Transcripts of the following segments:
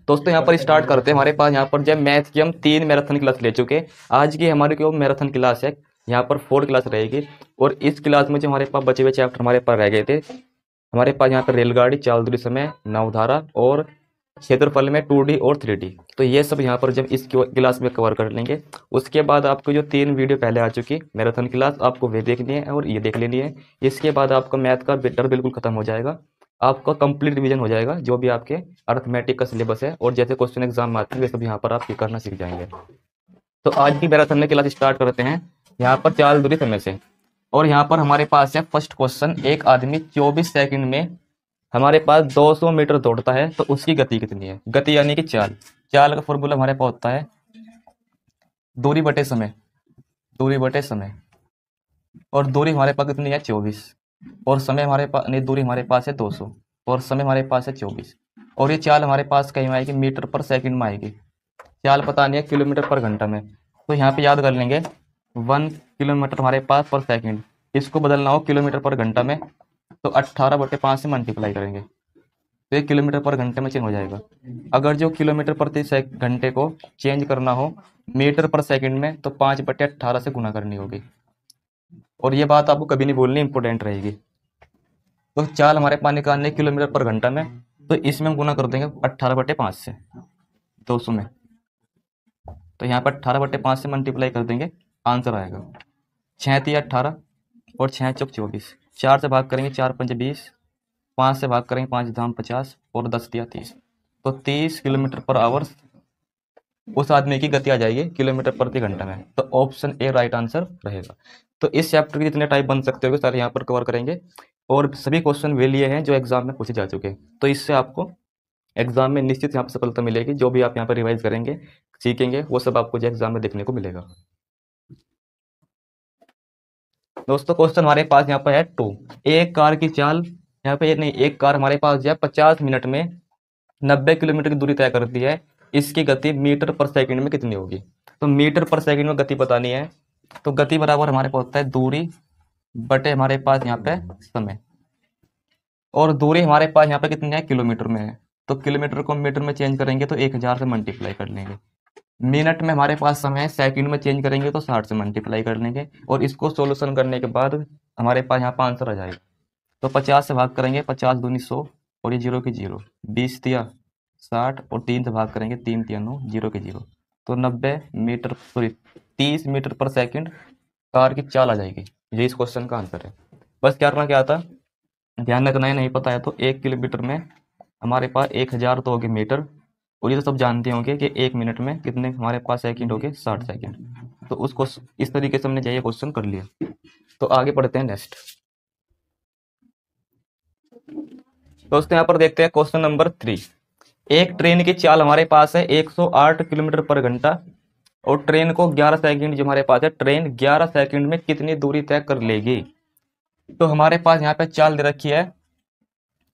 दोस्तों यहाँ पर स्टार्ट करते हैं। हमारे पास यहाँ पर जब मैथ की हम 3 मैराथन क्लास ले चुके हैं। आज की हमारी जो मैराथन क्लास है यहाँ पर 4 क्लास रहेगी। और इस क्लास में जो हमारे पास बचे हुए चैप्टर हमारे पास रह गए थे, हमारे पास यहाँ पर रेलगाड़ी, चाल दूरी, समय, नवधारा और क्षेत्रफल में 2D और 3D। तो ये सब यहाँ पर जब इस क्लास में कवर कर लेंगे, उसके बाद आपको जो 3 वीडियो पहले आ चुकी मैराथन क्लास आपको वे देखनी है और ये देख लेनी है। इसके बाद आपका मैथ का डर बिल्कुल खत्म हो जाएगा, आपका कंप्लीट रिवीजन हो जाएगा। जो भी आपके अर्थमेटिक का सिलेबस है और जैसे क्वेश्चन एग्जाम आते हैं वे सब यहाँ पर आप करना सीख जाएंगे। तो आज की मैराथन में क्लास स्टार्ट करते हैं यहाँ पर चाल दूरी समय से। और यहाँ पर हमारे पास है फर्स्ट क्वेश्चन, एक आदमी 24 सेकंड में हमारे पास 200 मीटर दौड़ता है तो उसकी गति कितनी है। गति यानी कि चाल। चाल का फॉर्मूला हमारे पास होता है दूरी बटे समय, दूरी बटे समय। और दूरी हमारे पास कितनी है 24, और समय हमारे पास नहीं, दूरी हमारे पास है 200 और समय हमारे पास है 24। और ये चाल हमारे पास कहीं में आएगी, मीटर पर सेकंड में आएगी। चाल पता नहीं है किलोमीटर पर घंटा में, तो यहाँ पे याद कर लेंगे 1 किलोमीटर हमारे पास पर सेकंड। इसको बदलना हो किलोमीटर पर घंटा में तो 18/5 से मल्टीप्लाई करेंगे तो 1 किलोमीटर पर घंटे में चेंज हो जाएगा। अगर जो किलोमीटर प्रति घंटे को चेंज करना हो मीटर पर सेकंड में तो 5/18 से गुना करनी होगी। और ये बात आपको कभी नहीं भूलनी, इंपॉर्टेंट रहेगी। तो चाल हमारे पास निकालने किलोमीटर पर घंटा में, तो इसमें हम गुना कर देंगे 18/5 से 200 में। तो यहाँ पर 18/5 से मल्टीप्लाई कर देंगे, आंसर आएगा 6 तिया 18 और 6 चौक 24। 4 से भाग करेंगे 4 पंजे 20, 5 से भाग करेंगे 5 धाम 50 और 10 तिया 30। तो 30 किलोमीटर पर आवर उस आदमी की गति आ जाएगी किलोमीटर प्रति घंटा में। तो ऑप्शन ए राइट आंसर रहेगा। तो इस चैप्टर के जितने टाइप बन सकते हो सारे यहाँ पर कवर करेंगे और सभी क्वेश्चन वे लिए हैं जो एग्जाम में पूछे जा चुके हैं। तो इससे आपको एग्जाम में निश्चित यहाँ पर सफलता मिलेगी। जो भी आप यहाँ पर रिवाइज करेंगे, सीखेंगे, वो सब आपको जो एग्जाम में देखने को मिलेगा। दोस्तों क्वेश्चन हमारे पास यहाँ पर है 2। एक कार की चाल यहाँ पे नहीं, एक कार हमारे पास जो है 50 मिनट में 90 किलोमीटर की दूरी तय करती है। इसकी गति मीटर पर सेकंड में कितनी होगी। तो मीटर पर सेकंड में गति बतानी है, तो गति बराबर हमारे पास होता है दूरी बटे हमारे पास यहाँ पे समय। और दूरी हमारे पास यहाँ पे कितनी है, किलोमीटर में है। तो किलोमीटर को मीटर में चेंज करेंगे तो 1000 से मल्टीप्लाई कर लेंगे। मिनट में हमारे पास समय है, सेकंड में चेंज करेंगे तो 60 से मल्टीप्लाई कर लेंगे। और इसको सोल्यूशन करने के बाद हमारे पास यहाँ पर आंसर आ जाएगा। तो 50 से भाग करेंगे, 50 दूनी 100 और ये 0 की 0, 20 तिया 60 और 3 से भाग करेंगे, 3 तिया 9, 0 की 0। तो 90 मीटर सॉरी 30 मीटर पर सेकंड कार की चाल आ जाएगी। ये इस क्वेश्चन का आंसर है। बस क्या करना, क्या आता ध्यान रखना है, नहीं पता है तो 1 किलोमीटर में हमारे पास 1000 तो हो गए मीटर। और ये तो सब जानते होंगे कि 1 मिनट में कितने हमारे पास सेकंड हो गए, 60 सेकंड। तो उसको इस तरीके से हमने चाहिए क्वेश्चन कर लिया। तो आगे बढ़ते हैं नेक्स्ट। दोस्तों यहाँ पर देखते हैं क्वेश्चन नंबर 3। एक ट्रेन की चाल हमारे पास है 108 किलोमीटर पर घंटा और ट्रेन को 11 सेकंड जो हमारे पास है, ट्रेन 11 सेकंड में कितनी दूरी तय कर लेगी। तो हमारे पास यहाँ पे चाल दे रखी है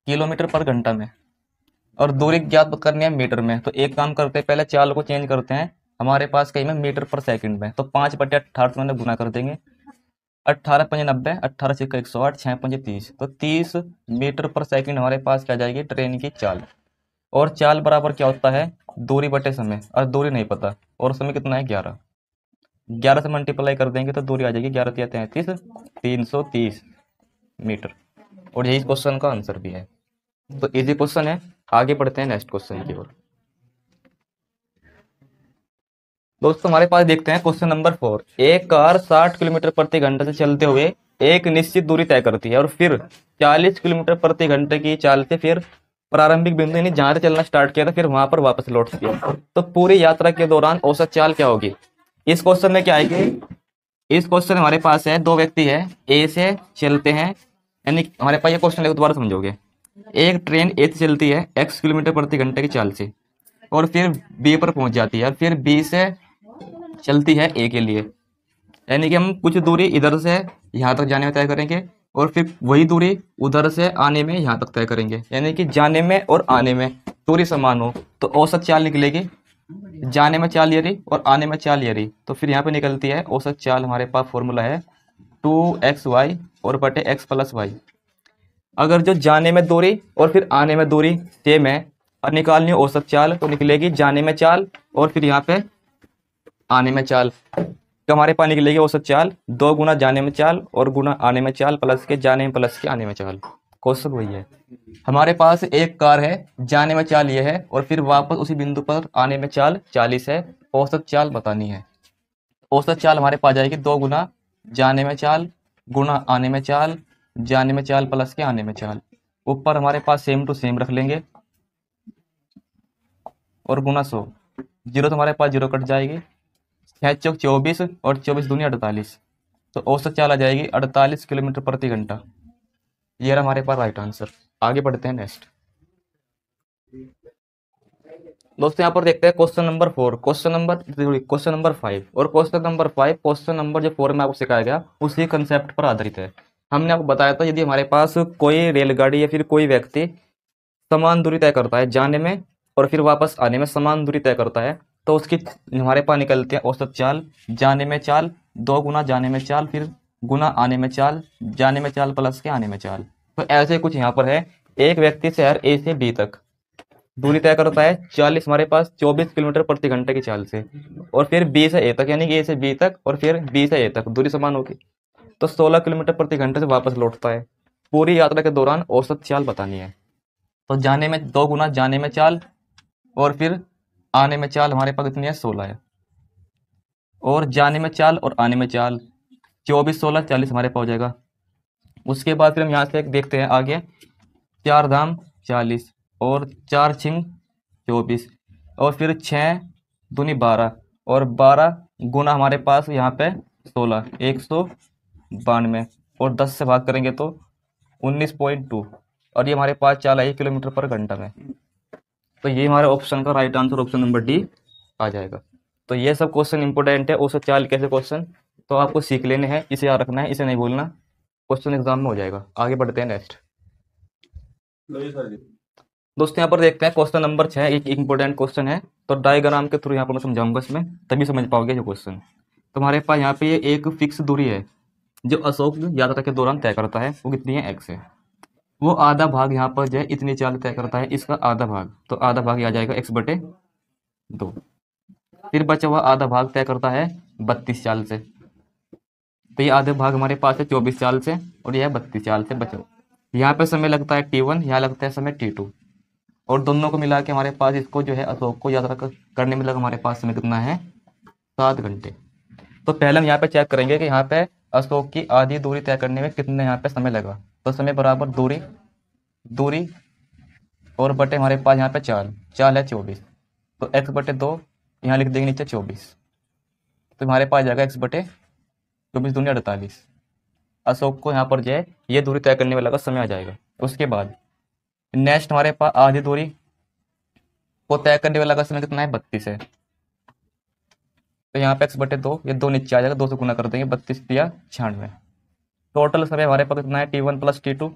किलोमीटर पर घंटा में और दूरी ज्ञात करनी है मीटर में। तो एक काम करते हैं, पहले चाल को चेंज करते हैं हमारे पास कहीं में मीटर पर सेकंड में। तो 5/18 से गुना कर देंगे, 18 पंजे 90, 18 छक्का 108, 6 पंजे 30। तो 30 मीटर पर सेकंड हमारे पास क्या जाएगी ट्रेन की चाल। और चाल बराबर क्या होता है, दूरी बटे समय। और दूरी नहीं पता और समय कितना है 11, 11 से मल्टीप्लाई कर देंगे तो दूरी आ जाएगी 11 तिया 33, 330 मीटर। और यही क्वेश्चन का आंसर भी है। तो इजी क्वेश्चन है। आगे बढ़ते हैं नेक्स्ट क्वेश्चन की ओर। दोस्तों हमारे पास देखते हैं क्वेश्चन नंबर 4। एक कार 60 किलोमीटर प्रति घंटे से चलते हुए एक निश्चित दूरी तय करती है और फिर 40 किलोमीटर प्रति घंटे की चाल से फिर प्रारंभिक बिंदु यानी जहां से चलना स्टार्ट किया था फिर वहां पर वापस लौटती है। तो पूरी यात्रा के दौरान औसत चाल क्या होगी। इस क्वेश्चन में क्या आएगी, इस क्वेश्चन हमारे पास है 2 व्यक्ति है, ए से चलते हैं, यानी हमारे पास ये क्वेश्चन दोबारा समझोगे। एक ट्रेन ए से चलती है x किलोमीटर प्रति घंटे की चाल से और फिर बी पर पहुंच जाती है और फिर बी से चलती है ए के लिए, यानी कि हम कुछ दूरी इधर से यहाँ तक जाने में तय करेंगे और फिर वही दूरी उधर से आने में यहाँ तक तय करेंगे, यानी कि जाने में और आने में दूरी समान हो। तो औसत चाल निकलेगी, जाने में चाल ये रही और आने में चाल ये रही। तो फिर यहाँ पे निकलती है औसत चाल, हमारे पास फॉर्मूला है 2xy और बटे x + y। अगर जो जाने में दूरी और फिर आने में दूरी सेम है और निकालनी है औसत चाल, तो निकलेगी जाने में चाल और फिर यहाँ पे आने में चाल। तो हमारे पास निकलेगी औसत चाल 2 गुना जाने में चाल और गुना आने में चाल प्लस के जाने में प्लस के आने में चाल। क्वेश्चन वही है, हमारे पास एक कार है, जाने में चाल ये है और फिर वापस उसी बिंदु पर आने में चाल 40 है, औसत चाल बतानी है। औसत चाल हमारे पास जाएगी 2 गुना जाने में चाल गुना आने में चाल, जाने में चाल प्लस के आने में चाल। ऊपर हमारे पास सेम टू सेम रख लेंगे और गुना 100, जीरो तो हमारे पास जीरो कट जाएगी, 6 चौक 24 और 24 दूनी 48, तो औसत चाल आ जाएगी 48 किलोमीटर प्रति घंटा। ये रहा हमारे पास राइट आंसर। आगे बढ़ते हैं नेक्स्ट। दोस्तों यहाँ पर देखते हैं क्वेश्चन नंबर 4, क्वेश्चन नंबर 5 और क्वेश्चन नंबर 5 क्वेश्चन नंबर जो 4 में आपको सिखाया गया उसी कंसेप्ट पर आधारित है। हमने आपको बताया था यदि हमारे पास कोई रेलगाड़ी या फिर कोई व्यक्ति समान दूरी तय करता है जाने में और फिर वापस आने में समान दूरी तय करता है, तो उसकी हमारे पास निकलती है औसत चाल जाने में चाल 2 गुना जाने में चाल फिर गुना आने में चाल, जाने में चाल प्लस के आने में चाल। तो ऐसे कुछ यहाँ पर है, एक व्यक्ति शहर ए से बी तक दूरी तय करता है 40 हमारे पास 24 किलोमीटर प्रति घंटे की चाल से, और फिर बी से ए तक यानी कि ए से बी तक और फिर बी से ए तक दूरी समान होगी, तो 16 किलोमीटर प्रति घंटे से वापस लौटता है। पूरी यात्रा के दौरान औसत चाल बतानी है। तो जाने में 2 गुना जाने में चाल और फिर आने में चाल हमारे पास कितनी है 16 है, और जाने में चाल और आने में चाल 24 16 40 हमारे पास हो जाएगा। उसके बाद फिर हम यहाँ से देखते हैं आगे, 4 धाम 40 और 4 छिंग 24 और फिर 6 दूनी 12 और 12 गुना हमारे पास यहाँ पे 16 192 और 10 से भाग करेंगे तो 19.2 और ये हमारे पास चाल आई किलोमीटर पर घंटा में। तो ये हमारे ऑप्शन का right answer option number D आ जाएगा। तो ये सब क्वेश्चन इंपोर्टेंट है, औसत चाल कैसे क्वेश्चन तो आपको सीख लेने हैं, इसे याद रखना है, इसे नहीं भूलना, क्वेश्चन एग्जाम में हो जाएगा। आगे बढ़ते हैं नेक्स्ट। दोस्तों यहाँ पर देखते हैं क्वेश्चन नंबर 6, एक इंपॉर्टेंट क्वेश्चन है, तो डायग्राम के थ्रू यहाँ पर मैं समझाऊंगा इसमें, तभी समझ पाओगे जो क्वेश्चन। तो हमारे पास यहाँ पे एक फिक्स दूरी है जो अशोक यात्रा के दौरान तय करता है, वो कितनी है x है। वो आधा भाग यहाँ पर जो है इतनी चाल तय करता है, इसका आधा भाग, तो आधा भाग आ जाएगा x/2। फिर बचा हुआ आधा भाग तय करता है 32 चाल से, तो ये आधे भाग हमारे पास है 24 चाल से और यह 32 चाल से बचा। यहाँ पे समय लगता है t1, यहाँ लगता है समय t2, और दोनों को मिला के हमारे पास इसको जो है अशोक को यात्रा करने में लगा हमारे पास समय कितना है 7 घंटे। तो पहले हम यहाँ पे चेक करेंगे कि यहाँ पे अशोक की आधी दूरी तय करने में कितने यहाँ पे समय लगा। तो समय बराबर दूरी और बटे हमारे पास यहाँ पे चाल है 24, तो x/2 यहाँ लिख देंगे नीचे 24, तो हमारे पास जाएगा x/24 दूनी 48। अशोक को यहाँ पर जो है ये दूरी तय करने में लगा समय आ जाएगा। उसके बाद नेक्स्ट हमारे पास आधी दूरी को तय करने में लगा समय कितना है 32 है, तो यहाँ पे x/2 ये 2 नीचे आ जाएगा, 2 से गुना कर देंगे 32 या 96। टोटल समय हमारे पास कितना है t1 plus t2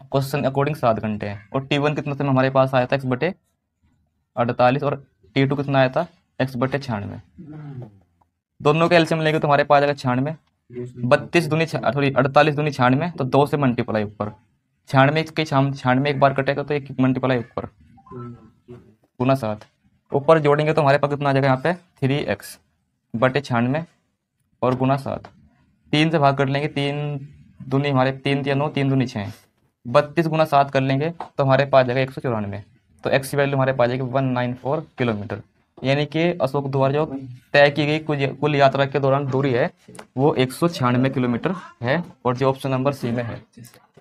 question according 7 घंटे हैं, और t1 कितना समय हमारे पास आया था x/48 और t2 कितना आया था x/96। दोनों के एलसीएम लेंगे तो हमारे पास आ जाएगा 96, 32 दूनी 48 दूनी 96, तो 2 से मल्टीप्लाई ऊपर 96 एक बार कटेगा तो एक मल्टीप्लाई ऊपर गुना 7, ऊपर जोड़ेंगे तो हमारे पास कितना आ जाएगा यहाँ पे 3x/96 और गुना 7, 3 से भाग कर लेंगे, 3 दूनी हमारे 3 या 9 3 दूनी 6, 32 गुना 7 कर लेंगे तो हमारे पास आ जाएगा 194, तो x की वैल्यू हमारे पास आ जाएगी 194 किलोमीटर। यानी कि अशोक द्वारा जो तय की गई कुल यात्रा के दौरान दूरी है वो 196 किलोमीटर है, और जो ऑप्शन नंबर सी में है।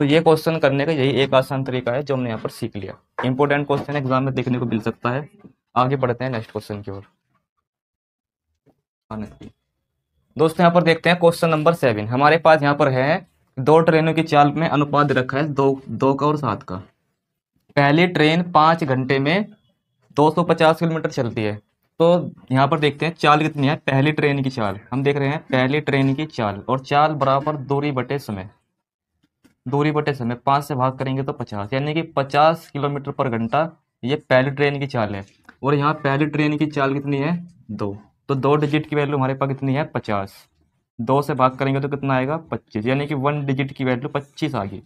तो ये क्वेश्चन करने का यही एक आसान तरीका है जो हमने यहाँ पर सीख लिया। इंपॉर्टेंट क्वेश्चन एग्जाम में देखने को मिल सकता है। आगे बढ़ते हैं नेक्स्ट क्वेश्चन की ओर। दोस्तों यहाँ पर देखते हैं क्वेश्चन नंबर 7। हमारे पास यहाँ पर है 2 ट्रेनों की चाल में अनुपात रखा है 2 का और 7 का। पहली ट्रेन 5 घंटे में 250 किलोमीटर चलती है। तो यहाँ पर देखते हैं चाल कितनी है, पहली ट्रेन की चाल हम देख रहे हैं, पहली ट्रेन की चाल, और चाल बराबर दूरी बटे समय, 5 से भाग करेंगे तो 50, यानी कि 50 किलोमीटर पर घंटा ये पहली ट्रेन की चाल है। और यहाँ पहली ट्रेन की चाल कितनी है 2, तो 2 डिजिट की वैल्यू हमारे पास कितनी है 50, 2 से भाग करेंगे तो कितना आएगा 25, यानी कि 1 डिजिट की वैल्यू 25 आ गई।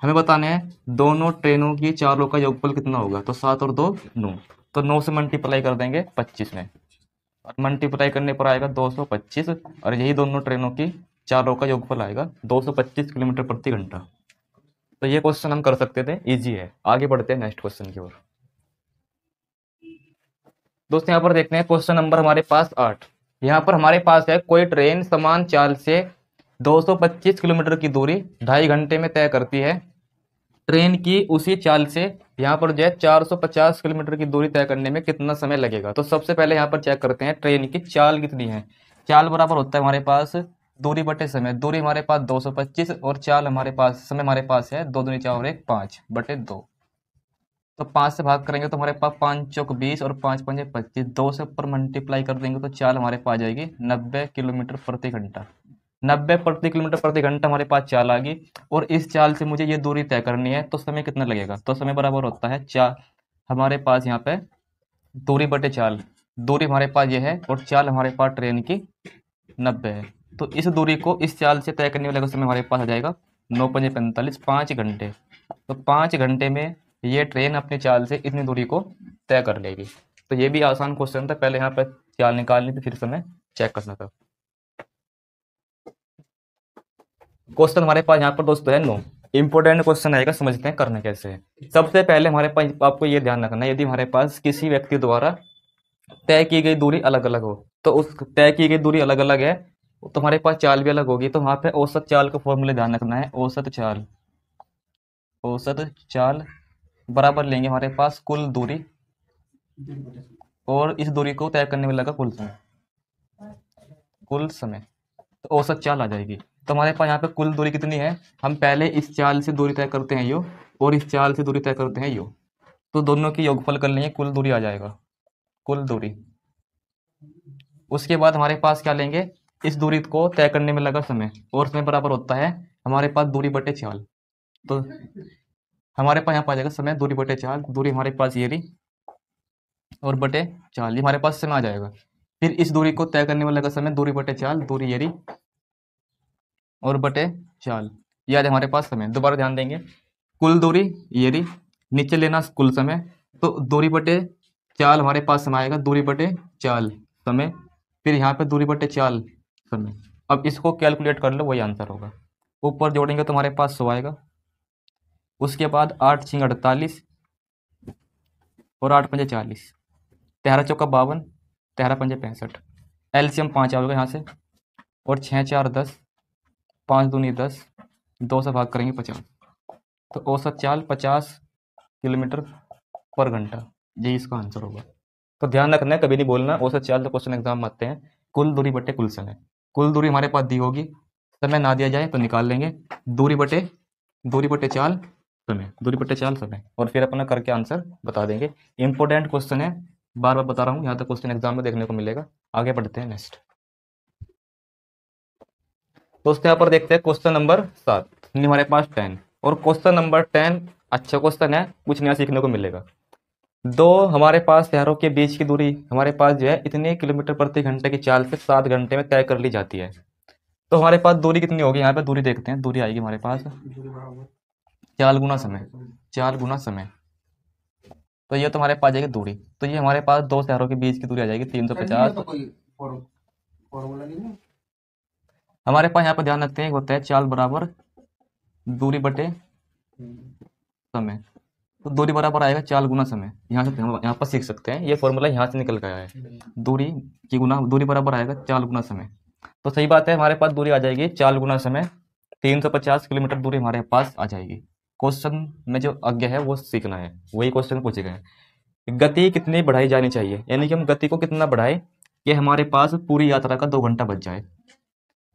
हमें बताने हैं दोनों ट्रेनों की चालों का योगफल कितना होगा। तो 7 और 2 9, तो 9 से मल्टीप्लाई कर देंगे 25 में, और मल्टीप्लाई करने पर आएगा 225, और यही दोनों ट्रेनों की चालों का योगफल आएगा 225 किलोमीटर प्रति घंटा। तो ये क्वेश्चन हम कर सकते थे, इजी है। आगे बढ़ते हैं नेक्स्ट क्वेश्चन की ओर। दोस्तों यहाँ पर देखते हैं क्वेश्चन नंबर हमारे पास 8। यहाँ पर हमारे पास है कोई ट्रेन समान चाल से 225 किलोमीटर की दूरी 2.5 घंटे में तय करती है। ट्रेन की उसी चाल से यहाँ पर जो है 450 किलोमीटर की दूरी तय करने में कितना समय लगेगा। तो सबसे पहले यहाँ पर चेक करते हैं ट्रेन की चाल कितनी है। चाल बराबर होता है हमारे पास दूरी बटे समय। दूरी हमारे पास 225 और चाल हमारे पास, समय हमारे पास है 2 दूनी 4 और 1 5 बटे 2। तो 5 से भाग करेंगे तो हमारे पास 5 चौक 20 और 5 पंजे 25। 2 से ऊपर मल्टीप्लाई कर देंगे तो चाल हमारे पास आ जाएगी 90 किलोमीटर प्रति घंटा। 90 प्रति किलोमीटर प्रति घंटा हमारे पास चाल आ गई, और इस चाल से मुझे ये दूरी तय करनी है। तो समय कितना लगेगा। तो समय बराबर होता है चाल, हमारे पास यहाँ पे दूरी बटे चाल। दूरी हमारे पास ये है और चाल हमारे पास ट्रेन की 90 है। तो इस दूरी को इस चाल से तय करने वाले समय हमारे पास आ जाएगा 9 पंजे 45, 5 घंटे। तो 5 घंटे में ये ट्रेन अपनी चाल से इतनी दूरी को तय कर लेगी। तो ये भी आसान क्वेश्चन था, पहले यहाँ पर चाल निकालनी थी, फिर समय चेक करना था। क्वेश्चन हमारे पास यहाँ पर दोस्तों है 9। इंपोर्टेंट क्वेश्चन आएगा, समझते हैं करना कैसे है। सबसे पहले हमारे पास आपको ये ध्यान रखना है, यदि हमारे पास किसी व्यक्ति द्वारा तय की गई दूरी अलग अलग हो, तो उस तय की गई दूरी अलग अलग है तो हमारे पास चाल भी अलग होगी। तो वहाँ पे औसत चाल का फॉर्मूला ध्यान रखना है। औसत चाल, औसत चाल बराबर लेंगे हमारे पास कुल दूरी, और इस दूरी को तय करने में लगा कुल समय, कुल समय। तो औसत चाल आ जाएगी। तो हमारे पास यहाँ पे कुल दूरी कितनी है, हम पहले इस चाल से दूरी तय करते हैं यो, और इस चाल से दूरी तय करते हैं यो, तो दोनों की योगफल कर लेंगे, कुल दूरी आ जाएगा, कुल दूरी। उसके बाद हमारे पास क्या लेंगे, इस दूरी को तय करने में लगा समय, और समय बराबर होता है हमारे पास दूरी बटे चाल। तो हमारे पास यहाँ पर आ जाएगा समय दूरी बटे चाल। दूरी हमारे पास ये रही और बटे चाल, ये हमारे पास समय आ जाएगा। फिर इस दूरी को तय करने में लगा समय, दूरी बटे चाल, दूरी ये रही और बटे चाल, याद है हमारे पास समय। दोबारा ध्यान देंगे, कुल दूरी ये रही, नीचे लेना कुल समय, तो दूरी बटे चाल हमारे पास समय आएगा, दूरी बटे चाल समय, फिर यहाँ पे दूरी बटे चाल समय। अब इसको कैलकुलेट कर लो, वही आंसर होगा। ऊपर जोड़ेंगे तो हमारे पास 100 आएगा। उसके बाद 8 छिंग 48 और 8 पंजे 40, 13 चौका 52, 13 पंजे 65, एलसीएम 5 आएगा यहाँ से, और 6 4 10, 5 दूनी 10, 2 से भाग करेंगे 50। तो औसत चाल 50 किलोमीटर पर घंटा, यही इसका आंसर होगा। तो ध्यान रखना है, कभी नहीं बोलना औसत चाल, तो क्वेश्चन एग्जाम में आते हैं। कुल दूरी बटे कुल समय, कुल दूरी हमारे पास दी होगी, समय ना दिया जाए तो निकाल लेंगे, दूरी बटे चाल समय, दूरी बटे चाल समय, और फिर अपना करके आंसर बता देंगे। इंपॉर्टेंट क्वेश्चन है, बार बार बता रहा हूँ, यहाँ तक क्वेश्चन एग्जाम में देखने को मिलेगा। आगे बढ़ते हैं नेक्स्ट दोस्तों, यहाँ पर देखते हैं क्वेश्चन नंबर 7, हमारे पास 10, और क्वेश्चन नंबर 10 अच्छा क्वेश्चन है, कुछ नया सीखने को मिलेगा। दो हमारे पास शहरों के बीच की दूरी हमारे पास जो है इतने किलोमीटर प्रति घंटे की चाल से 7 घंटे में तय कर ली जाती है। तो हमारे पास दूरी कितनी होगी, यहाँ पे दूरी देखते हैं। दूरी आएगी हमारे पास चाल गुना समय, चाल गुना समय। तो ये तो हमारे पास जाएगी दूरी, तो ये हमारे पास दो शहरों के बीच की दूरी आ जाएगी 350। हमारे पास यहाँ पर ध्यान रखते हैं, होता है चाल बराबर दूरी बटे समय। तो दूरी बराबर आएगा चाल गुना समय। यहाँ से हम यहाँ पर सीख सकते हैं, ये फॉर्मूला यहाँ से निकल गया है, दूरी की गुना, दूरी बराबर आएगा चाल गुना समय। तो सही बात है, हमारे पास दूरी आ जाएगी चाल गुना समय, 350 किलोमीटर दूरी हमारे पास आ जाएगी। क्वेश्चन में जो आज्ञा है वो सीखना है, वही क्वेश्चन पूछे गए। गति कितनी बढ़ाई जानी चाहिए, यानी कि हम गति को कितना बढ़ाए कि हमारे पास पूरी यात्रा का 2 घंटा बच जाए।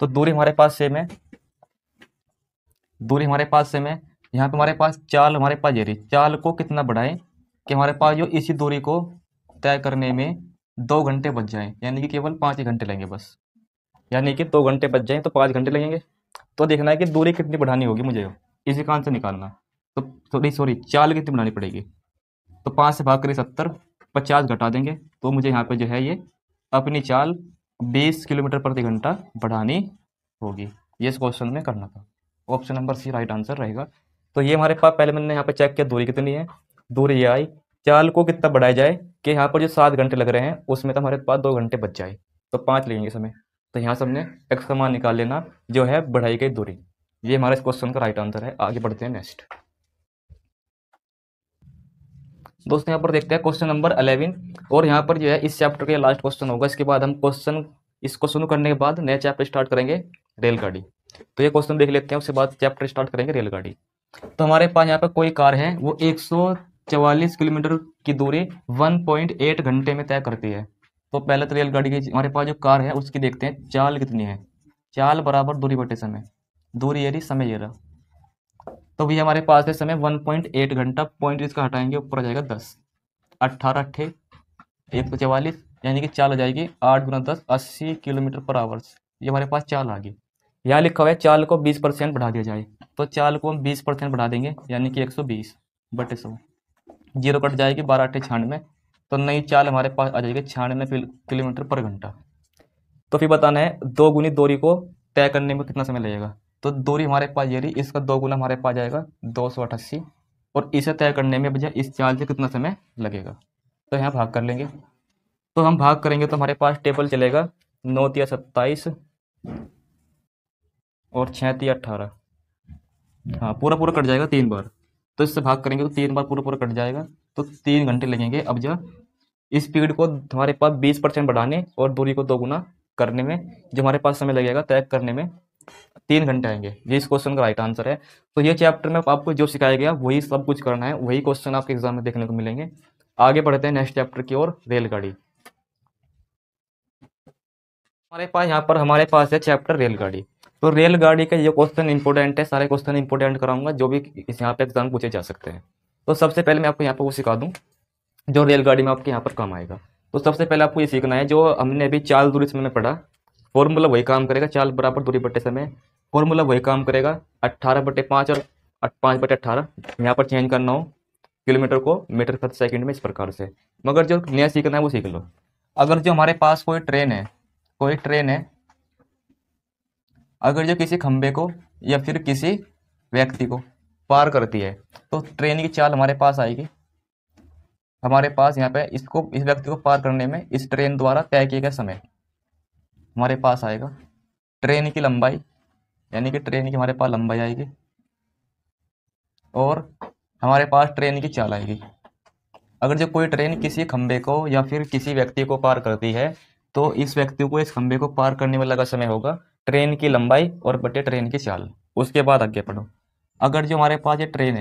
तो दूरी हमारे पास सेम है, दूरी हमारे पास सेम है। यहाँ पे हमारे पास चाल, हमारे पास ये रही, चाल को कितना बढ़ाएं कि हमारे पास जो इसी दूरी को तय करने में 2 घंटे बच जाएं, यानी कि केवल 5 ही घंटे लेंगे बस, यानी कि 2 घंटे बच जाएं तो 5 घंटे लगेंगे। तो देखना है कि दूरी कितनी बढ़ानी होगी मुझे, इसी का आंसर निकालना। तो सॉरी चाल कितनी बढ़ानी पड़ेगी, तो 5 से भाग करें 70, 50 घटा देंगे, तो मुझे यहाँ पे जो है ये अपनी चाल 20 किलोमीटर प्रति घंटा बढ़ानी होगी। ये इस क्वेश्चन में करना था। Option number C right answer रहेगा। तो ये हमारे पास पहले मैंने यहाँ पे चेक किया दूरी कितनी है, दूरी ये आई। चाल को कितना बढ़ाया जाए कि यहाँ पर जो 7 घंटे लग रहे हैं उसमें तो हमारे पास 2 घंटे बच जाए, तो 5 लगेंगे समय। तो यहाँ से हमने x का मान निकाल लेना जो है बढ़ाई गई दूरी। ये हमारे इस क्वेश्चन का राइट आंसर है। आगे बढ़ते हैं नेक्स्ट। दोस्तों यहाँ पर देखते हैं क्वेश्चन नंबर 11, और यहाँ पर जो है इस चैप्टर का लास्ट क्वेश्चन होगा। इसके बाद हम इस क्वेश्चन करने के बाद नया चैप्टर स्टार्ट करेंगे रेलगाड़ी। तो ये क्वेश्चन देख लेते हैं, उसके बाद चैप्टर स्टार्ट करेंगे रेलगाड़ी। तो हमारे पास यहाँ पर कोई कार है, वो 144 किलोमीटर की दूरी 1.8 घंटे में तय करती है। तो पहले तो रेलगाड़ी की हमारे पास जो कार है उसकी देखते हैं चाल कितनी है। चाल बराबर दूरी बटे समय, दूरी ये रही, समय ये रहा। तो भी हमारे पास है समय 1.8 घंटा, पॉइंट इसका हटाएंगे ऊपर आ जाएगा 10, 18 अट्ठे 144, यानी कि चाल आ जाएगी 8 गुना 10 80 किलोमीटर पर आवर्स। ये हमारे पास चाल आ गई। यहाँ लिखा हुआ है चाल को 20% बढ़ा दिया जाए, तो चाल को हम 20% बढ़ा देंगे, यानी कि 120 बटे 100, जीरो कट जाएगी, 12 अट्ठे 96, तो नई चाल हमारे पास आ जाएगी 96 किलोमीटर पर घंटा। तो फिर बताना है 2 गुनी दूरी को तय करने में कितना समय लगेगा। तो दूरी हमारे पास ये रही, इसका 2 गुना हमारे पास जाएगा 288, और इसे तय करने में बजाय इस चाल से कितना समय लगेगा। तो यहाँ भाग कर लेंगे। तो हम भाग करेंगे तो हमारे पास टेबल चलेगा 9 तिया 27 और 6 तिया 18, हाँ पूरा पूरा कट जाएगा 3 बार। तो इससे भाग करेंगे तो 3 बार पूरा पूरा कट जाएगा, तो 3 घंटे लगेंगे। अब जो स्पीड को हमारे पास 20% बढ़ाने और दूरी को 2 गुना करने में जो हमारे पास समय लगेगा तय करने में 3 घंटे आएंगे। ये इस क्वेश्चन का राइट आंसर है। तो ये चैप्टर में आपको जो सिखाया गया वही सब कुछ करना है, वही क्वेश्चन आपके एग्जाम में देखने को मिलेंगे। आगे बढ़ते हैं नेक्स्ट चैप्टर की ओर, रेलगाड़ी। हमारे पास है चैप्टर रेलगाड़ी। तो रेलगाड़ी का ये क्वेश्चन इंपॉर्टेंट है, सारे क्वेश्चन इंपॉर्टेंट कराऊंगा जो भी इस यहाँ पे एग्जाम पूछे जा सकते हैं। तो सबसे पहले मैं आपको यहाँ पर वो सिखा दूँ जो रेलगाड़ी में आपके यहाँ पर काम आएगा। तो सबसे पहले आपको ये सीखना है जो हमने अभी चाल दूरी समय में पढ़ा, फॉर्मूला वही काम करेगा। चाल बराबर दूरी बटे समय, फॉर्मूला वही काम करेगा। 18 बटे 5 और 5 बटे 18, यहाँ पर चेंज करना हो किलोमीटर को मीटर प्रति सेकंड में, इस प्रकार से। मगर जो नया सीखना है वो सीख लो। अगर जो हमारे पास कोई ट्रेन है, अगर जो किसी खंबे को या फिर किसी व्यक्ति को पार करती है, तो ट्रेन की चाल हमारे पास आएगी। हमारे पास यहाँ पे इस व्यक्ति को पार करने में इस ट्रेन द्वारा तय किए गए समय हमारे पास आएगा। ट्रेन की लंबाई, यानी कि ट्रेन की हमारे पास लंबाई आएगी, और हमारे पास ट्रेन की चाल आएगी। अगर जो कोई ट्रेन किसी खंबे को या फिर किसी व्यक्ति को पार करती है, तो इस व्यक्ति को इस खंबे को पार करने में लगा समय होगा ट्रेन की लंबाई और बटे ट्रेन की चाल। उसके बाद आगे पढ़ो। अगर जो हमारे पास ये ट्रेन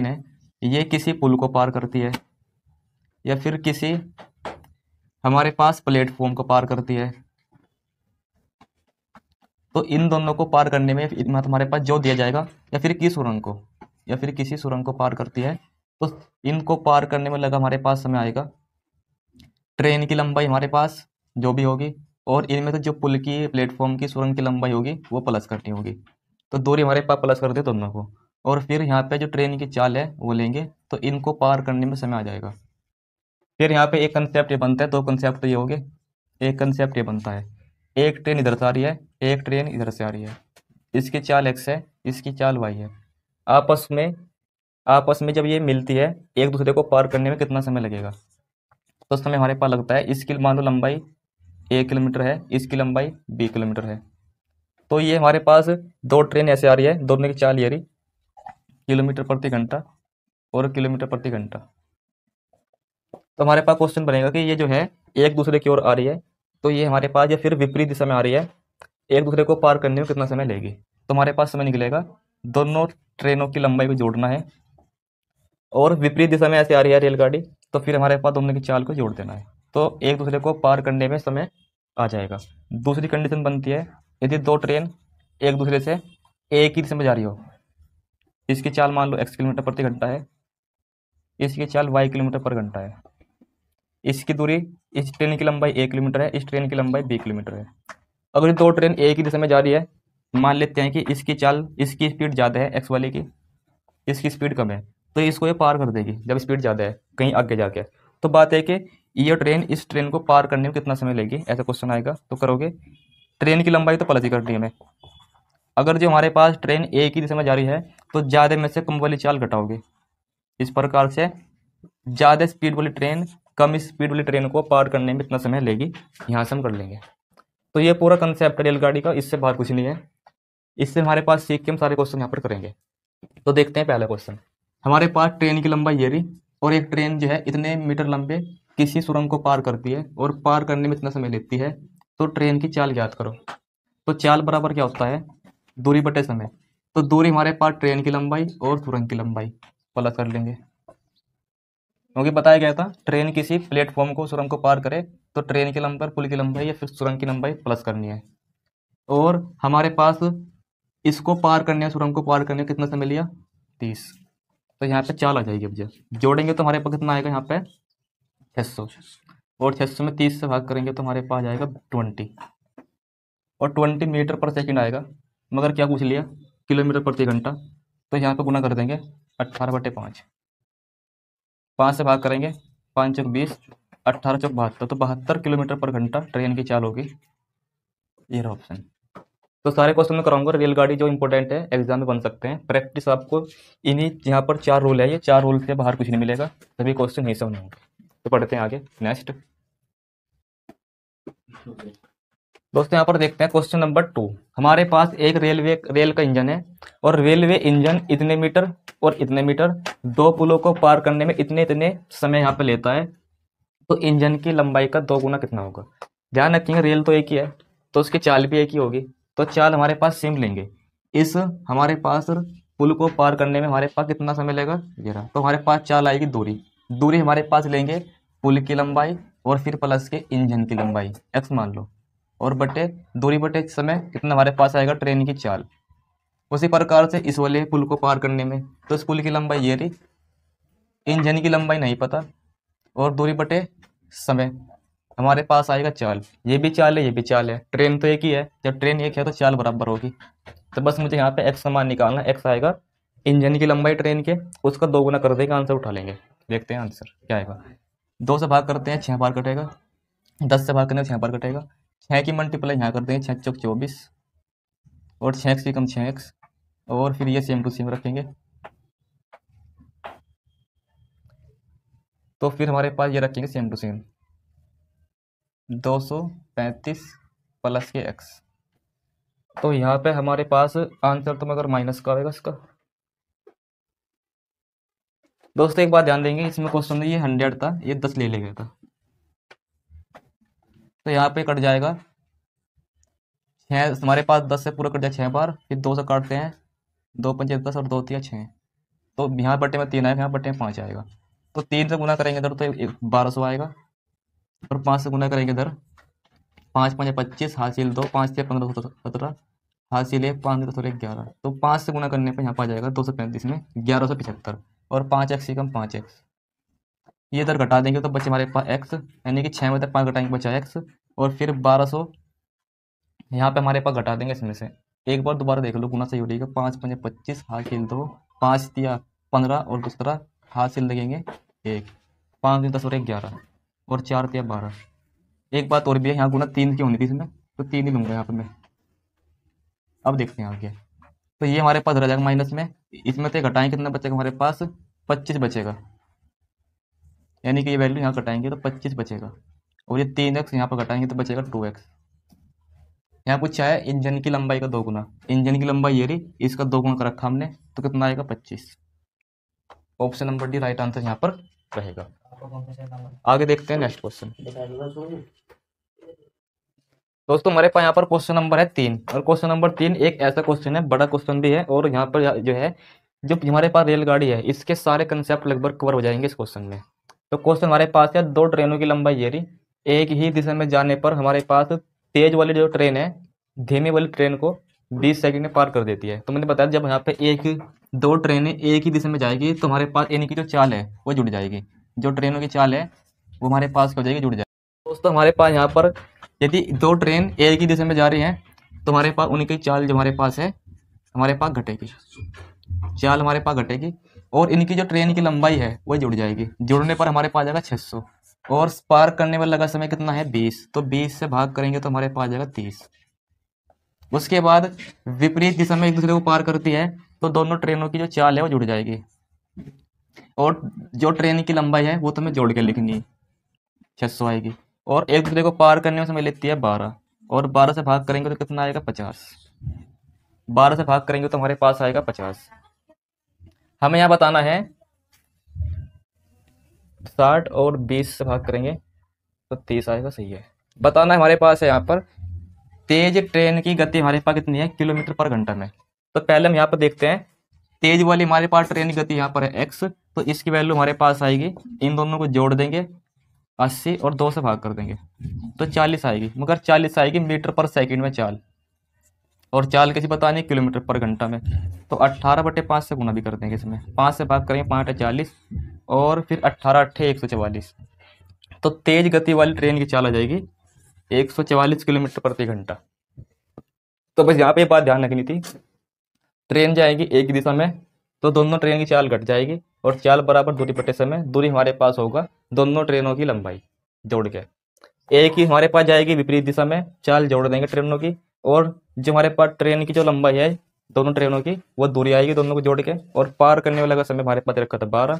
है, ये किसी पुल को पार करती है या फिर किसी हमारे पास प्लेटफॉर्म को पार करती है, तो इन दोनों को पार करने में हमारे पास जो दिया जाएगा, या फिर किसी सुरंग को पार करती है, तो इनको पार करने में लगा हमारे पास समय आएगा। ट्रेन की लंबाई हमारे पास जो भी होगी, और इनमें से जो पुल की, प्लेटफॉर्म की, सुरंग की लंबाई होगी वो प्लस करनी होगी। तो दूरी हमारे पास प्लस कर दे दोनों को, और फिर यहाँ पे जो ट्रेन की चाल है वो लेंगे, तो इनको पार करने में समय आ जाएगा। फिर यहाँ पे एक कंसेप्ट ये बनता है, 2 कंसेप्ट ये हो गए। एक कंसेप्ट ये बनता है, एक ट्रेन इधर से आ रही है, एक ट्रेन इधर से आ रही है, इसकी चाल x है, इसकी चाल y है। आपस में जब ये मिलती है, एक दूसरे को पार करने में कितना समय लगेगा। तो समय हमारे पास लगता है, इसकी मान लो लंबाई 1 किलोमीटर है, इसकी लंबाई 20 किलोमीटर है। तो ये हमारे पास 2 ट्रेन ऐसे आ रही है, दोनों की चाल ये रही, किलोमीटर प्रति घंटा और किलोमीटर प्रति घंटा। तो हमारे पास क्वेश्चन बनेगा कि ये जो है एक दूसरे की ओर आ रही है, तो ये हमारे पास या फिर विपरीत दिशा में आ रही है, एक दूसरे को पार करने में कितना समय लेगी। तो हमारे पास समय निकलेगा, दोनों ट्रेनों की लंबाई को जोड़ना है, और विपरीत दिशा में ऐसे आ रही है रेलगाड़ी, तो फिर हमारे पास दोनों की चाल को जोड़ देना है, तो एक दूसरे को पार करने में समय आ जाएगा। दूसरी कंडीशन बनती है, यदि 2 ट्रेन एक दूसरे से एक ही दिशा में जा रही हो, इसकी चाल मान लो x किलोमीटर प्रति घंटा है, इसकी चाल y किलोमीटर पर घंटा है, इसकी दूरी, इस ट्रेन की लंबाई 1 किलोमीटर है, इस ट्रेन की लंबाई 20 किलोमीटर है। अगर 2 ट्रेन एक ही दिशा में जा रही है, मान लेते हैं कि इसकी स्पीड ज़्यादा है x वाले की, इसकी स्पीड कम है, तो इसको ये पार कर देगी जब स्पीड ज़्यादा है कहीं आगे जाके। तो बात है कि ये ट्रेन इस ट्रेन को पार करने में कितना समय लेगी, ऐसा क्वेश्चन आएगा। तो करोगे, ट्रेन की लंबाई तो प्लस ही करनी है हमें, अगर जो हमारे पास ट्रेन एक ही दिशा में जा रही है तो ज़्यादा में से कम वाली चाल घटाओगे। इस प्रकार से ज़्यादा स्पीड वाली ट्रेन कम स्पीड वाली ट्रेन को पार करने में इतना समय लेगी, यहाँ से हम कर लेंगे। तो ये पूरा कंसेप्ट है रेलगाड़ी का, इससे बाहर कुछ नहीं है। इससे हमारे पास सीख के हम सारे क्वेश्चन यहाँ पर करेंगे। तो देखते हैं पहला क्वेश्चन। हमारे पास ट्रेन की लंबाई ये रही और एक ट्रेन जो है इतने मीटर लंबे किसी सुरंग को पार करती है और पार करने में इतना समय लेती है, तो ट्रेन की चाल ज्ञात करो। तो चाल बराबर क्या होता है, दूरी बटे समय। तो दूरी हमारे पास ट्रेन की लंबाई और सुरंग की लंबाई प्लस कर लेंगे, क्योंकि बताया गया था ट्रेन किसी प्लेटफॉर्म को सुरंग को पार करे तो ट्रेन की लंबाई पुल की लंबाई या फिर सुरंग की लंबाई प्लस करनी है। और हमारे पास इसको पार करने सुरंग को पार करने कितना समय लिया, 30। तो यहाँ पे चाल आ जाएगी। अब जब जोड़ेंगे तो हमारे पास कितना आएगा, यहाँ पे 600 और 600 में 30 से भाग करेंगे तो हमारे पास आएगा 20 और 20 मीटर पर सेकंड आएगा। मगर क्या पूछ लिया, किलोमीटर प्रति घंटा। तो यहाँ पे गुना कर देंगे 18/5, 5 से भाग करेंगे, 5 चौक 20, 18 चौक 72, तो 72 किलोमीटर पर घंटा ट्रेन की चाल होगी। ये रहा ऑप्शन। तो सारे क्वेश्चन में कराऊंगा। रेलगाड़ी जो इंपॉर्टेंट है एग्जाम में बन सकते हैं, प्रैक्टिस आपको इन्हीं यहाँ पर 4 रूल है, ये 4 रूल से बाहर कुछ नहीं मिलेगा, सभी क्वेश्चन यहीं से होने होंगे। तो पढ़ते हैं आगे नेक्स्ट। दोस्तों यहाँ पर देखते हैं क्वेश्चन नंबर 2। हमारे पास एक रेल का इंजन है और रेलवे इंजन इतने मीटर और इतने मीटर दो पुलों को पार करने में इतने इतने समय यहाँ पे लेता है, तो इंजन की लंबाई का 2 गुना कितना होगा। ध्यान रखेंगे रेल तो एक ही है तो उसकी चाल भी एक ही होगी, तो चाल हमारे पास सेम लेंगे। इस हमारे पास पुल को पार करने में हमारे पास कितना समय लगेगा, 11। तो हमारे पास चाल आएगी दूरी हमारे पास लेंगे पुल की लंबाई और फिर प्लस के इंजन की लंबाई x मान लो, और बटे दूरी बटे समय कितना हमारे पास आएगा, ट्रेन की चाल। उसी प्रकार से इस वाले पुल को पार करने में तो इस पुल की लंबाई ये रही, इंजन की लंबाई नहीं पता, और दूरी बटे समय हमारे पास आएगा चाल। ये भी चाल है ये भी चाल है, ट्रेन तो एक ही है, जब ट्रेन एक है तो चाल बराबर होगी। तो बस मुझे यहाँ पे x समान निकालना, x आएगा इंजन की लंबाई ट्रेन के, उसका 2 गुना कर देगा, आंसर उठा लेंगे। देखते हैं आंसर क्या आएगा। 2 से भाग करते हैं 6 बार कटेगा, 10 से भाग करने 6 बार कटेगा, 6 की मल्टीप्लाई यहाँ करते हैं 6 चौक 24 और 6x की कम 6x, और फिर ये सेम टू सेम रखेंगे। तो फिर हमारे पास ये रखेंगे सेम टू सेम 235 प्लस के x। तो यहाँ पे हमारे पास आंसर तो मगर माइनस का आएगा इसका। दोस्तों एक बात ध्यान देंगे, इसमें क्वेश्चन ये 100 था, ये 10 ले गया था, तो यहाँ पे कट जाएगा 6, हमारे पास 10 से पूरा कट जाए 6 बार, फिर 2 से काटते हैं, 2 पंचे 10 और 2 तिया 6, तो यहाँ बटे में 3 आएगा, यहाँ बटे में 5 आएगा। तो 3 से गुना करेंगे इधर तो 1200 आएगा, और 5 से गुना करेंगे इधर, 5 5 25 हासिल 2, 5 से 15 17 हासिल 1, 5 10 और 11। तो 5 से गुना करने पर यहाँ पर आ जाएगा 235 में 1175, और 5x से कम 5x। ये इधर घटा देंगे तो बचे हमारे पास x, यानी कि 6 में से 5 घटाएंगे बचा x, और फिर 1200 यहाँ पे हमारे पास घटा देंगे इसमें से। एक बार दोबारा देख लो, गुना सही हो जाएगा, 5 5 25 हासिल 2, 5 तिया 15 और दूसरा हासिल लगेंगे 1, 5 10 और 11 और 4 तिया 12। एक बात और भी है, यहाँ गुना 3 की होनी थी इसमें, तो 3 ही लूँगा यहाँ पे मैं। अब देखते हैं आगे। तो ये हमारे पास रह जाएगा माइनस में, इसमें से घटाएंगे कितना बचेगा हमारे पास, 25 बचेगा, यानी कि ये वैल्यू यहाँ घटाएंगे तो 25 बचेगा, और ये 3x यहाँ पर घटाएंगे तो बचेगा 2x। यहाँ पूछा है इंजन की लंबाई का 2 गुना, इंजन की लंबाई ये रही, इसका 2 गुना कर रखा हमने, तो कितना आएगा 25। Option number D right answer यहाँ पर रहेगा। आगे देखते हैं नेक्स्ट क्वेश्चन। दोस्तों हमारे पास यहाँ पर क्वेश्चन नंबर है 3, और क्वेश्चन नंबर 3 एक ऐसा क्वेश्चन है, बड़ा क्वेश्चन भी है, और यहाँ पर जो है जो हमारे पास रेलगाड़ी है इसके सारे कंसेप्ट लगभग कवर हो जाएंगे इस क्वेश्चन में। तो क्वेश्चन हमारे पास है 2 ट्रेनों की लंबाई ये रही, एक ही दिशा में जाने पर हमारे पास तेज वाली जो ट्रेन है धीमी वाली ट्रेन को 20 सेकंड में पार कर देती है। तो मैंने बताया जब यहाँ पे 2 ट्रेनें एक ही दिशा में जाएगी तो हमारे पास इनकी जो चाल है वो जुड़ जाएगी, जो ट्रेनों की चाल है वो हमारे पास हो जाएगी, जुड़ जाएगी। दोस्तों हमारे पास यहाँ पर यदि 2 ट्रेन एक ही दिशा में जा रही हैं तो हमारे पास उनकी चाल जो हमारे पास है हमारे पास घटेगी, चाल हमारे पास घटेगी, और इनकी जो ट्रेन की लंबाई है वो जुड़ जाएगी। जुड़ने पर हमारे पास आ जाएगा 600, और पार करने में लगा समय कितना है 20, तो 20 से भाग करेंगे तो हमारे पास आ जाएगा 30। उसके बाद विपरीत दिशा में एक दूसरे को पार करती है, तो दोनों ट्रेनों की जो चाल है वो जुड़ जाएगी। और जो ट्रेन की लंबाई है वो तुम्हें जोड़ के लिखनी है, 600 आएगी। और एक दूसरे को पार करने में समय लेती है 12, और 12 से भाग करेंगे तो कितना आएगा 50। 12 से भाग करेंगे तो हमारे पास आएगा 50। हमें यहाँ बताना है 60 और 20 से भाग करेंगे तो 30 आएगा, सही है। बताना है हमारे पास है यहाँ पर तेज ट्रेन की गति हमारे पास कितनी है किलोमीटर पर घंटा में। तो पहले हम यहाँ पर देखते हैं, तेज वाली हमारे पास ट्रेन की गति यहाँ पर है x, तो इसकी वैल्यू हमारे पास आएगी, इन दोनों को जोड़ देंगे 80 और 2 से भाग कर देंगे तो 40 आएगी, मगर 40 आएगी मीटर पर सेकंड में चाल, और चाल कैसी बतानी है किलोमीटर पर घंटा में। तो 18/5 से गुना भी कर देंगे इसमें, 5 से भाग करेंगे 5 × 40 और फिर 18 × 144। तो तेज गति वाली ट्रेन की चाल आ जाएगी 144 किलोमीटर प्रति घंटा। तो बस यहाँ पे बात ध्यान रखनी थी, ट्रेन जाएगी एक दिशा में तो दोनों ट्रेन की चाल घट जाएगी, और चाल बराबर दूरी बटे समय, दूरी हमारे पास होगा दोनों ट्रेनों की लंबाई जोड़ के। एक ही हमारे पास जाएगी विपरीत दिशा में, चाल जोड़ देंगे ट्रेनों की, और जो हमारे पास ट्रेन की जो लंबाई है दोनों ट्रेनों की वो दूरी आएगी दोनों को जोड़ के, और पार करने वाला का समय हमारे पास रखा था 12।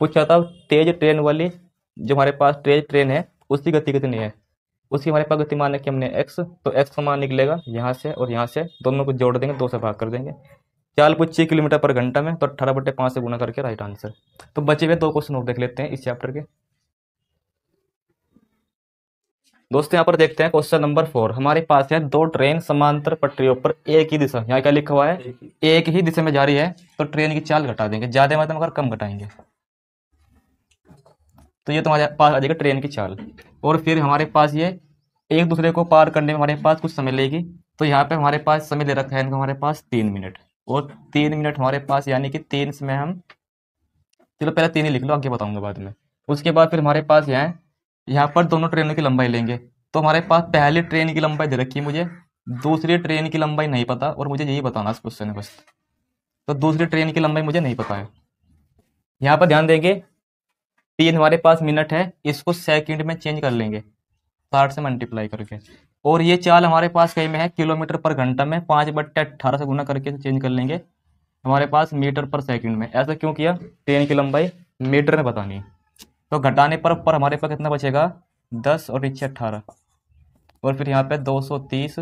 पूछा था तेज ट्रेन वाली जो हमारे पास तेज ट्रेन है उसकी गति कितनी है, उसकी हमारे पास गति मान रखी हमने x, तो x का मान निकलेगा यहाँ से और यहाँ से, दोनों को जोड़ देंगे 2 से भाग कर देंगे। चाल पूछी किलोमीटर पर घंटा में, तो 18/5 से गुना करके राइट आंसर। तो बचे हुए 2 क्वेश्चन और देख लेते हैं इस चैप्टर के। दोस्तों यहाँ पर देखते हैं क्वेश्चन नंबर 4। हमारे पास है 2 ट्रेन समांतर पटरियों पर एक ही दिशा, यहाँ क्या लिखा हुआ है एक ही दिशा में जा रही है, तो ट्रेन की चाल घटा देंगे, ज्यादा मात्रा में कम घटाएंगे, तो ये तुम्हारे पास आ जाएगा ट्रेन की चाल। और फिर हमारे पास ये एक दूसरे को पार करने में हमारे पास कुछ समय लेगी, तो यहाँ पे हमारे पास समय दे रखा है इनको हमारे पास 3 मिनट, और 3 मिनट हमारे पास यानी कि 3 में हम, चलो पहले 3 ही लिख लो, आगे बताऊंगा बाद में। उसके बाद फिर हमारे पास यहाँ पर दोनों ट्रेनों की लंबाई लेंगे, तो हमारे पास पहली ट्रेन की लंबाई दे रखी है मुझे, दूसरी ट्रेन की लंबाई नहीं पता, और मुझे यही बताना इस क्वेश्चन में बस। तो दूसरी ट्रेन की लंबाई मुझे नहीं पता है। यहाँ पर ध्यान देंगे 3 हमारे पास मिनट है, इसको सेकंड में चेंज कर लेंगे 60 से मल्टीप्लाई करके, और ये चाल हमारे पास कहीं में है किलोमीटर पर घंटा में, 5/18 से गुना करके चेंज कर लेंगे हमारे पास मीटर पर सेकंड में। ऐसा क्यों किया, ट्रेन की लंबाई मीटर में बतानी है, तो घटाने पर हमारे पास कितना बचेगा 10 और नीचे 18, और फिर यहाँ पे 230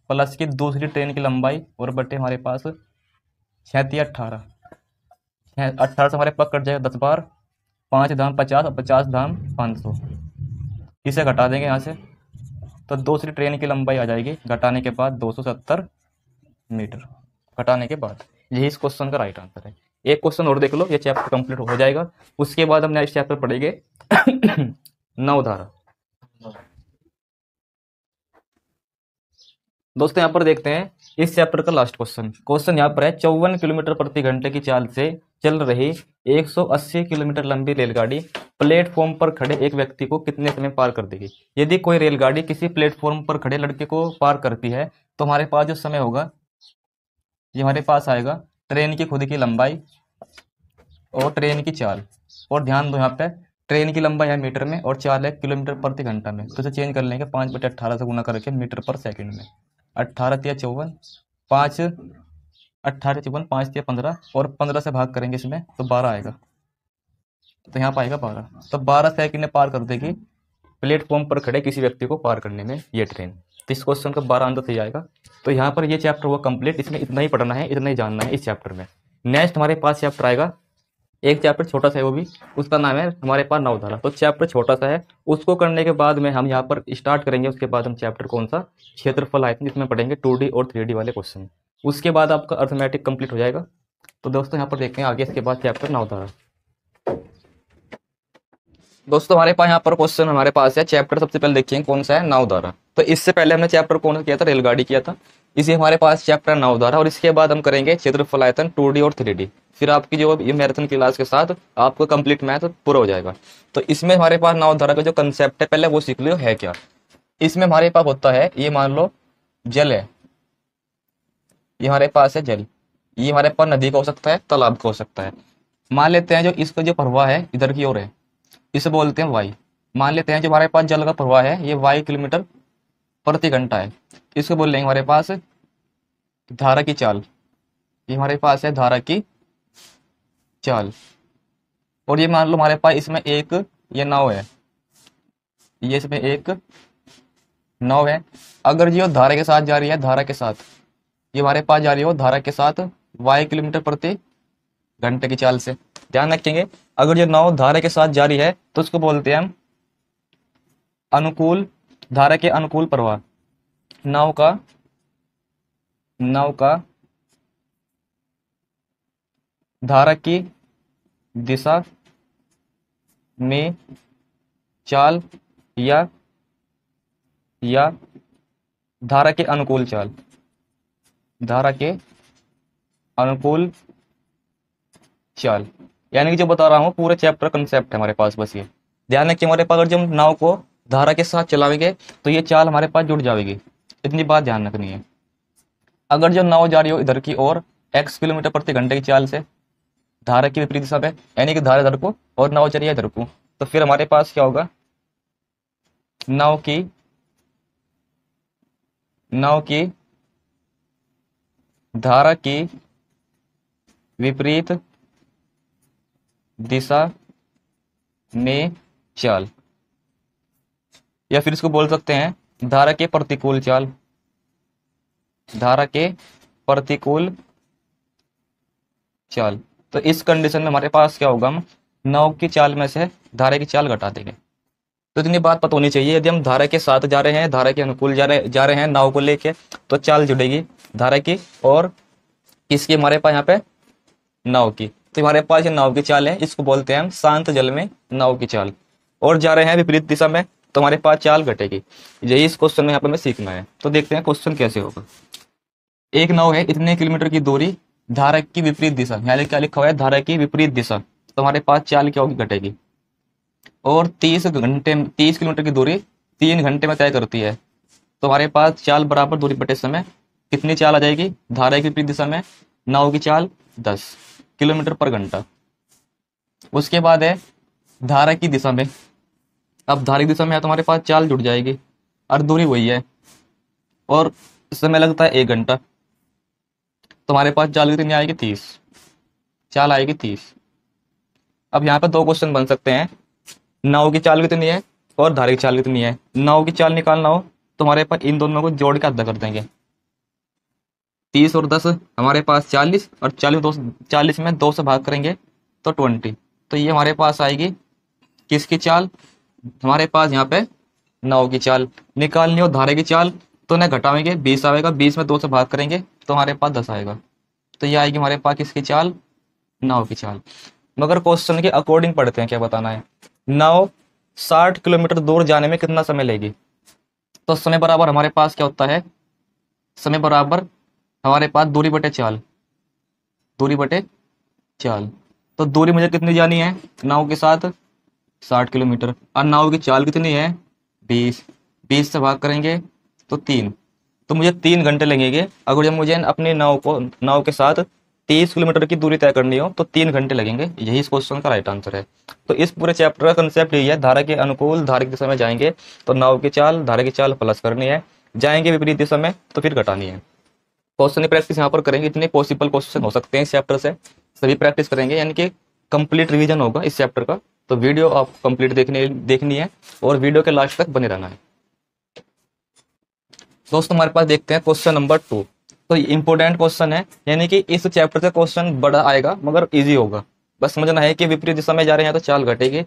प्लस की दूसरी ट्रेन की लंबाई और बटे हमारे पास 36 18, 18 से हमारे पास कट जाएगा 10 बार, 5 धाम 50 और 50 धाम 500, इसे घटा देंगे यहाँ से, तो दूसरी ट्रेन की लंबाई आ जाएगी घटाने के बाद 270 मीटर, घटाने के बाद। यही इस क्वेश्चन का राइट आंसर है। एक क्वेश्चन और देख लो, ये चैप्टर कंप्लीट हो जाएगा, उसके बाद हम नेक्स्ट चैप्टर पढ़ेंगे नवधारा। दोस्तों यहाँ पर देखते हैं इस चैप्टर का लास्ट क्वेश्चन यहाँ पर है 54 किलोमीटर प्रति घंटे की चाल से चल रही 180 किलोमीटर लंबी रेलगाड़ी प्लेटफॉर्म पर खड़े एक व्यक्ति को कितने समय पार कर देगी। यदि कोई रेलगाड़ी किसी प्लेटफॉर्म पर खड़े लड़के को पार करती है तो हमारे पास जो समय होगा ये हमारे पास आएगा ट्रेन की खुद की लंबाई और ट्रेन की चाल, और ध्यान दो यहाँ पे ट्रेन की लंबाई है मीटर में और चाल है किलोमीटर प्रति घंटा में, तो इसे चेंज कर लेंगे 5/18 से गुना करके मीटर पर सेकंड में। 18 × 54, 5 18 × 54, 5 × 15, और 15 से भाग करेंगे इसमें तो 12 आएगा, तो यहाँ पाएगा 12, तो 12 सेकंड में पार कर देगी प्लेटफॉर्म पर खड़े किसी व्यक्ति को पार करने में ये ट्रेन। तो इस क्वेश्चन का 12 आंसर सही आएगा। तो यहाँ पर ये चैप्टर हुआ कंप्लीट, इसमें इतना ही पढ़ना है, इतना ही जानना है इस चैप्टर में। नेक्स्ट हमारे पास चैप्टर आएगा, एक चैप्टर छोटा सा है वो भी, उसका नाम है हमारे पास नवधारा। तो चैप्टर छोटा सा है, उसको करने के बाद में हम यहाँ पर स्टार्ट करेंगे, उसके बाद हम चैप्टर कौन सा क्षेत्रफल आयतन, जिसमें पढ़ेंगे 2D और 3D वाले क्वेश्चन, उसके बाद आपका अर्थमेटिक कंप्लीट हो जाएगा। तो दोस्तों यहाँ पर देखते हैं आगे इसके बाद चैप्टर नवधारा। दोस्तों हमारे पास यहाँ पर क्वेश्चन हमारे पास है, चैप्टर सबसे पहले देखिए कौन सा है नवधारा। तो इससे पहले हमने चैप्टर कौन सा किया था, रेलगाड़ी किया था, इसी हमारे पास चैप्टर नवधारा, और इसके बाद हम करेंगे क्षेत्रफल आयतन 2D और 3D। फिर आपकी जो ये मैराथन क्लास के साथ आपका कंप्लीट मैथ पूरा हो जाएगा। तो इसमें हमारे पास नवधारा का जो कंसेप्ट है पहले वो सीख लियो है क्या। इसमें हमारे पास होता है, ये मान लो जल है, ये हमारे पास है जल, ये हमारे पास नदी का हो सकता है, तालाब का हो सकता है। मान लेते हैं जो इसका जो प्रवाह है इधर की ओर है, इसे बोलते हैं वाई। मान लेते हैं जो हमारे पास जल का प्रवाह है ये वाई किलोमीटर प्रति घंटा है, इसको बोल लेंगे हमारे पास धारा की चाल, ये हमारे पास है धारा की चाल। और ये मान लो हमारे पास इसमें एक ये नाव है, ये इसमें एक नाव है। अगर ये धारा के साथ जा रही है, धारा के साथ ये हमारे पास जा रही हो धारा के साथ y किलोमीटर प्रति घंटे की चाल से। ध्यान रखेंगे, अगर ये नाव धारा के साथ जा रही है तो उसको बोलते हैं हम अनुकूल, धारा के अनुकूल प्रवाह। नाव का धारा की दिशा में चाल या धारा के अनुकूल चाल, धारा के अनुकूल चाल। यानी कि जो बता रहा हूं पूरे चैप्टर कंसेप्ट है हमारे पास, बस ये ध्यान रखिए। हमारे पास अगर जब हम नाव को धारा के साथ चलाएंगे तो ये चाल हमारे पास जुड़ जाएगी, इतनी बात ध्यान रखनी है। अगर जो नाव जा रही हो इधर की ओर x किलोमीटर प्रति घंटे की चाल से धारा की विपरीत दिशा में, यानी कि धारा इधर को और नाव चली है इधर को, तो फिर हमारे पास क्या होगा, नाव की धारा की विपरीत दिशा में चाल, या फिर इसको बोल सकते हैं धारा के प्रतिकूल चाल, धारा के प्रतिकूल चाल। तो इस कंडीशन में हमारे पास क्या होगा, हम नाव की चाल में से धारा की चाल घटा देंगे। तो इतनी बात पता होनी चाहिए, यदि हम धारा के साथ जा रहे हैं, धारा के अनुकूल जा रहे हैं नाव को लेके, तो चाल जुड़ेगी धारा की और किसकी, हमारे पास यहाँ पे नाव की। तो हमारे पास ये नाव की चाल है, इसको बोलते हैं हम शांत जल में नाव की चाल। और जा रहे हैं विपरीत दिशा में तो हमारे पास चाल घटेगी। यही इस क्वेश्चन में यहाँ पे हमें सीखना है। तो देखते हैं क्वेश्चन कैसे होगा। एक नाव है, इतने किलोमीटर की दूरी, धारा की विपरीत दिशा, यानी क्या लिखा हुआ है, धारा की विपरीत दिशा। तो हमारे पास चाल क्या होगी, घटेगी। और 30 किलोमीटर की दूरी 3 घंटे में तय करती है। तो हमारे पास चाल बराबर दूरी बटे समय, कितनी चाल आ जाएगी, धारा की विपरीत दिशा में नाव की चाल 10 किलोमीटर पर घंटा। उसके बाद है धारा की दिशा में, अब धारा की दिशा में है तो हमारे पास चाल जुड़ जाएगी और दूरी वही है और समय लगता है 1 घंटा। तो हमारे पास चाल कितनी आएगी, 30, चाल आएगी 30। अब यहाँ पे 2 क्वेश्चन बन सकते हैं, नाव की चाल कितनी है और धारा की चाल कितनी है। नाव की चाल निकालना हो तो हमारे पास इन दोनों को जोड़ के आधा कर देंगे, 30 और 10 हमारे पास 40, और 40 में 2 से भाग करेंगे तो 20। तो ये हमारे पास आएगी किसकी चाल, हमारे पास यहाँ पे नाव की चाल। निकालनी हो धारा की चाल तो ना घटाएंगे, 20 आएगा, 20 में 2 से भाग करेंगे तो हमारे पास 10 आएगा। तो ये आएगी हमारे पास किसकी चाल, नाव की चाल। मगर क्वेश्चन के अकॉर्डिंग पढ़ते हैं क्या बताना है। नाव 60 किलोमीटर दूर जाने में कितना समय लेगी। तो समय बराबर हमारे पास क्या होता है, समय बराबर हमारे पास दूरी बटे चाल, दूरी बटे चाल। तो दूरी मुझे कितनी जानी है नाव के साथ, 60 किलोमीटर, और नाव की चाल कितनी है 20, 20 से भाग करेंगे तो 3। तो मुझे 3 घंटे लगेंगे। अगर मुझे अपनी नाव के साथ 30 किलोमीटर की दूरी तय करनी हो तो 3 घंटे लगेंगे। यही इस क्वेश्चन का राइट आंसर है। तो इस पूरे चैप्टर का कंसेप्ट यही है, धारा के अनुकूल धारा की दिशा में जाएंगे तो नाव की चाल धारा की चाल प्लस करनी है, जाएंगे विपरीत दिशा में तो फिर घटानी है। क्वेश्चन की प्रैक्टिस यहाँ पर करेंगे, इतने पॉसिबल क्वेश्चन हो सकते हैं इस चैप्टर से, सभी प्रैक्टिस करेंगे, यानी कि कंप्लीट रिवीजन होगा इस चैप्टर का। तो वीडियो आप कंप्लीट देखनी है और वीडियो के लास्ट तक बने रहना है। दोस्तों हमारे पास देखते हैं क्वेश्चन नंबर 2। तो इंपॉर्टेंट क्वेश्चन है, यानी कि इस चैप्टर से क्वेश्चन बड़ा आएगा मगर इजी होगा। बस समझना है कि विपरीत दिशा में जा रहे हैं तो चाल घटेगी,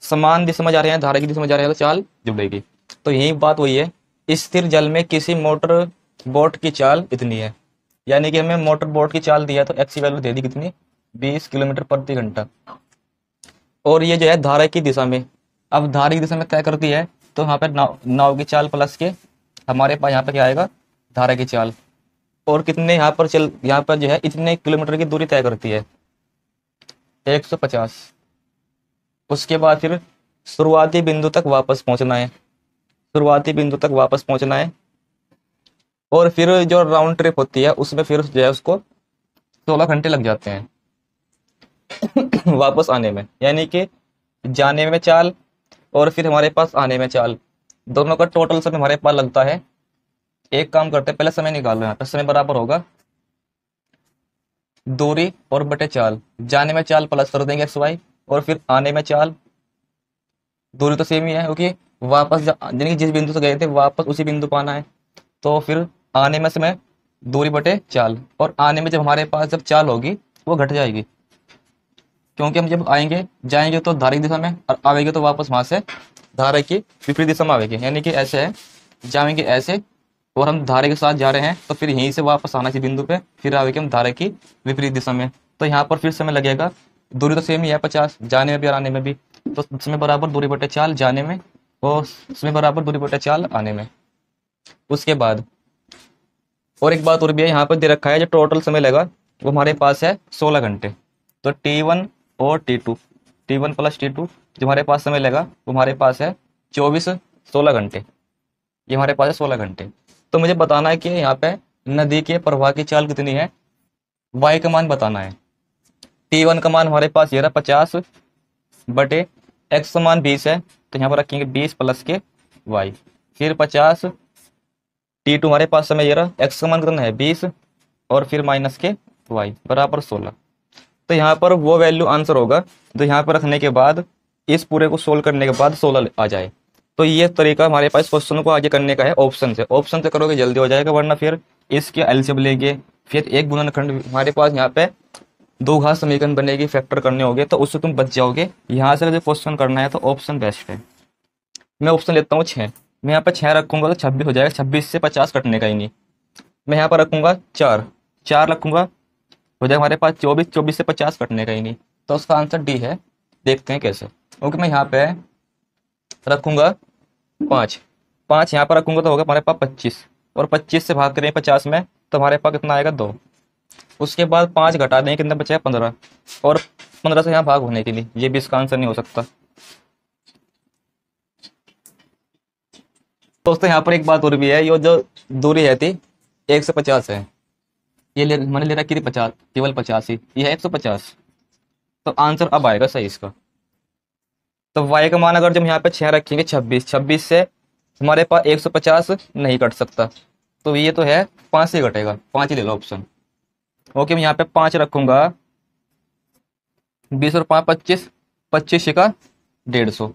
समान दिशा में जा रहे हैं धारा की दिशा में जा रहे हैं तो चाल जुड़ेगी। तो यही बात वही है, स्थिर जल में किसी मोटर बोट की चाल इतनी है, यानी कि हमें मोटर बोट की चाल दिया तो एक्स की वैल्यू दे दी कितनी, 20 किलोमीटर प्रति घंटा। और ये जो है धारा की दिशा में, अब धारा की दिशा में तय करती है तो यहाँ पे नाव की चाल प्लस के हमारे पास यहाँ पे क्या आएगा, धारा की चाल। और कितने यहाँ पर जो है इतने किलोमीटर की दूरी तय करती है 150। उसके बाद फिर शुरुआती बिंदु तक वापस पहुंचना है, शुरुआती बिंदु तक वापस पहुंचना है। और फिर जो राउंड ट्रिप होती है उसमें फिर जो है उसको 16 घंटे लग जाते हैं वापस आने में, यानी कि जाने में चाल और फिर हमारे पास आने में चाल, दोनों का टोटल समय हमारे पास लगता है। एक काम करते हैं, पहले समय निकाल लो, यहाँ पर समय बराबर होगा दूरी और बटे चाल, जाने में चाल प्लस कर देंगे एक्स वाई, और फिर आने में चाल, दूरी तो सेम ही है क्योंकि वापस यानी कि जिस बिंदु से गए थे वापस उसी बिंदु पर आना है, तो फिर आने में समय दूरी बटे चाल, और आने में जब हमारे पास जब चाल होगी वो घट जाएगी, क्योंकि हम जब आएंगे जाएंगे तो धारा की दिशा में, और आवेंगे तो वापस वहां से धारा की विपरीत दिशा में आवेंगे, यानी कि ऐसे है, जाएंगे ऐसे और हम धारा के साथ जा रहे हैं, तो फिर यहीं से वापस आना इसी बिंदु पे, फिर आवेंगे हम धारा की विपरीत दिशा में, तो यहाँ पर फिर समय लगेगा। दूरी तो सेम ही है 50, जाने में भी और आने में भी, तो समय बराबर दूरी बटे चाल जाने में, और समय बराबर दूरी बटे चाल आने में। उसके बाद और एक बात और भी है, यहाँ पर दे रखा है जो टोटल समय लगा वो हमारे पास है 16 घंटे, तो T1 और T2, T1 प्लस T2 जो हमारे पास समय लगा वो हमारे पास है 16 घंटे, ये हमारे पास है 16 घंटे। तो मुझे बताना है कि यहाँ पे नदी के प्रवाह की चाल कितनी है, y का मान बताना है। T1 का मान हमारे पास ये रहा 50 बटे x का मान 20 है, तो यहाँ पर रखेंगे 20 प्लस के y, फिर 50, T2 हमारे पास समय ये रहा, x का मान कितना है 20 और फिर माइनस के y बराबर 16। तो यहाँ पर वो वैल्यू आंसर होगा तो यहाँ पर रखने के बाद इस पूरे को सोल्व करने के बाद 16 आ जाए। तो ये तरीका हमारे पास क्वेश्चन को आगे करने का है ऑप्शन से, ऑप्शन से करोगे जल्दी हो जाएगा, वरना फिर इसके एलसीएम लेंगे, फिर एक गुणनखंड हमारे पास यहाँ पे दो घात समीकरण बनेगी, फैक्टर करने होंगे, तो उससे तुम बच जाओगे। यहाँ से जो क्वेश्चन करना है तो ऑप्शन बेस्ट है। मैं ऑप्शन लेता हूँ 6, मैं यहाँ पर 6 रखूंगा तो 26 हो जाएगा, 26 से 50 कटने का ही नहीं। मैं यहाँ पर रखूंगा 4 रखूंगा हो जाएगा हमारे पास 24, 24 से 50 कटने का ही नहीं, तो उसका आंसर डी है। देखते हैं कैसे। ओके, मैं यहाँ पे रखूंगा 5 यहाँ पर रखूंगा तो होगा हमारे पास 25, और 25 से भाग करें 50 में तो हमारे पास कितना आएगा 2। उसके बाद 5 घटा दें कितना बचा है 15, और 15 से यहाँ भाग होने के लिए ये भी इसका आंसर नहीं हो सकता। दोस्तों यहाँ पर एक बात और भी है, ये जो दूरी है थी 150 है, ये मैंने ले रखी थी 50, केवल 50 ही, ये है 150, तो आंसर अब आएगा सही इसका। तो y का मान अगर जब यहाँ पे 6 रखेंगे 26 से हमारे पास 150 नहीं कट सकता, तो ये तो है 5 से घटेगा, 5 ही ले लो ऑप्शन। ओके, मैं यहाँ पे 5 रखूंगा, 20 और 5 25, 25 का 150,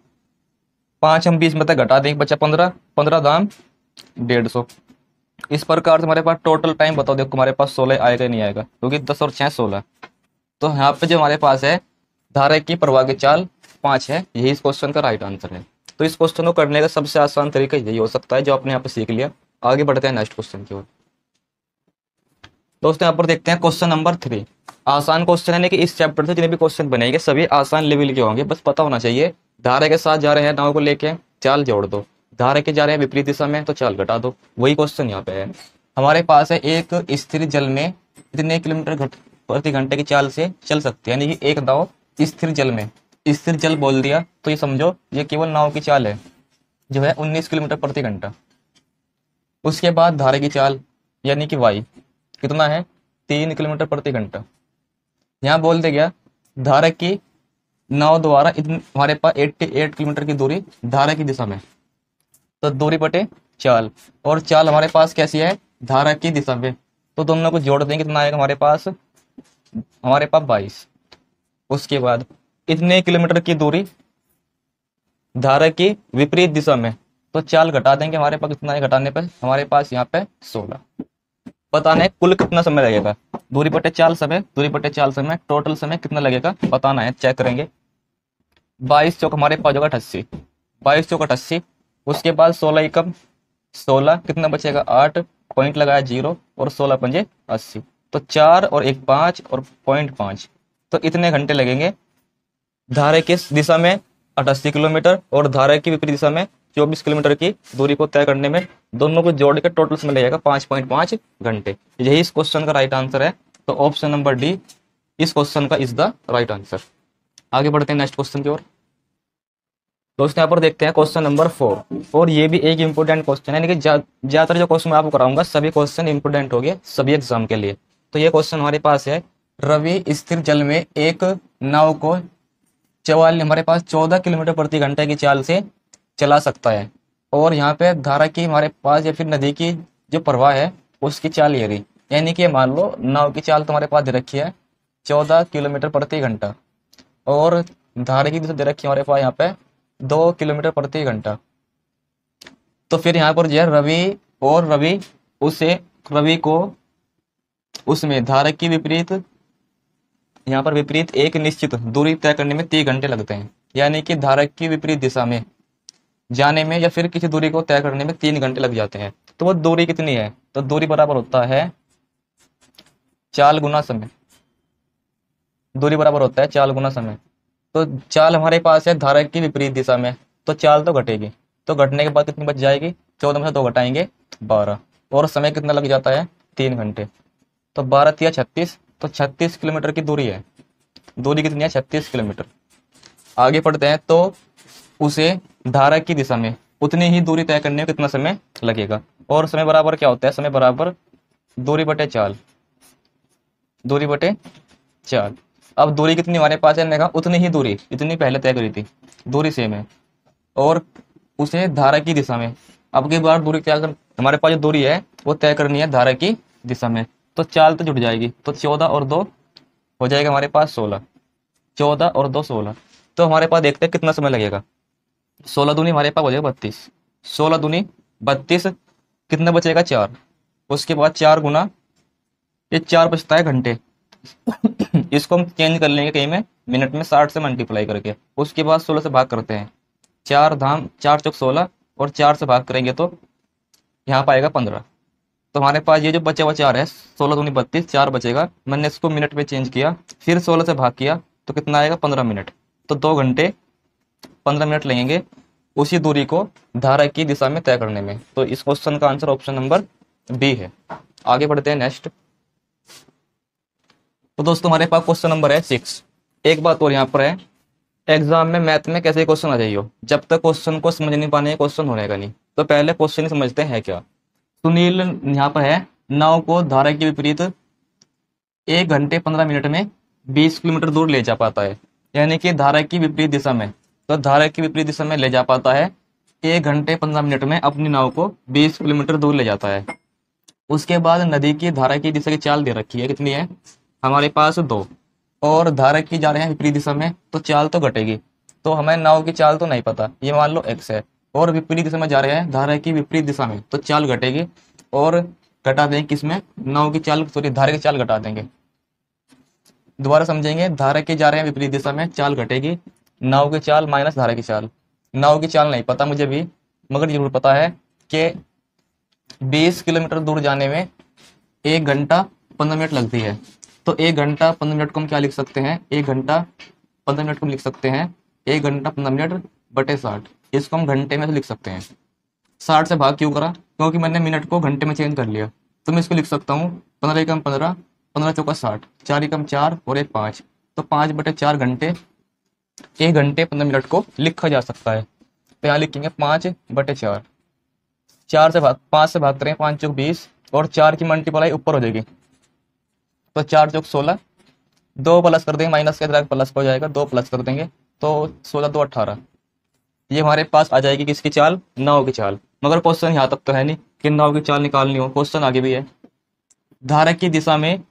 5 हम 20 में तक घटा देंगे, बचा 15, 15 दाम 150। इस प्रकार से हमारे पास टोटल टाइम बताओ, देखो हमारे पास 16 आएगा नहीं आएगा, क्योंकि 10 और 6 16। तो यहाँ पे जो हमारे पास है धारा की प्रवाह की चाल 5 है, यही इस क्वेश्चन का राइट आंसर है। तो इस क्वेश्चन को करने का सबसे आसान तरीका यही हो सकता है जो आपने यहाँ पे सीख लिया। आगे बढ़ते हैं नेक्स्ट क्वेश्चन की ओर। दोस्तों यहाँ पर देखते हैं क्वेश्चन नंबर 3। आसान क्वेश्चन है, कि इस चैप्टर से जितने भी क्वेश्चन बनेंगे सभी आसान लेवल के होंगे, बस पता होना चाहिए धारा के साथ जा रहे हैं नाव को लेके, चाल जोड़ दो, धारा के जा रहे हैं विपरीत दिशा में तो चाल घटा दो, वही क्वेश्चन यहाँ पे है। हमारे पास है एक स्थिर जल में इतने किलोमीटर प्रति घंटे की चाल से चल सकती है, यानी कि एक नाव स्थिर जल में, स्थिर जल बोल दिया तो ये समझो ये केवल नाव की चाल है जो है 19 किलोमीटर प्रति घंटा। उसके बाद धारा की चाल यानी कि वाई कितना है 3 किलोमीटर प्रति घंटा। यहाँ बोल दे गया धारा की नाव द्वारा हमारे पास 88 किलोमीटर की दूरी धारा की दिशा में, तो दूरी बटे चाल, और चाल हमारे पास कैसी है धारा की दिशा में, तो दोनों को जोड़ देंगे कितना आएगा हमारे पास 22। उसके बाद इतने किलोमीटर की दूरी धारा की विपरीत दिशा में, तो चाल घटा देंगे, हमारे पास कितना है घटाने पर हमारे पास यहाँ पे 16। बताना है कुल कितना समय लगेगा, दूरी बटे चाल समय, दूरी बटे चाल समय, टोटल समय कितना लगेगा बताना है, चेक करेंगे। 22 चौक हमारे पास होगा 88, 22 चौक 88। उसके बाद 16 एकम 16 कितना बचेगा 8, पॉइंट लगाया 0, और 16 पंजे 80, तो 4 और 1 5 और 0.5, तो इतने घंटे लगेंगे धारा की दिशा में 88 किलोमीटर और धारा की विपरीत दिशा में 24 किलोमीटर की दूरी को तय करने में, दोनों को जोड़ के टोटल समय लगेगा 5.5 घंटे। यही इस क्वेश्चन का राइट आंसर है, तो ऑप्शन नंबर डी इस क्वेश्चन का इज द राइट आंसर। आगे बढ़ते हैं नेक्स्ट क्वेश्चन की ओर। दोस्तों यहाँ पर देखते हैं क्वेश्चन नंबर 4, और ये भी एक इंपोर्टेंट क्वेश्चन है, यानी कि ज्यादातर जो क्वेश्चन मैं आपको कराऊंगा सभी क्वेश्चन इंपोर्टेंट हो गए सभी एग्जाम के लिए। तो ये क्वेश्चन हमारे पास है, रवि स्थिर जल में एक नाव को 14 किलोमीटर प्रति घंटे की चाल से चला सकता है, और यहाँ पे धारा की हमारे पास या फिर नदी की जो प्रवाह है उसकी चाल ये रही, यानी कि मान लो नाव की चाल तुम्हारे पास दे रखी है 14 किलोमीटर प्रति घंटा, और धारा की दिशा दे रखी है हमारे पास यहाँ पे 2 किलोमीटर प्रति घंटा। तो फिर यहाँ पर जो है रवि और रवि उसे रवि को उसमें धारा की विपरीत, यहाँ पर विपरीत एक निश्चित दूरी तय करने में 30 घंटे लगते हैं। यानी कि धारा की विपरीत दिशा में जाने में या फिर किसी दूरी को तय करने में 3 घंटे लग जाते हैं। तो वो दूरी कितनी है? तो दूरी बराबर होता है चाल गुना समय। दूरी बराबर होता है चाल गुना समय। तो चाल हमारे पास है धारा की विपरीत दिशा में, तो चाल तो घटेगी। तो घटने के बाद कितनी बच जाएगी? 14 में से 2 घटाएंगे 12, और समय कितना लग जाता है? 3 घंटे। तो 12 तिया 36, तो 36 किलोमीटर की दूरी है। दूरी कितनी है? 36 किलोमीटर। आगे पढ़ते हैं। तो उसे धारा की दिशा में उतनी ही दूरी तय करने में कितना समय लगेगा? और समय बराबर क्या होता है? समय बराबर दूरी बटे चाल। दूरी बटे चाल। अब दूरी कितनी हमारे पास है? मैंने कहा उतनी ही दूरी, इतनी पहले तय करी थी, दूरी सेम है। और उसे धारा की दिशा में, अब की बार दूरी क्या हमारे पास जो दूरी है वो तय करनी है धारा की दिशा में। तो चाल तो जुड़ जाएगी। तो 14 और 2 हो जाएगा हमारे पास 16। 14 और 2 16। तो हमारे पास देखते हैं कितना समय लगेगा। 16 दूनी हमारे पास हो जाएगा 32। 16 दूनी 32, कितना बचेगा? 4। उसके बाद 4 गुना, ये 4 बचता है घंटे। इसको हम चेंज कर लेंगे कहीं में मिनट में, 60 से मल्टीप्लाई करके। उसके बाद 16 से भाग करते हैं। 4 धाम 4 चौक 16, और 4 से भाग करेंगे तो यहाँ पाएगा 15। तो हमारे पास ये जो बचा हुआ 4 है, 16 दूनी 32, 4 बचेगा। मैंने इसको मिनट में चेंज किया, फिर 16 से भाग किया तो कितना आएगा? 15 मिनट। तो 2 घंटे 15 मिनट लगेंगे उसी दूरी को धारा की दिशा में तय करने में। तो इस क्वेश्चन का आंसर ऑप्शन नंबर बी है। आगे बढ़ते हैं नेक्स्ट। तो दोस्तों हमारे पास क्वेश्चन नंबर है 6। एक बात और यहाँ पर है, एग्जाम में मैथ में कैसे क्वेश्चन आ जाइए, जब तक क्वेश्चन को समझ नहीं पाने क्वेश्चन होने का नहीं। तो पहले क्वेश्चन ही समझते हैं क्या। सुनील यहाँ पर है, नाव को धारा के विपरीत 1 घंटे 15 मिनट में 20 किलोमीटर दूर ले जा पाता है। यानी कि धारा की विपरीत दिशा में, तो धारा की विपरीत दिशा में ले जा पाता है 1 घंटे 15 मिनट में, अपनी नाव को 20 किलोमीटर दूर ले जाता है। उसके बाद नदी की धारा की दिशा की चाल दे रखी है, कितनी है हमारे पास? 2। और धारा की जा रहे हैं विपरीत दिशा में, तो चाल तो घटेगी। तो हमें नाव की चाल तो नहीं पता, ये मान लो x है, और विपरीत दिशा में जा रहे हैं धारा की विपरीत दिशा में, तो चाल घटेगी। और घटा देंगे किसमें? नाव की चाल, सॉरी धारा की चाल घटा देंगे। दोबारा समझेंगे, धारा के जा रहे हैं विपरीत दिशा में, चाल घटेगी। नाव की चाल माइनस धारा की चाल। नाव की चाल नहीं पता मुझे भी, मगर जरूर पता है कि 20 किलोमीटर दूर जाने में 1 घंटा 15 मिनट लगती है। तो 1 घंटा 15 मिनट को हम क्या लिख सकते हैं? 1 घंटा 15 मिनट को हम लिख सकते हैं 1 घंटा 15 मिनट बटे 60। इसको हम घंटे में से लिख सकते हैं। 60 से भाग क्यों करा? क्योंकि मैंने मिनट को घंटे में चेंज कर लिया। तो मैं इसको लिख सकता हूँ 15 एकम 15, 15 चौका 60, 4 एकम 4 और 1 5। तो 5 बटे 4 घंटे, 1 घंटे 15 मिनट को लिखा जा सकता है। तो यहाँ लिखेंगे 5 बटे 4। 4 से भाग, 5 से भाग करें, 5 चौक 20, और 4 की मल्टीप्लाई ऊपर हो जाएगी, तो 4 चौक 16। 2 प्लस कर देंगे, माइनस के तरह प्लस हो जाएगा, 2 प्लस कर देंगे तो 16 2 18। ये हमारे पास आ जाएगी किसकी चाल? नाव की चाल। मगर क्वेश्चन यहाँ तक तो है नहीं कि नाव की चाल निकालनी हो, क्वेश्चन आगे भी है। धारा की दिशा में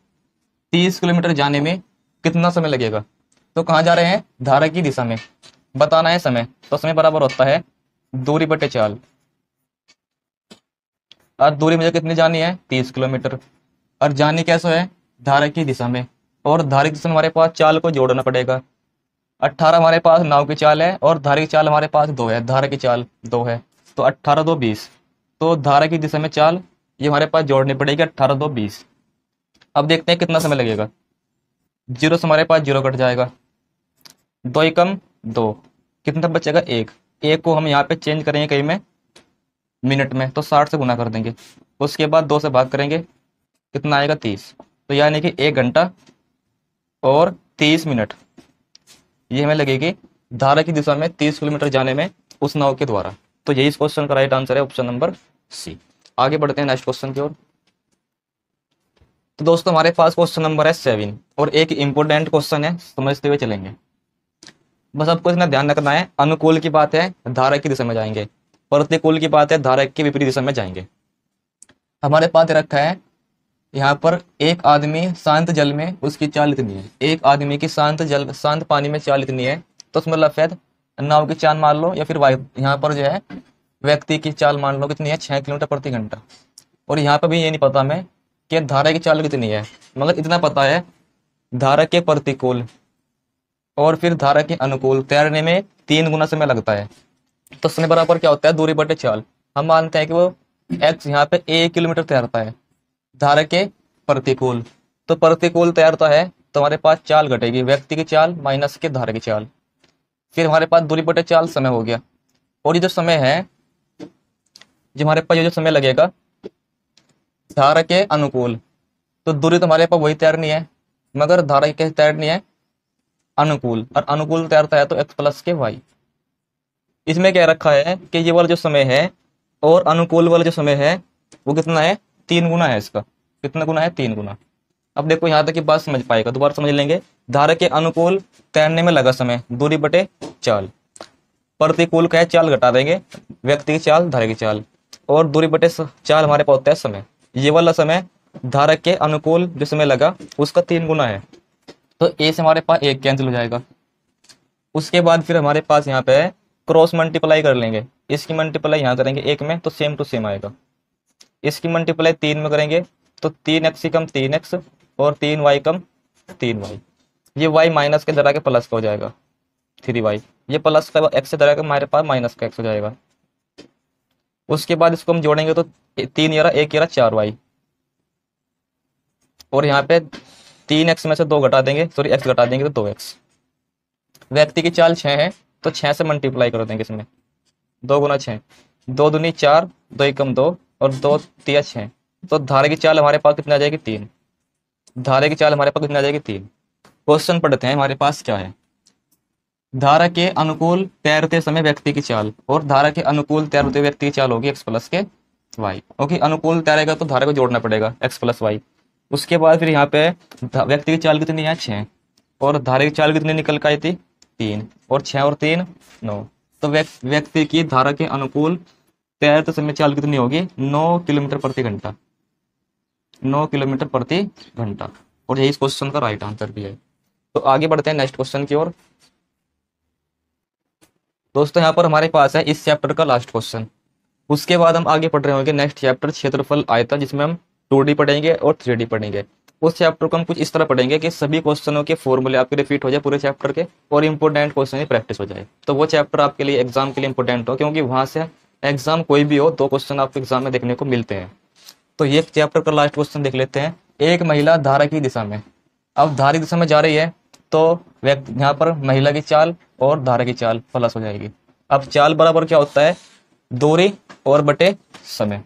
30 किलोमीटर जाने में कितना समय लगेगा? तो कहाँ जा रहे हैं? धारा की दिशा में, बताना है समय। तो समय बराबर होता है दूरी बटे चाल। और दूरी मुझे कितनी जानी है? 30 किलोमीटर। और जानी कैसे है? धारा की दिशा में, और धारा की दिशा में हमारे पास चाल को जोड़ना पड़ेगा। 18 हमारे पास नाव की चाल है, और धारा की चाल हमारे पास 2 है, धारा की चाल 2 है। तो 18 2 20। तो धारा की दिशा में चाल ये हमारे पास जोड़नी पड़ेगी, 18 2 20। अब देखते हैं कितना समय लगेगा। 0 से हमारे पास 0 कट जाएगा, 2 एकम 2, कितना बचेगा? 1। 1 को हम यहाँ पे चेंज करेंगे कहीं में मिनट में, तो 60 से गुना कर देंगे। उसके बाद 2 से भाग करेंगे, कितना आएगा? 30। तो यानी कि 1 घंटा और 30 मिनट ये हमें लगेगी धारा की दिशा में 30 किलोमीटर जाने में उस नाव के द्वारा। तो यही इस क्वेश्चन का राइट आंसर है, ऑप्शन नंबर सी। आगे बढ़ते हैं नेक्स्ट क्वेश्चन की ओर। तो दोस्तों हमारे पास क्वेश्चन नंबर है 7, और एक इंपोर्टेंट क्वेश्चन है, समझते हुए चलेंगे। बस आपको इतना ध्यान रखना है, अनुकूल की बात है धारा की दिशा में जाएंगे, प्रतिकूल की बात है धारा की विपरीत दिशा में जाएंगे। हमारे पास रखा है यहाँ पर एक आदमी शांत जल में उसकी चाल इतनी है, एक आदमी की शांत पानी में चाल इतनी है, तो उसमें लफेद नाव की चाल मान लो, या फिर वायु यहाँ पर जो है व्यक्ति की चाल मान लो कितनी है, 6 किलोमीटर प्रति घंटा। और यहाँ पर भी ये नहीं पता हमें कि धारा की चाल कितनी है, मगर इतना पता है धारा के प्रतिकूल और फिर धारा के अनुकूल तैरने में 3 गुना समय लगता है। तो समय बराबर क्या होता है, दूरी बटे चाल। हम मानते हैं कि वो एक्स यहाँ पे 1 किलोमीटर तैरता है धारा के प्रतिकूल, तो प्रतिकूल तैरता है तो हमारे पास चाल घटेगी, व्यक्ति की चाल माइनस के धारा की चाल। फिर हमारे पास दूरी बटे चाल समय हो गया। और ये जो समय है, जो हमारे पास ये जो समय लगेगा धारा के अनुकूल, तो दूरी तो हमारे पास वही तैरनी है, मगर धारा की कैसे तैरनी है, अनुकूल, और अनुकूल तैरता है तो एक्स प्लस के वाई। इसमें क्या रखा है कि ये वाला जो समय है और अनुकूल वाला जो समय है वो कितना है, 3 गुना है इसका। कितना गुना है, 3 गुना। अब देखो यहाँ तक की बात समझ पाएगा, दोबारा समझ लेंगे। धारा के अनुकूल तैरने में लगा समय दूरी बटे चाल, प्रतिकूल का है चाल घटा देंगे, व्यक्ति की चाल धारा की चाल, और दूरी बटे चाल हमारे पास होता है समय। ये वाला समय धारा के अनुकूल जो समय लगा उसका 3 गुना है, तो ए से हमारे पास 1 कैंसिल हो जाएगा। उसके बाद फिर हमारे पास यहाँ पे क्रॉस मल्टीप्लाई कर लेंगे, इसकी मल्टीप्लाई यहाँ करेंगे 1 में तो सेम टू सेम आएगा, इसकी मल्टीप्लाई 3 में करेंगे तो 3x कम 3x और 3y कम 3y। ये y माइनस के धरा के प्लस का हो जाएगा 3y, ये प्लस का x से धरा के हमारे पास माइनस का x हो जाएगा। उसके बाद इसको हम जोड़ेंगे तो 3 यारा 1 यारा 4y, और यहाँ पे 3x में से 2 घटा देंगे, सॉरी x घटा देंगे तो 2x। व्यक्ति की चाल 6 है तो 6 से मल्टीप्लाई कर देंगे इसमें, 2 गुना 6, 2 दूनी 4, 2 एकम 2 और 2 तिया 6, तो धारा की चाल हमारे पास कितनी आ जाएगी, 3। धारा की चाल हमारे पास कितनी आ जाएगी, 3। क्वेश्चन पढ़ते हैं, हमारे पास क्या है, धारा के अनुकूल तैरते समय व्यक्ति की चाल, और धारा के अनुकूल तैरते व्यक्ति की चाल होगी एक्स प्लस के वाई। ओके, अनुकूल तैरेगा तो धारा को जोड़ना पड़ेगा एक्स प्लस वाई। उसके बाद फिर यहाँ पे व्यक्ति की चाल कितनी है, 6, और धारा की चाल कितनी निकल के आई थी, 3, और 6 और 3 9। तो व्यक्ति की धारा के अनुकूल तैरते समय चाल कितनी होगी, 9 किलोमीटर प्रति घंटा, 9 किलोमीटर प्रति घंटा। और यही इस क्वेश्चन का राइट आंसर भी है। तो आगे बढ़ते हैं नेक्स्ट क्वेश्चन की ओर। दोस्तों यहाँ पर हमारे पास है इस चैप्टर का लास्ट क्वेश्चन। उसके बाद हम आगे पढ़ रहे होंगे नेक्स्ट चैप्टर क्षेत्रफल आयतन, जिसमें हम 2D पढ़ेंगे और 3D पढ़ेंगे। उस चैप्टर को हम कुछ इस तरह पढ़ेंगे कि सभी क्वेश्चनों के फॉर्मूले आपके रिपीट हो जाए पूरे चैप्टर के, और इंपोर्टेंट क्वेश्चन की प्रैक्टिस हो जाए। तो वो चैप्टर आपके लिए एग्जाम के लिए इंपोर्टेंट हो, क्योंकि वहां से एग्जाम कोई भी हो 2 क्वेश्चन आपको एग्जाम में देखने को मिलते हैं। तो ये चैप्टर का लास्ट क्वेश्चन देख लेते हैं। एक महिला धारा की दिशा में, अब धारा की दिशा में जा रही है तो व्यक्ति यहाँ पर महिला की चाल और धारा की चाल प्लस हो जाएगी। अब चाल बराबर क्या होता है, दूरी और बटे समय,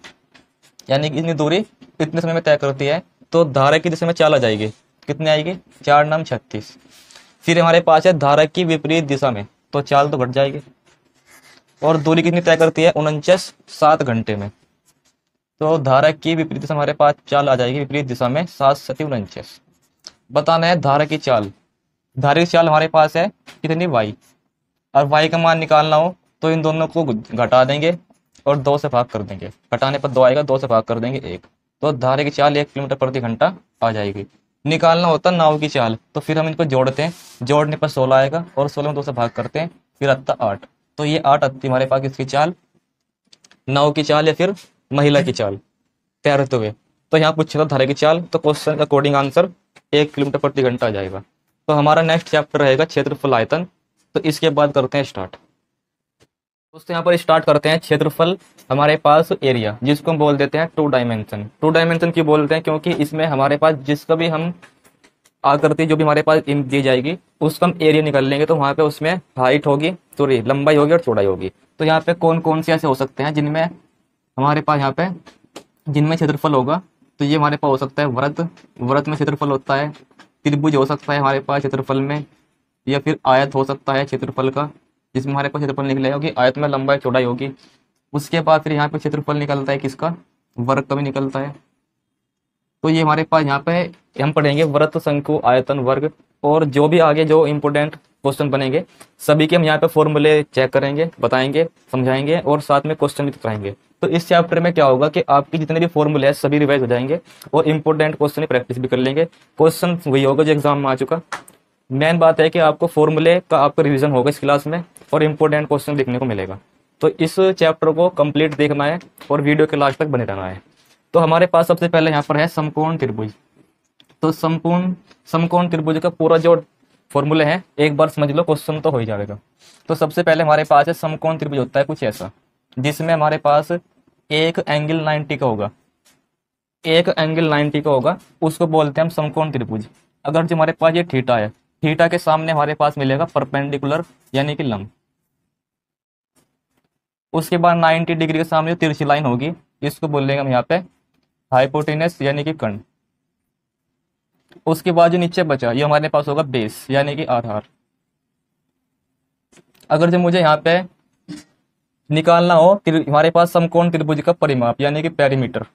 यानी कि इतनी दूरी इतने समय में तय करती है, तो धारा की दिशा में चाल आ जाएगी, कितनी आएगी, 4 नाम 36। फिर हमारे पास है धारा की विपरीत दिशा में, तो चाल तो घट जाएगी, और दूरी कितनी तय करती है, 49 7 घंटे में। तो धारा की विपरीत दिशा हमारे पास चाल आ जाएगी विपरीत दिशा में 7 7 49। बताना है धारा की चाल। धारा की चाल हमारे पास है कितनी, y, और y का मान निकालना हो तो इन दोनों को घटा देंगे और 2 से भाग कर देंगे, घटाने पर 2 आएगा, 2 से भाग कर देंगे 1, तो धारा की चाल 1 किलोमीटर प्रति घंटा आ जाएगी। निकालना होता नाव की चाल, तो फिर हम इनको जोड़ते हैं, जोड़ने पर 16 आएगा और 16 में 2 से भाग करते हैं, फिर आता 8, तो ये 8 आती हमारे पास इसकी चाल, नाव की चाल या फिर महिला की चाल तैरते हुए। तो यहाँ पूछा था धारा की चाल, तो क्वेश्चन का अकॉर्डिंग आंसर 1 किलोमीटर प्रति घंटा आ जाएगा। तो हमारा नेक्स्ट चैप्टर रहेगा क्षेत्रफल आयतन। तो इसके बाद करते हैं स्टार्ट। दोस्तों यहाँ पर स्टार्ट करते हैं क्षेत्रफल, हमारे पास एरिया, जिसको हम बोल देते हैं 2 डायमेंशन। 2 डायमेंशन क्यों बोलते हैं, क्योंकि इसमें हमारे पास जिसका भी हम आकृति जो भी हमारे पास दी जाएगी उसका हम एरिया निकाल लेंगे, तो वहाँ पे उसमें हाइट होगी, सॉरी लंबाई होगी और चौड़ाई होगी। तो यहाँ पे कौन कौन से ऐसे हो सकते हैं जिनमें हमारे पास यहाँ पे जिनमें क्षेत्रफल होगा, तो ये हमारे पास हो सकता है व्रत, व्रत में क्षेत्रफल होता है, त्रिभुज हो सकता है हमारे पास क्षेत्रफल में, या फिर आयत हो सकता है क्षेत्रफल का, जिसमें हमारे पास क्षेत्रफल निकलेगा कि आयत में लंबाई चौड़ाई होगी। उसके बाद फिर यहाँ पे क्षेत्रफल निकलता है किसका, वर्ग का भी निकलता है। तो ये हमारे पास यहाँ पे हम पढ़ेंगे व्रत, शंकु, आयतन, वर्ग, और जो भी आगे जो इंपॉर्टेंट क्वेश्चन बनेंगे सभी के हम यहाँ पे फॉर्मूले चेक करेंगे, बताएंगे, समझाएंगे और साथ में क्वेश्चन भी कराएंगे। तो इस चैप्टर में क्या होगा कि आपके जितने भी फॉर्मूले हैं सभी रिवाइज हो जाएंगे और इंपॉर्टेंट क्वेश्चन की प्रैक्टिस भी कर लेंगे। क्वेश्चन वही होगा जो एग्जाम में आ चुका। मेन बात है कि आपको फॉर्मूले का आपका रिवीजन होगा इस क्लास में और इंपॉर्टेंट क्वेश्चन देखने को मिलेगा। तो इस चैप्टर को कंप्लीट देखना है और वीडियो के लास्ट तक बने रहना है। तो हमारे पास सबसे पहले यहाँ पर है समकोण त्रिभुज। तो समकोण त्रिभुज का पूरा जो फॉर्मूले हैं एक बार समझ लो, क्वेश्चन तो हो ही जाएगा। तो सबसे पहले हमारे पास है समकोण त्रिभुज होता है कुछ ऐसा जिसमें हमारे पास एक एंगल 90 का होगा, एक एंगल 90 का होगा, उसको बोलते हैं हम समकोण त्रिभुज। अगर जो हमारे पास ये थीटा है, थीटा के सामने हमारे पास मिलेगा परपेंडिकुलर यानी कि लंब। उसके बाद 90 डिग्री के सामने जो तिरछी लाइन होगी इसको बोलेंगे हम यहाँ पे हाइपोटेनस यानी कि कर्ण। उसके बाद जो नीचे बचा ये हमारे पास होगा बेस यानी कि आधार। अगर जो मुझे यहाँ पे निकालना हो हमारे पास समकोण त्रिभुज का परिमाप यानी कि पेरीमीटर,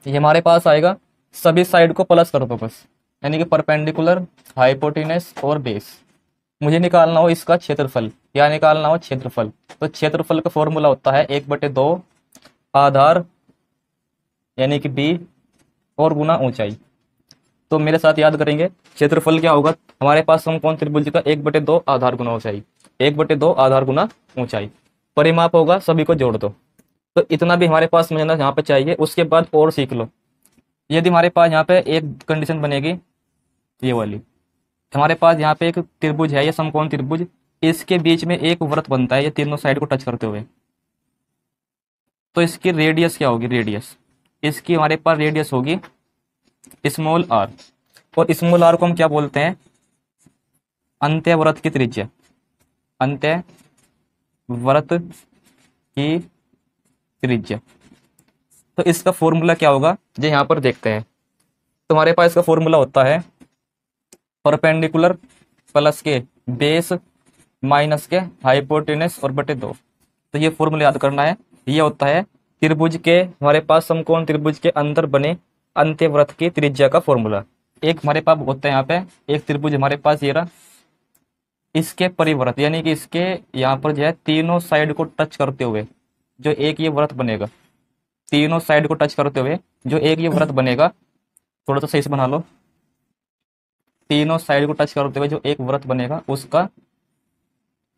ये हमारे पास आएगा। सभी साइड को प्लस कर दो बस, यानी कि परपेंडिकुलर, हाइपोटेनस और बेस। मुझे निकालना हो इसका क्षेत्रफल या निकालना हो क्षेत्रफल, तो क्षेत्रफल का फॉर्मूला होता है 1/2 आधार यानी कि बी और गुना ऊंचाई। तो मेरे साथ याद करेंगे क्षेत्रफल क्या होगा हमारे पास समकोण त्रिभुज का 1/2 आधार गुना ऊंचाई, 1/2 आधार गुना ऊंचाई। परिमाप होगा, सभी को जोड़ दो। तो इतना भी हमारे पास समझना यहाँ पे चाहिए। उसके बाद और सीख लो, यदि हमारे पास यहाँ पे एक कंडीशन बनेगी ये वाली, हमारे पास यहाँ पे एक त्रिभुज है, ये समकोण त्रिभुज, इसके बीच में एक वृत्त बनता है ये तीनों साइड को टच करते हुए। तो इसकी रेडियस क्या होगी, रेडियस इसकी हमारे पास रेडियस होगी स्मॉल आर, और स्मॉल आर को हम क्या बोलते हैं, अंत्यवृत्त की त्रिज्या, अंत्यवृत्त की त्रिज्या। तो इसका फॉर्मूला क्या होगा जो यहाँ पर देखते हैं। तो हमारे पास इसका फॉर्मूला होता है परपेंडिकुलर प्लस के बेस माइनस के हाइपोटेनस और बटे 2। तो ये फॉर्मूला याद करना है। ये होता है त्रिभुज के, हमारे पास समकोण त्रिभुज के अंदर बने अंत्यवृत्त की त्रिज्या का फॉर्मूला। एक हमारे पास होता है यहाँ पे एक त्रिभुज हमारे पास ये रहा, इसके परिवृत्त यानी कि इसके यहाँ पर जो है तीनों साइड को टच करते हुए जो एक ये वृत्त बनेगा, तीनों साइड को टच करते हुए जो एक ये वृत्त बनेगा, थोड़ा सा सही से बना लो, तीनों साइड को टच करते हुए जो एक वृत्त बनेगा उसका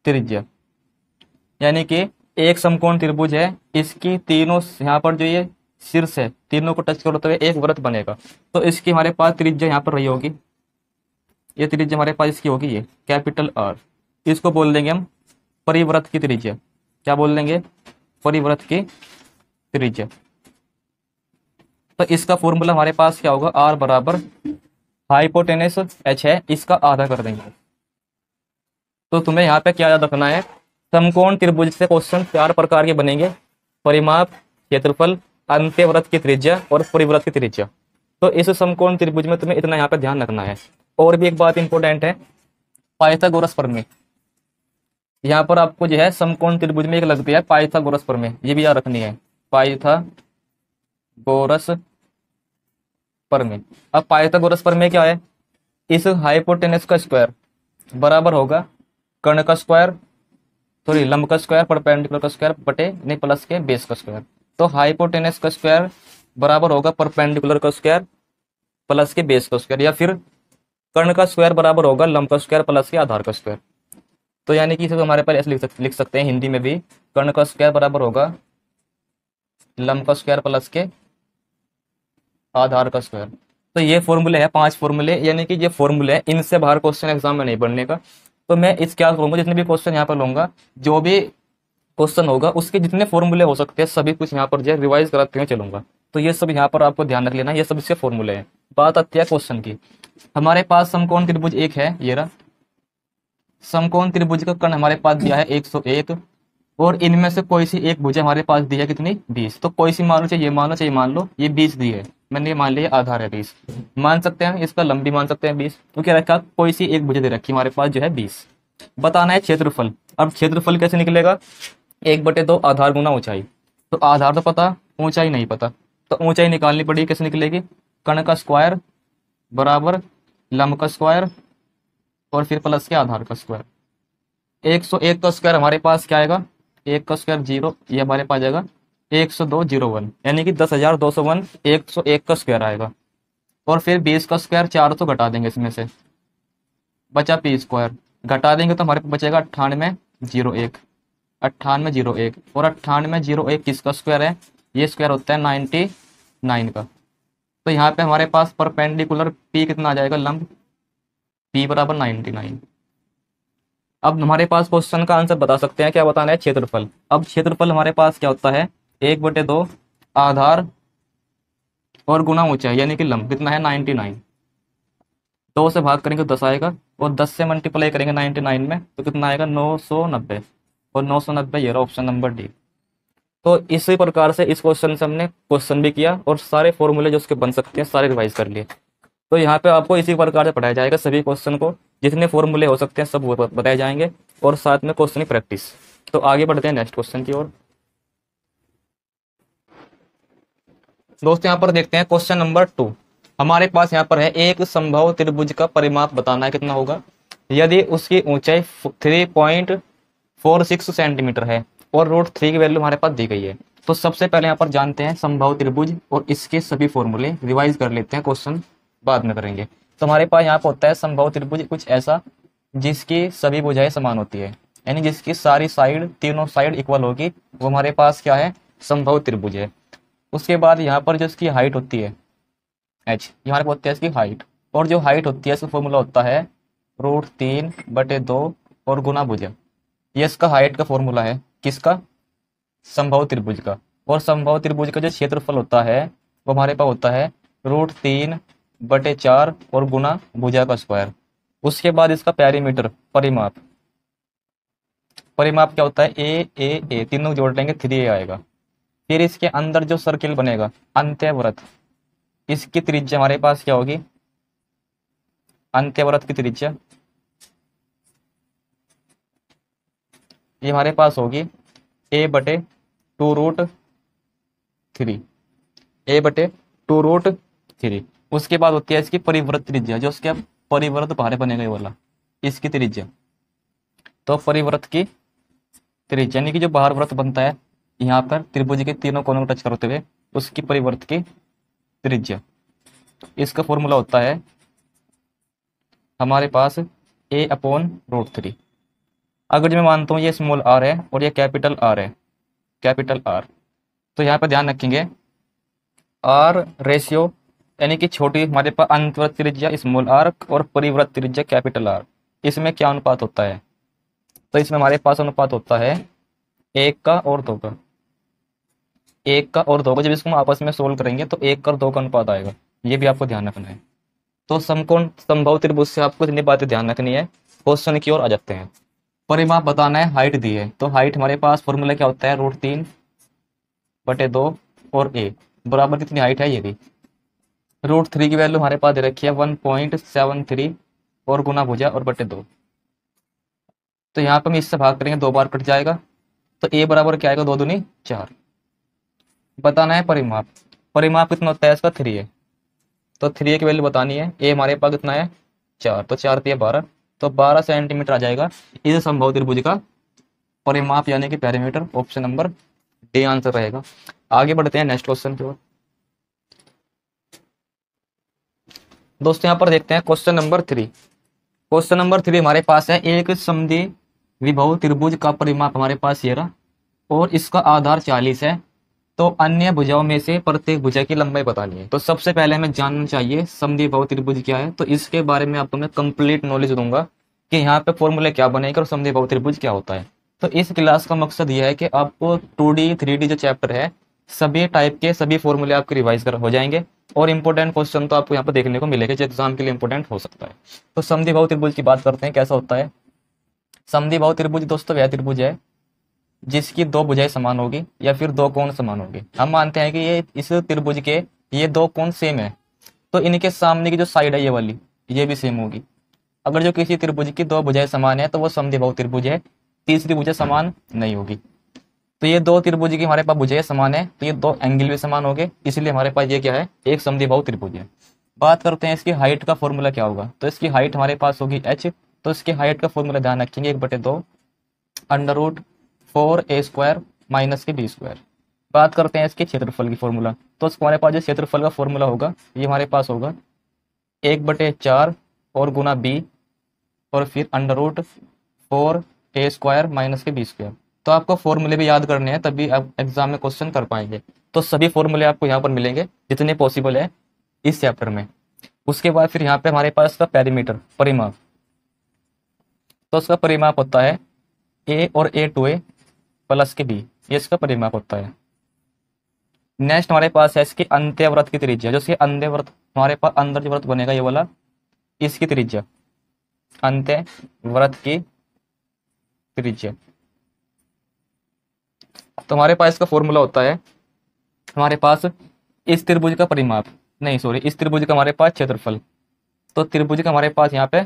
त्रिज्या। यानी कि एक समकोण त्रिभुज है, इसकी तीनों यहाँ पर जो ये शीर्ष है तीनों को टच करते हुए एक वृत्त बनेगा। तो इसकी हमारे पास त्रिज्या यहाँ पर रही होगी, ये त्रिज्या हमारे पास इसकी होगी ये कैपिटल आर। इसको बोल देंगे हम परिवृत्त की त्रिज्या। क्या बोल देंगे, परिवृत्त की त्रिज्या। तो इसका फॉर्मूला हमारे पास क्या होगा, आर बराबर हाइपोटेनस एच है, इसका आधा कर देंगे। तो तुम्हें यहाँ पे क्या याद रखना है, समकोण त्रिभुज से क्वेश्चन 4 प्रकार के बनेंगे, परिमाप, क्षेत्रफल, अंत्यवृत्त की त्रिज्या और परिवृत्त की त्रिज्या। तो इस समकोण त्रिभुज में तुम्हें इतना यहाँ पे ध्यान रखना है। और भी एक बात इंपॉर्टेंट है, पाइथागोरस प्रमेय। यहाँ पर आपको जो है समकोण त्रिभुज में एक लगती है पाइथागोरस प्रमेय, ये भी याद रखनी है, पाइथागोरस प्रमेय। अब पाइथागोरस प्रमेय क्या है, इस हाइपोटेनस का स्क्वायर बराबर होगा कर्ण का स्क्वायर, सॉरी लंब का स्क्वायर, परपेंडिकुलर का स्क्वायर बटे नहीं प्लस के बेस का स्क्वायर। तो हाइपोटेनस का स्क्वायर बराबर होगा परपेंडिकुलर का स्क्वायर प्लस के बेस का स्क्वायर, या फिर कर्ण का स्क्वायर बराबर होगा लंब का स्क्वायर प्लस के आधार का स्क्वायर। तो यानी कि इसे तो हमारे पास ऐसे लिख सकते हैं हिंदी में भी, कर्ण का स्क्वायर बराबर होगा लंब का स्क्वायर प्लस के आधार का स्क्वायर। तो ये फॉर्मूले हैं 5 फॉर्मूले, यानी कि ये फॉर्मूले हैं, इनसे बाहर क्वेश्चन एग्जाम में नहीं बनने का। तो मैं इस क्या करूंगा, जितने भी क्वेश्चन यहाँ पर लूंगा, जो भी क्वेश्चन होगा उसके जितने फॉर्मूले हो सकते हैं सभी कुछ यहाँ पर जो है रिवाइज कराते हुए चलूंगा। तो ये सब यहाँ पर आपको ध्यान रख लेना, ये सब इसके फॉर्मूले हैं। बात आती है क्वेश्चन की, हमारे पास समकोण त्रिभुज एक है, ये रहा समकोण त्रिभुज का कर्ण हमारे पास दिया है 101, और इनमें से कोई सी एक भुजा हमारे पास दी है कितनी, 20। तो कोई सी मान लो, चाहे ये मान लो चाहे मान लो, ये 20 दी है, मैंने ये मान लिया आधार है 20, मान सकते हैं इसका लंबी मान सकते हैं 20। तो क्या रखा, कोई सी एक भुजा दे रखी हमारे पास जो है 20। बताना है क्षेत्रफल। अब क्षेत्रफल कैसे निकलेगा, 1/2 आधार गुना ऊंचाई। तो आधार तो पता, ऊंचाई नहीं पता, तो ऊंचाई निकालनी पड़ेगी। कैसे निकलेगी, कर्ण का स्क्वायर बराबर लंब का स्क्वायर और फिर प्लस के आधार का स्क्वायर। 101 का स्क्वायर हमारे पास क्या आएगा, 1 का स्क्वायर 0, ये हमारे पास आएगा 102 01, यानी कि 10,201 101 का स्क्वायर आएगा। और फिर 20 का स्क्वायर 400 घटा देंगे इसमें से, बचा पी स्क्वायर, घटा देंगे तो हमारे पास बचेगा 9801, 9801। और 9801 किसका स्क्वायर है, ये स्क्वायर होता है 99 का। तो यहाँ पे हमारे पास परपेंडिकुलर पी कितना आ जाएगा, लंब पी बराबर 99। अब हमारे पास क्वेश्चन का आंसर बता सकते हैं, क्या बताना है, क्षेत्रफल। अब क्षेत्रफल हमारे पास क्या होता है, 1/2 आधार और गुना ऊंचाई, यानी कि लंब कितना है 99। 2 से भाग करेंगे तो 10 आएगा, और 10 से मल्टीप्लाई करेंगे 99 में तो कितना आएगा 990, और 990 ये रहा ऑप्शन नंबर डी। तो इसी प्रकार से इस क्वेश्चन से हमने क्वेश्चन भी किया और सारे फॉर्मूले जो उसके बन सकते हैं सारे रिवाइज कर लिए। तो यहाँ पे आपको इसी प्रकार से पढ़ाया जाएगा, सभी क्वेश्चन को जितने फॉर्मूले हो सकते हैं सब वो बताए जाएंगे, और साथ में क्वेश्चन की प्रैक्टिस। तो आगे बढ़ते हैं नेक्स्ट क्वेश्चन की ओर। दोस्तों यहाँ पर देखते हैं क्वेश्चन नंबर 2। हमारे पास यहाँ पर है, एक संभव त्रिभुज का परिमाप बताना है, कितना होगा यदि उसकी ऊंचाई 3.46 सेंटीमीटर है और √3 की वैल्यू हमारे पास दी गई है। तो सबसे पहले यहाँ पर जानते हैं संभव त्रिभुज और इसके सभी फॉर्मूले, रिवाइज कर लेते हैं, क्वेश्चन बाद में करेंगे। तो हमारे पास यहाँ पर होता है संभव त्रिभुज कुछ ऐसा जिसकी सभी भुजाएं समान होती है, यानी जिसकी सारी साइड, तीनों साइड इक्वल होगी, वो हमारे पास क्या है, संभव त्रिभुज है। उसके बाद यहाँ पर जो इसकी हाइट होती है h, ये हमारे पास होती है इसकी हाइट, और जो हाइट होती है इसका फॉर्मूला होता है √3/2 और गुना भुजा। ये इसका हाइट का फॉर्मूला है, किसका, संभव त्रिभुज का। और संभव त्रिभुज का जो क्षेत्रफल होता है वो हमारे पास होता है √3/4 और गुना भुजा का स्क्वायर। उसके बाद इसका पैरीमीटर, परिमाप, परिमाप क्या होता है, ए तीनों जोड़ लेंगे 3a आएगा। फिर इसके अंदर जो सर्किल बनेगा, अंत्यवृत्त, इसकी त्रिज्या हमारे पास क्या होगी, अंत्यवृत्त की त्रिज्या ये हमारे पास होगी a/2√3, a/2√3। उसके बाद होती है इसकी परिवृत्त त्रिज्या, जो उसके परिवृत्त बाहर बनेगा ये वाला, इसकी त्रिज्या। तो परिवृत्त की त्रिज्या यानी कि जो बाहर वृत्त बनता है यहाँ पर त्रिभुज के तीनों कोनों को टच करते हुए, उसकी परिवृत्त की त्रिज्या। इसका फॉर्मूला होता है हमारे पास a/√3। अगर जो मैं मानता हूँ ये स्मॉल r है और ये कैपिटल R है, कैपिटल R, तो यहाँ पर ध्यान रखेंगे R रेशियो, यानी कि छोटी हमारे पास अंतवृत्त त्रिज्या स्मॉल r और परिवृत्त त्रिज्या कैपिटल R, इसमें क्या अनुपात होता है, तो इसमें हमारे पास अनुपात होता है 1 का और 2 का, 1 का और 2 का। जब इसको हम आपस में सोल्व करेंगे तो 1 का और 2 का अनुपात आएगा, ये भी आपको ध्यान रखना है। तो समकोण संभव त्रिभुज से आपको इतनी बातें ध्यान रखनी है। क्वेश्चन की ओर आ जाते हैं। परिमाप बताना है, हाइट दी है, तो हाइट हमारे पास फॉर्मूला क्या होता है √3/2 और a बराबर कितनी हाइट है, ये भी √3 की वैल्यू हमारे पास दे रखी है 1.73 और गुना भुजा और बटे 2। तो यहाँ पर हम इससे भाग करेंगे, 2 बार कट जाएगा, तो a बराबर क्या आएगा, 2 दूनी 4। बताना है परिमाप, परिमाप कितना होता है इसका 3 है, तो 3 की वैल्यू बतानी है। a हमारे पास कितना है 4, तो 4 3 12, तो 12 सेंटीमीटर आ जाएगा इस संभव त्रिभुज का परिमाप, यानी कि parameter. Option number D answer रहेगा। आगे बढ़ते हैं नेक्स्ट क्वेश्चन की ओर। दोस्तों यहाँ पर देखते हैं क्वेश्चन नंबर 3। क्वेश्चन नंबर 3 हमारे पास है, एक समद्वि विभव त्रिभुज का परिमाप हमारे पास ये रहा और इसका आधार 40 है, तो अन्य भुजाओं में से प्रत्येक भुजा की लंबाई बतानी है। तो सबसे पहले हमें जानना चाहिए समद्विबाहु त्रिभुज क्या है, तो इसके बारे में आपको मैं कंप्लीट नॉलेज दूंगा कि यहाँ पे फॉर्मूले क्या बनेगा और समद्विबाहु त्रिभुज क्या होता है। तो इस क्लास का मकसद यह है कि आपको 2D 3D जो चैप्टर है सभी टाइप के सभी फॉर्मूले आपके रिवाइज हो जाएंगे, और इंपॉर्टेंट क्वेश्चन तो आपको यहाँ पर देखने को मिलेगा जो एग्जाम के लिए इंपॉर्टेंट हो सकता है। तो समद्विबाहु त्रिभुज की बात करते हैं, कैसा होता है समद्विबाहु त्रिभुज। दोस्तों वह त्रिभुज है जिसकी 2 भुजाएं समान होगी या फिर 2 कोण समान होंगे। हम मानते हैं कि ये इस त्रिभुज के ये 2 कोण सेम है, तो इनके सामने की जो साइड है ये वाली, ये भी सेम होगी। अगर जो किसी त्रिभुज की 2 भुजाएं समान है तो वो समद्विबाहु त्रिभुज है, तीसरी भुजा समान नहीं होगी। तो ये 2 त्रिभुज की हमारे पास भुजाएं समान है, तो ये 2 एंगल भी समान होंगे, इसलिए हमारे पास ये क्या है, एक समद्विबाहु त्रिभुज है। बात करते हैं इसकी हाइट का फॉर्मूला क्या होगा। तो इसकी हाइट हमारे पास होगी h, तो इसकी हाइट का फॉर्मूला ध्यान रखेंगे 1/2 √4a² माइनस के b²। बात करते हैं इसके क्षेत्रफल की फॉर्मूला। तो हमारे पास जो क्षेत्रफल का फॉर्मूला होगा ये हमारे पास होगा 1/4 और गुना b और फिर √4a² माइनस के b²। तो आपको फॉर्मूले भी याद करने हैं, तभी आप एग्जाम में क्वेश्चन कर पाएंगे। तो सभी फॉर्मूले आपको यहाँ पर मिलेंगे जितने पॉसिबल है इस चैप्टर में। उसके बाद फिर यहाँ पे हमारे पास इसका पेरीमीटर, परिमाप। तो इसका परिमाप होता है a और a2a प्लस के b, ये इसका परिमाप होता है। नेक्स्ट हमारे पास है इसकी अंत्यवृत्त की त्रिज्या। जो इसके अंत्यवृत्त हमारे पास अंदर जो वृत्त बनेगा ये वाला, इसकी त्रिज्या, अंत्यवृत्त की त्रिज्या। तो हमारे पास इसका फॉर्मूला होता है, हमारे पास इस त्रिभुज का परिमाप, नहीं सॉरी, इस त्रिभुज का हमारे पास क्षेत्रफल। तो त्रिभुज का हमारे पास यहाँ पे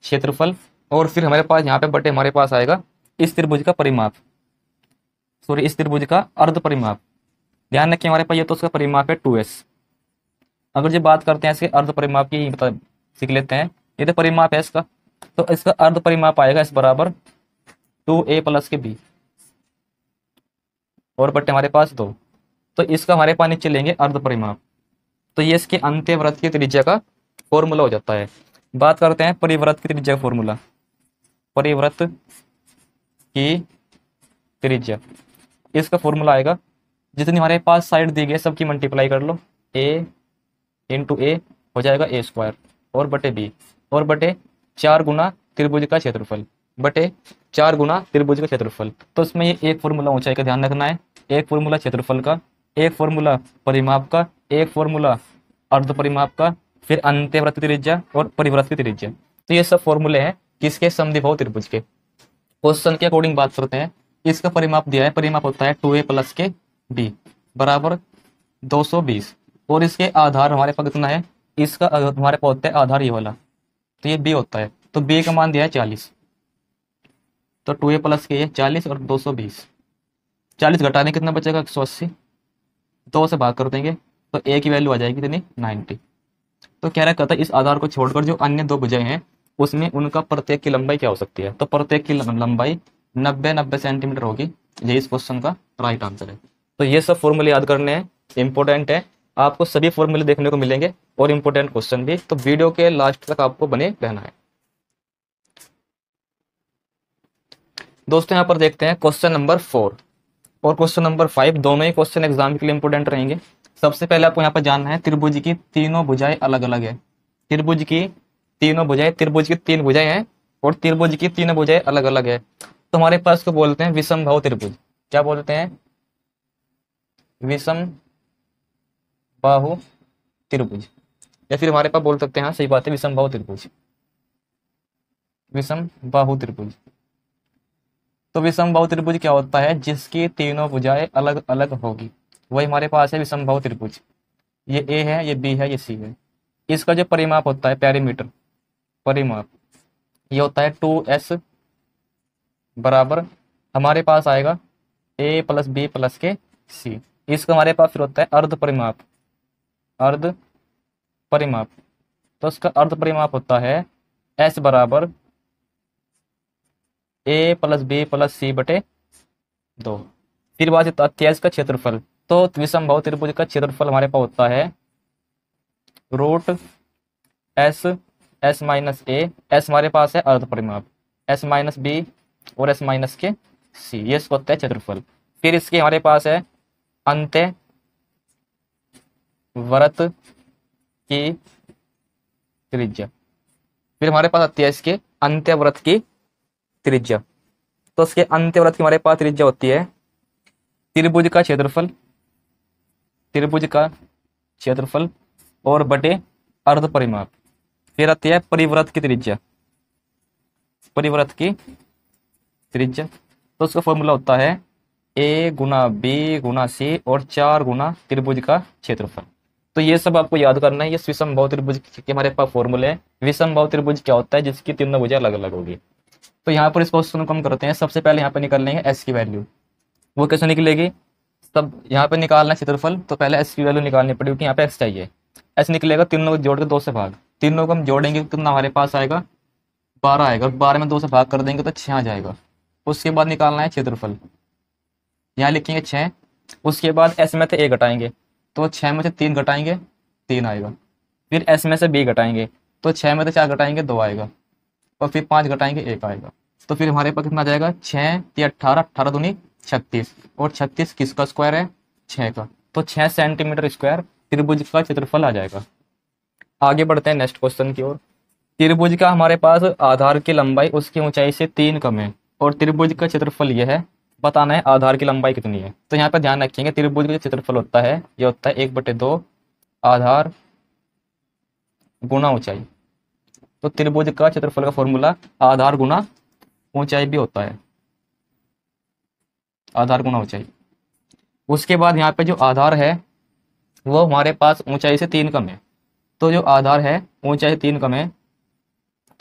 क्षेत्रफल और फिर हमारे पास यहाँ पे बटे हमारे पास आएगा इस त्रिभुज का परिमाप, सॉरी इस त्रिभुज का अर्ध परिमाप। ध्यान रखिए हमारे पास ये तो उसका परिमाप है 2s। अगर जो बात करते हैं इसके अर्ध परिमाप की, मतलब सीख लेते हैं, ये तो परिमाप है इसका, तो इसका अर्ध परिमाप आएगा इस बराबर 2a प्लस के b और बटे हमारे पास 2। तो इसका हमारे पास नीचे लेंगे अर्ध परिमाप। तो ये इसके अंत्यवृत्त की त्रिज्या का फॉर्मूला हो जाता है। बात करते हैं परिवृत्त की त्रिज्या का फॉर्मूला। परिवृत्त की त्रिज्या, इसका फॉर्मूला आएगा, जितनी हमारे पास साइड दी गई सबकी मल्टीप्लाई कर लो, a इंटू a हो जाएगा a² और बटे b और बटे 4 गुना त्रिभुज का क्षेत्रफल, बटे 4 गुना त्रिभुज का क्षेत्रफल। तो इसमें ये एक फॉर्मूला ऊंचाई का ध्यान रखना है, एक फॉर्मूला क्षेत्रफल का, एक फॉर्मूला परिमाप का, एक फॉर्मूला अर्ध परिमाप का, फिर अंत्यवृत्त की त्रिज्या और परिवृत्त की त्रिज्या। तो ये सब फॉर्मूले हैं किसके, समद्विबाहु त्रिभुज के। क्वेश्चन के अकॉर्डिंग बात करते हैं, इसका परिमाप दिया है, परिमाप होता है 2a प्लस के b बराबर 220 और इसके आधार हमारे पास कितना है, इसका हमारे पास होता है आधार ये वाला, तो ये b होता है। तो b का मान दिया है 40, तो 2a प्लस के 40 और 220, 40 घटाने कितना बचेगा 180, 2 से भाग कर देंगे तो a की वैल्यू आ जाएगी इतनी 90। तो कह रहा कहता है इस आधार को छोड़कर जो अन्य दो भुजाएं हैं उसमें उनका प्रत्येक की लंबाई क्या हो सकती है। तो प्रत्येक की लंबाई 90 सेंटीमीटर होगी। ये इस क्वेश्चन का राइट आंसर है। तो ये सब फॉर्मूले याद करने हैं, इंपॉर्टेंट है, आपको सभी फॉर्मूले देखने को मिलेंगे और इंपॉर्टेंट क्वेश्चन भी। तो वीडियो के लास्ट तक आपको बने रहना है। दोस्तों यहाँ पर देखते हैं क्वेश्चन नंबर 4 और क्वेश्चन नंबर 5, दोनों ही क्वेश्चन एग्जाम के लिए इंपॉर्टेंट रहेंगे। सबसे पहले आपको यहाँ पर जानना है त्रिभुज की तीनों भुजाएं अलग अलग है। त्रिभुज की तीनों भुजाएं, त्रिभुज की 3 भुजाएं हैं और त्रिभुज की तीनों भुजाएं अलग अलग है। तो हमारे पास इसको बोलते हैं विषमबाहु त्रिभुज। क्या बोलते हैं, विषमबाहु त्रिभुज, या फिर हमारे पास बोल सकते हैं, हाँ सही बात है, विषमबाहु त्रिभुज, विषमबाहु त्रिभुज। तो विषमबाहु त्रिभुज क्या होता है, जिसकी तीनों भुजाएं अलग अलग होगी, वही हमारे पास है विषमबाहु त्रिभुज। ये a है, ये b है, ये c है। इसका जो परिमाप होता है, पेरीमीटर परिमाप, ये होता है 2s बराबर हमारे पास आएगा a प्लस b प्लस के c। इसका हमारे पास फिर होता है अर्ध परिमाप, अर्ध परिमाप। तो इसका अर्ध परिमाप होता है s बराबर a plus b plus c बटे 2। फिर बात आती है इसका क्षेत्रफल। तो विषमबाहु त्रिभुज का क्षेत्रफल हमारे पास होता है √s माइनस a, s हमारे पास है अर्ध परिमाप, s माइनस b और s माइनस के c, ये इसको होता है क्षेत्रफल। फिर इसके हमारे पास है अंत्यवृत्त की त्रिज्या। फिर हमारे पास आती है इसके अंत्यवृत्त की त्रिज्या। तो इसके अंत्यवृत्त की हमारे पास त्रिज्या होती है त्रिभुज का क्षेत्रफल, त्रिभुज का क्षेत्रफल और बटे अर्ध परिमाप। फिर आती है परिवृत्त की त्रिज्या, परिवृत्त की त्रिज्या। तो उसका फॉर्मूला होता है a Guna b Guna c और 4 गुना त्रिभुज का क्षेत्रफल। तो ये सब आपको याद करना है। ये विषमबाहु त्रिभुज के हमारे पास फॉर्मूले हैं। विषमबाहु त्रिभुज क्या होता है, जिसकी तीनों भुजाएं अलग अलग होगी। तो यहाँ पर इस क्वेश्चन को हम करते हैं। सबसे पहले यहाँ पर निकाल लेंगे s की वैल्यू। वो कैसे निकलेगी, तब यहाँ पे निकालना है क्षेत्रफल, तो पहले एस की वैल्यू निकालनी पड़ेगी क्योंकि यहाँ पे एक्स चाहिए। एस निकलेगा, तीनों को जोड़ के 2 से भाग, तीनों को हम जोड़ेंगे कितना हमारे पास आएगा 12 आएगा, 12 में 2 से भाग कर देंगे तो 6 आ जाएगा। उसके बाद निकालना है क्षेत्रफल, यहाँ लिखेंगे 6। उसके बाद एस में से ए घटाएंगे तो 6 में से 3 घटाएंगे 3 आएगा। फिर एस में से बी घटाएंगे तो 6 में से 4 घटाएंगे 2 आएगा, और फिर 5 घटाएंगे 1 आएगा। तो फिर हमारे पास कितना आ जाएगा 6 या 18, 18 दूनी 36, और 36 किसका स्क्वायर है 6 का, तो 6 सेंटीमीटर स्क्वायर त्रिभुज का क्षेत्रफल आ जाएगा। आगे बढ़ते हैं नेक्स्ट क्वेश्चन की ओर। त्रिभुज का हमारे पास आधार की लंबाई उसकी ऊंचाई से 3 कम है, और त्रिभुज का क्षेत्रफल यह है, बताना है आधार की लंबाई कितनी है। तो यहाँ पर ध्यान रखेंगे त्रिभुज का क्षेत्रफल होता है, ये होता है 1/2 आधार गुना ऊंचाई। तो त्रिभुज का क्षेत्रफल का फॉर्मूला आधार गुना ऊंचाई भी होता है, आधार गुना ऊंचाई। उसके बाद यहाँ पे जो आधार है वो हमारे पास ऊंचाई से 3 कम है, तो जो आधार है ऊंचाई से 3 कम है,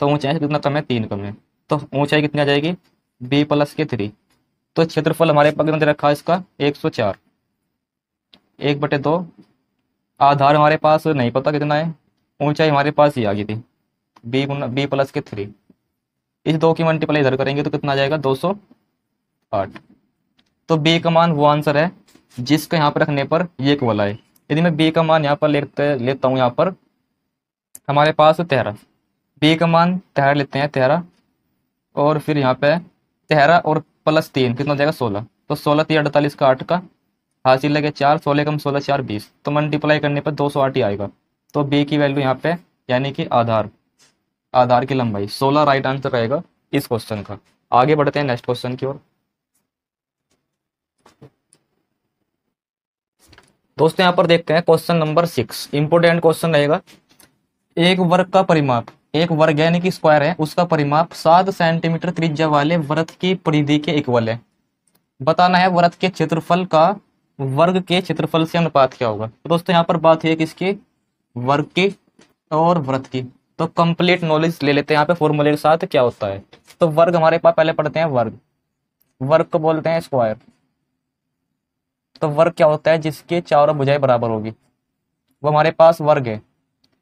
तो ऊंचाई से कितना कम है 3 कम है, तो ऊंचाई कितनी आ जाएगी b + के 3। तो क्षेत्रफल हमारे पास कितना दे रखा है इसका 104, 1/2 आधार हमारे पास नहीं पता कितना है, ऊंचाई हमारे पास ही आ गई थी b + के 3। इस 2 की मल्टीप्लाई इधर करेंगे तो कितना आ जाएगा 208। तो b का मान वो आंसर है जिसका यहाँ पर रखने पर ये इक्वल आए। यदि मैं b का मान यहाँ पर लेता हूँ, यहाँ पर हमारे पास 13, b का मान 13 लेते हैं 13, और फिर यहाँ पे 13 और +3 कितना हो जाएगा 16, तो 16 3 48 का 8 का हासिल लगे 4, 16 कम 16 4 20, तो मल्टीप्लाई करने पर 208 ही आएगा। तो b की वैल्यू यहाँ पे यानी कि आधार की लंबाई 16 राइट आंसर रहेगा इस क्वेश्चन का। आगे बढ़ते हैं नेक्स्ट क्वेश्चन की ओर। दोस्तों यहाँ पर देखते हैं क्वेश्चन नंबर 6, इंपोर्टेंट क्वेश्चन रहेगा। एक वर्ग का परिमाप, एक वर्ग यानी कि स्क्वायर है, उसका परिमाप 7 सेंटीमीटर त्रिज्या वाले वृत्त की परिधि के इक्वल है। बताना है वृत्त के क्षेत्रफल का वर्ग के क्षेत्रफल से अनुपात क्या होगा। तो दोस्तों यहाँ पर बात है किसकी, वर्ग की और वृत्त की। तो कंप्लीट नॉलेज ले लेते हैं यहाँ पे फॉर्मूले के साथ क्या होता है। तो वर्ग हमारे पास पहले पढ़ते हैं, वर्ग को बोलते हैं स्क्वायर। तो वर्ग क्या होता है, जिसके चारों भुजाएं बराबर होगी वो हमारे पास वर्ग है,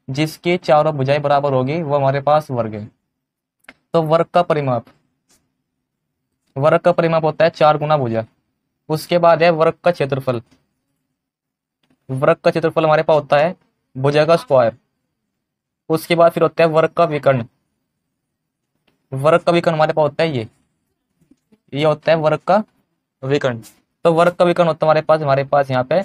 जिसके चारों भुजाएं बराबर होगी वो हमारे पास वर्ग है। तो वर्ग का परिमाप होता है 4 गुना भुजा। उसके बाद है वर्ग का क्षेत्रफल, वर्ग का क्षेत्रफल हमारे पास होता है भुजा का स्क्वायर। उसके बाद फिर होता है वर्ग का विकर्ण, वर्ग का विकर्ण हमारे पास होता है ये होता है वर्ग का विकर्ण। तो वर्ग का विकर्ण होता है हमारे पास यहाँ पे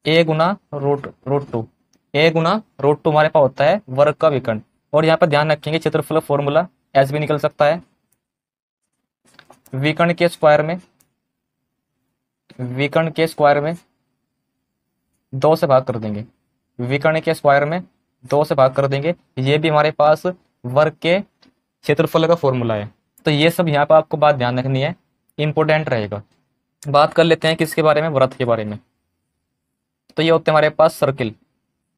a गुना रूट टू हमारे पास होता है वर्ग का विकर्ण। और यहाँ पर ध्यान रखेंगे क्षेत्रफल फॉर्मूला ऐसे भी निकल सकता है, विकर्ण के स्क्वायर में 2 से भाग कर देंगे, विकर्ण के स्क्वायर में 2 से भाग कर देंगे। ये भी हमारे पास वर्ग के क्षेत्रफल का फॉर्मूला है। तो ये सब यहाँ पर आपको बात ध्यान रखनी है, इंपोर्टेंट रहेगा। बात कर लेते हैं किसके बारे में, वृत्त के बारे में। तो ये होते हैं हमारे पास सर्किल,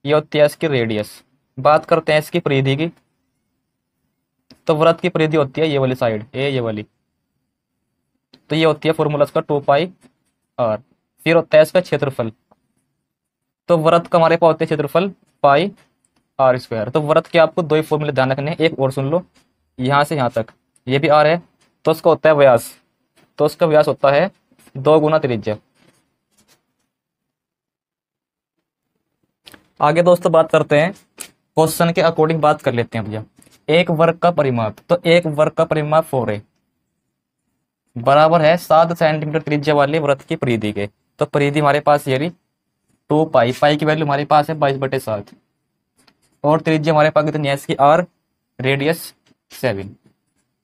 ये होती है इसकी रेडियस। बात करते हैं इसकी परिधि की। तो वृत्त की परिधि होती है ये वाली साइड, ये वाली। तो ये होती है फॉर्मूला इसका 2πr। फिर होता है इसका क्षेत्रफल। तो वृत्त का हमारे पास होता है क्षेत्रफल πr²। तो वृत्त के आपको 2 ही फॉर्मूले ध्यान रखने हैं, एक और सुन लो, यहाँ से यहाँ तक ये भी r है, तो उसका होता है व्यास। तो उसका व्यास होता है 2 गुना त्रिज्या। आगे दोस्तों बात करते हैं, क्वेश्चन के अकॉर्डिंग बात कर लेते हैं भैया। एक वर्ग का परिमाप, तो एक वर्ग का परिमाप 4 है, बराबर है 7 सेंटीमीटर त्रिज्या वाले वृत्त की परिधि के। तो परिधि हमारे पास ये रही 2π, पाई की वैल्यू हमारे पास है 22/7, और त्रिज्या हमारे पास कितनी है इसकी r, रेडियस 7।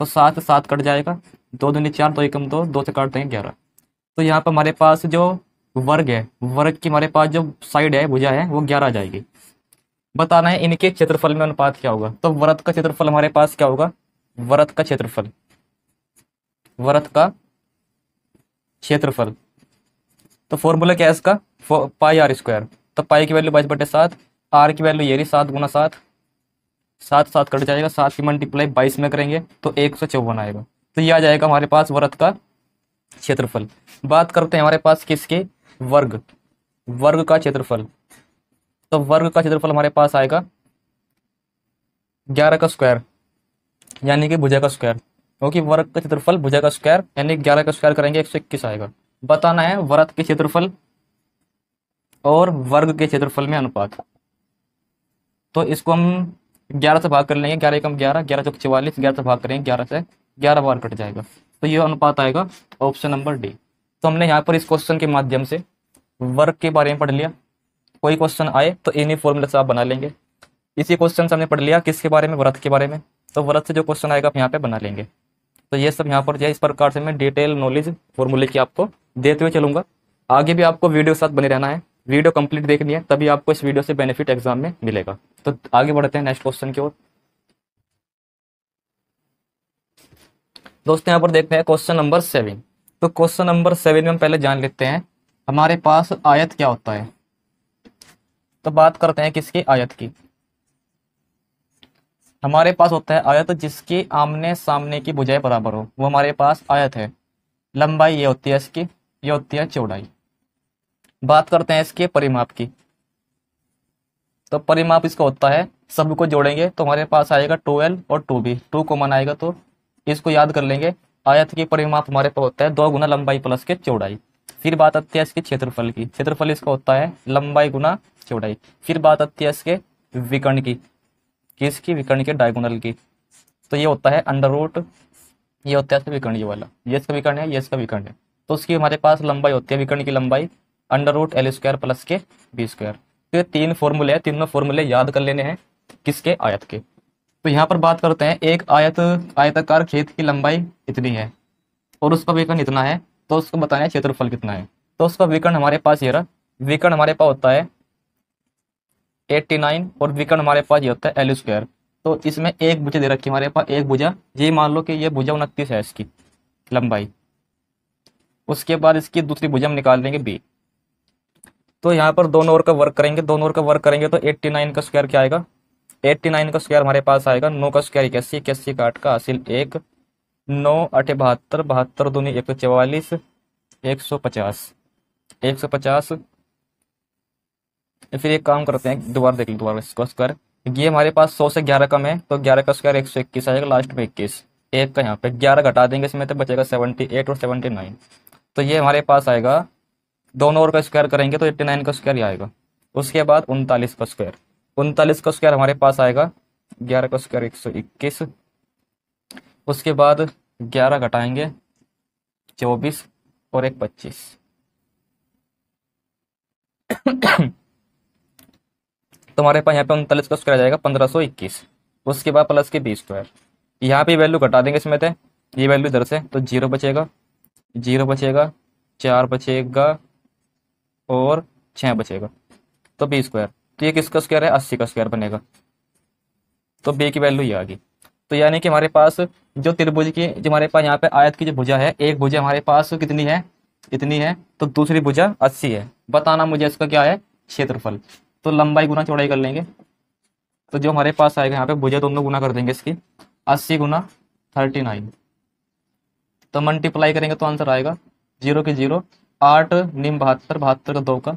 तो 7 7 कट जाएगा, 2 दूनी 4, 2 एकम 2, 2 से काट देंगे 11। तो यहाँ पर हमारे पास जो वर्ग है, वर्ग की हमारे पास जो साइड है, भुजा है, वो 11 आ जाएगी। बताना है इनके क्षेत्रफल में अनुपात क्या होगा। तो वृत्त का क्षेत्रफल हमारे पास क्या होगा, वृत्त का क्षेत्रफल। तो फॉर्मूला क्या है इसका, πr²। तो पाई की वैल्यू 22/7, r की वैल्यू ये रही 7 गुना 7, 7 7 कट जाएगा, 7 की मल्टीप्लाई 22 में करेंगे तो 154 आएगा। तो ये आ जाएगा हमारे पास वृत्त का क्षेत्रफल। बात करते हैं हमारे पास किसके, वर्ग, वर्ग का क्षेत्रफल। तो वर्ग का क्षेत्रफल हमारे पास आएगा 11 का स्क्वायर, यानी कि भुजा का स्क्वायर, क्योंकि वर्ग का क्षेत्रफल भुजा का स्क्वायर यानी 11 का स्क्वायर करेंगे 121 आएगा। बताना है वृत्त के क्षेत्रफल और वर्ग के क्षेत्रफल में अनुपात। तो इसको हम 11 से भाग कर लेंगे, 11 एकम 11, 11 चौक 44, 11 से भाग करेंगे 11 से, 11 बार कट जाएगा, तो ये अनुपात आएगा ऑप्शन नंबर डी। तो हमने यहाँ पर इस क्वेश्चन के माध्यम से वर्ग के बारे में पढ़ लिया। कोई क्वेश्चन आए तो इन्हीं फॉर्मूले से आप बना लेंगे। इसी क्वेश्चन से हमने पढ़ लिया किसके बारे में, वृत्त के बारे में। तो वृत्त से जो क्वेश्चन आएगा आप यहाँ पे बना लेंगे। तो ये सब यहाँ पर जो है इस प्रकार से मैं डिटेल नॉलेज फॉर्मूले की आपको देते हुए चलूंगा। आगे भी आपको वीडियो के साथ बने रहना है, वीडियो कंप्लीट देखनी है, तभी आपको इस वीडियो से बेनिफिट एग्जाम में मिलेगा। तो आगे बढ़ते हैं नेक्स्ट क्वेश्चन की ओर। दोस्तों यहाँ पर देखते हैं क्वेश्चन नंबर 7। तो क्वेश्चन नंबर 7 में हम पहले जान लेते हैं हमारे पास आयत क्या होता है। तो बात करते हैं किसकी, आयत की। हमारे पास होता है आयत जिसकी आमने सामने की भुजाएं बराबर हो, वो हमारे पास आयत है। लंबाई ये होती है इसकी, ये होती है चौड़ाई। बात करते हैं इसके परिमाप की। तो परिमाप इसका होता है, सबको जोड़ेंगे तो हमारे पास आएगा 12 और 2b, 2 कॉमन आएगा तो इसको याद कर लेंगे। आयत की परिमाप हमारे पास होता है 2 गुना लंबाई प्लस के चौड़ाई। फिर बात आती है इसके क्षेत्रफल की, क्षेत्रफल इसका होता है लंबाई गुना चौड़ाई। फिर बात आती है इसके विकर्ण की, किसकी, विकर्ण के डायगोनल की। तो ये होता है अंडर रूट, ये होता है इसका विकर्ण, ये वाला, ये इसका विकर्ण है, ये इसका विकर्ण है। तो उसकी हमारे पास लंबाई होती है, विकर्ण की लंबाई under root L square plus के बी स्क्वायर। तो ये 3 फॉर्मूले हैं, तीनों फॉर्मूले याद कर लेने हैं किसके, आयत के। तो यहाँ पर बात करते हैं एक आयताकार खेत की लंबाई इतनी है और उसका विकर्ण इतना है, तो उसको बताना है क्षेत्रफल कितना है। तो उसका विकर्ण हमारे पास ये रहा, विकर्ण हमारे पास होता है 89 और विकर्ण हमारे पास ये होता है एल स्क्वायर। तो इसमें एक भुजा दे रखी है हमारे पास, एक भुजा, ये मान लो कि ये भुजा 29 है इसकी लंबाई। उसके बाद इसकी दूसरी भुजा हम निकाल लेंगे बी। तो यहाँ पर दोनों ओर का वर्क करेंगे, दोनों ओर का वर्क करेंगे तो 89 का स्क्वायर क्या आएगा, 89 का स्क्वायर हमारे पास आएगा 9 का स्क्वायर 81, 81 का 8 का हासिल 1, 9 8 72, 72 दूनी 144, 150, 150। फिर एक काम करते हैं, दोबारा देख लो, दोबारा इसका स्क्वायर, ये हमारे पास 100 से 11 कम है तो 11 का स्क्वायर 121 आएगा, लास्ट में 21, एक का यहाँ पे 11 घटा देंगे इसमें तो बचेगा 78 और 79। तो ये हमारे पास आएगा, दोनों ओर का स्क्वायर करेंगे तो 89 का स्क्वायर ही आएगा। उसके बाद 39 का स्क्वायर, 39 का स्क्वायर हमारे पास आएगा 11 का स्क्वायर 121। उसके बाद 11 घटाएंगे 24 और एक 25। तो हमारे पास यहाँ पे 39 का स्क्वायर आ जाएगा 1521। उसके बाद प्लस के 20 स्क्वायर, यहाँ पे वैल्यू घटा देंगे इसमें थे, ये वैल्यू इधर से, तो 0 बचेगा, 0 बचेगा, 4 बचेगा और 6 बचेगा, तो 20 स्क्वायर। तो ये किसका स्क्वायर है, 80 का स्क्वायर बनेगा। तो बी की वैल्यू ये आ गई। तो यानी कि हमारे पास जो त्रिभुज की, जो हमारे पास यहाँ पे आयत की जो भुजा है, एक भुजा हमारे पास कितनी है, इतनी है, तो दूसरी भुजा 80 है। बताना मुझे इसका क्या है, क्षेत्रफल। तो लंबाई गुना चौड़ाई कर लेंगे, तो जो हमारे पास आएगा यहाँ पे भुजा दोनों गुना कर देंगे इसकी, 80 गुना 39, तो मल्टीप्लाई करेंगे तो आंसर आएगा 0 के 0, 8 निम 72, 72 का 2 का,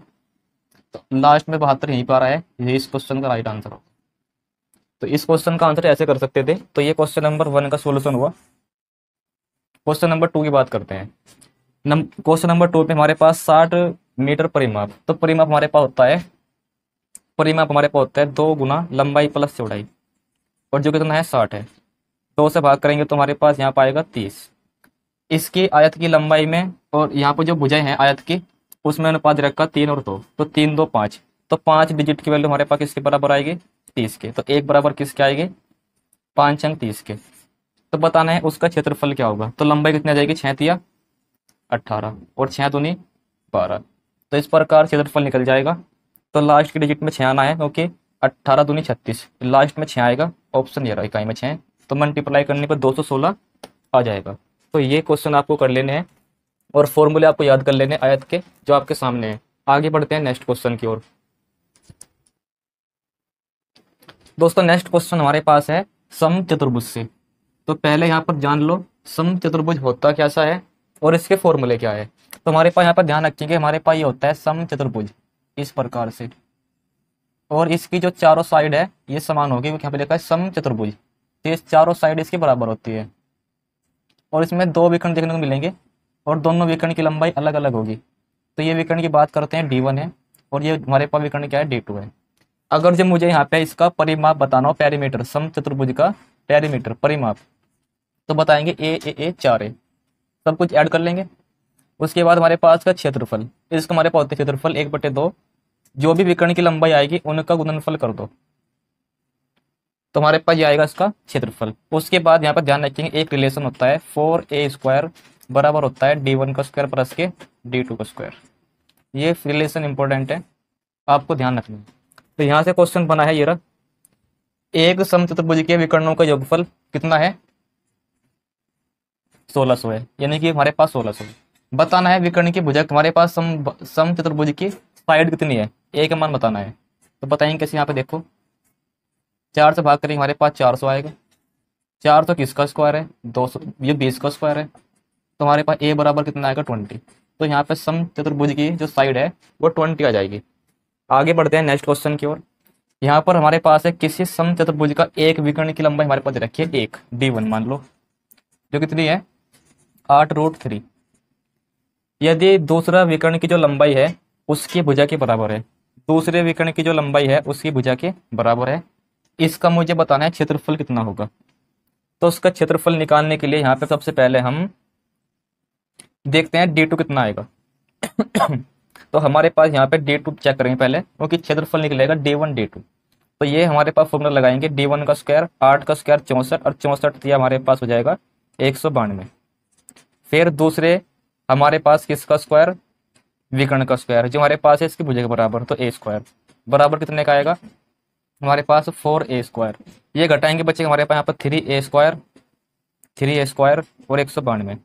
तो लास्ट में 72 यहीं पर आ रहा है, ये इस क्वेश्चन का राइट आंसर हो। तो इस क्वेश्चन का आंसर ऐसे कर सकते थे। तो ये क्वेश्चन नंबर 1 का सोल्यूशन हुआ। क्वेश्चन नंबर 2 की बात करते हैं। क्वेश्चन नंबर 2 पे हमारे पास 60 मीटर परिमाप। तो परिमाप हमारे पास होता है, परिमाप हमारे पास होता है 2 गुना लंबाई प्लस चौड़ाई, और जो कितना है 60 है, 2 से भाग करेंगे तो हमारे पास यहाँ पाएगा 30। इसकी आयत की लंबाई में और यहाँ पर जो भुजाएं हैं आयत की, उसमें अनुपात रखा 3 और 2, तो 3 2 5, तो 5 डिजिट की वैल्यू हमारे पास किसके बराबर आएगी, 30 के। तो 1 बराबर किसके आएगी, 5 अंक 30 के। तो बताना है उसका क्षेत्रफल क्या होगा। तो लंबाई कितनी आ जाएगी, 6 तिया 18 और 6 दूनी 12, तो इस प्रकार क्षेत्रफल निकल जाएगा। तो लास्ट की डिजिट में 6 आना है, क्योंकि 18 दूनी 36, लास्ट में 6 आएगा, ऑप्शन ये रहा इकाई में 6, तो मल्टीप्लाई करने पर 216 आ जाएगा। तो ये क्वेश्चन आपको कर लेने हैं और फॉर्मूले आपको याद कर लेने आयत के जो आपके सामने है। आगे बढ़ते हैं नेक्स्ट क्वेश्चन की ओर। दोस्तों नेक्स्ट क्वेश्चन हमारे पास है समचतुर्भुज से। तो पहले यहाँ पर जान लो समचतुर्भुज होता कैसा है और इसके फॉर्मूले क्या है। तो हमारे पास यहाँ पर ध्यान रखेंगे, हमारे पास ये होता है समचतुर्भुज इस प्रकार से, और इसकी जो चारों साइड है ये समान होगी, क्योंकि यहाँ पे लिखा है समचतुर्भुज, तो ये चारों साइड इसकी बराबर होती है। और इसमें दो विकर्ण देखने को मिलेंगे और दोनों विकर्ण की लंबाई अलग अलग होगी। तो ये विकर्ण की बात करते हैं D1 है, और ये हमारे पास विकर्ण क्या है D2 है। अगर जो मुझे यहाँ पे इसका परिमाप बताना हो, पेरीमीटर, समचतुर्भुज का पेरीमीटर परिमाप, तो बताएंगे ए 4 है, सब कुछ ऐड कर लेंगे। उसके बाद हमारे पास का क्षेत्रफल, इसका हमारे पास होता है क्षेत्रफल 1/2, जो भी विकर्ण की लंबाई आएगी उनका गुणनफल कर दो, तो हमारे पास ये आएगा इसका क्षेत्रफल। उसके बाद यहाँ पर ध्यान रखेंगे एक रिलेशन होता है 4a² बराबर होता है D1 का स्क्वायर प्लस के D2 का स्क्वायर। ये रिलेशन इंपॉर्टेंट है, आपको ध्यान रखना है। तो यहाँ से क्वेश्चन बना है ये रहा, एक समचतुर्भुज के विकर्णों का योगफल कितना है 1600 है, यानी कि हमारे पास 1600 है। बताना है विकर्ण की भुजा, हमारे पास समचतुर्भुज की साइड कितनी है, ए का मान बताना है। तो बताएंगे कैसे, यहाँ पे देखो 4 से भाग करेंगे, हमारे पास 400 आएगा। 400 किसका स्क्वायर है 200, ये 20 का स्क्वायर है, तो हमारे पास ए बराबर कितना आएगा 20। तो यहाँ पे समचतुर्भुज की जो साइड है वो 20 आ जाएगी। आगे बढ़ते हैं नेक्स्ट क्वेश्चन की ओर। यहाँ पर हमारे पास है किसी समचतुर्भुज का एक विकर्ण की लंबाई हमारे पास रखी है 1 D1 मान लो, जो कितनी है 8√3। यदि दूसरा विकर्ण की जो लंबाई है उसकी भुजा के बराबर है, दूसरे विकर्ण की जो लंबाई है उसकी भुजा के बराबर है, इसका मुझे बताना है क्षेत्रफल कितना होगा। तो उसका क्षेत्रफल निकालने के लिए यहाँ पे सबसे पहले हम देखते हैं D2 कितना आएगा। तो हमारे पास यहाँ पे D2 चेक करेंगे पहले, क्योंकि क्षेत्रफल निकलेगा D1 D2। तो ये हमारे पास फॉर्मूला लगाएंगे D1 का स्क्वायर 8 का स्क्वायर 64, और 64 ये हमारे पास हो जाएगा 192। फिर दूसरे हमारे पास किसका स्क्वायर, विकर्ण का स्क्वायर जो हमारे पास है इसकी भुजा के बराबर, तो A² बराबर कितने का आएगा हमारे पास 4a²। ये घटाएंगे बच्चे हमारे पास यहाँ पर 3a² और 192,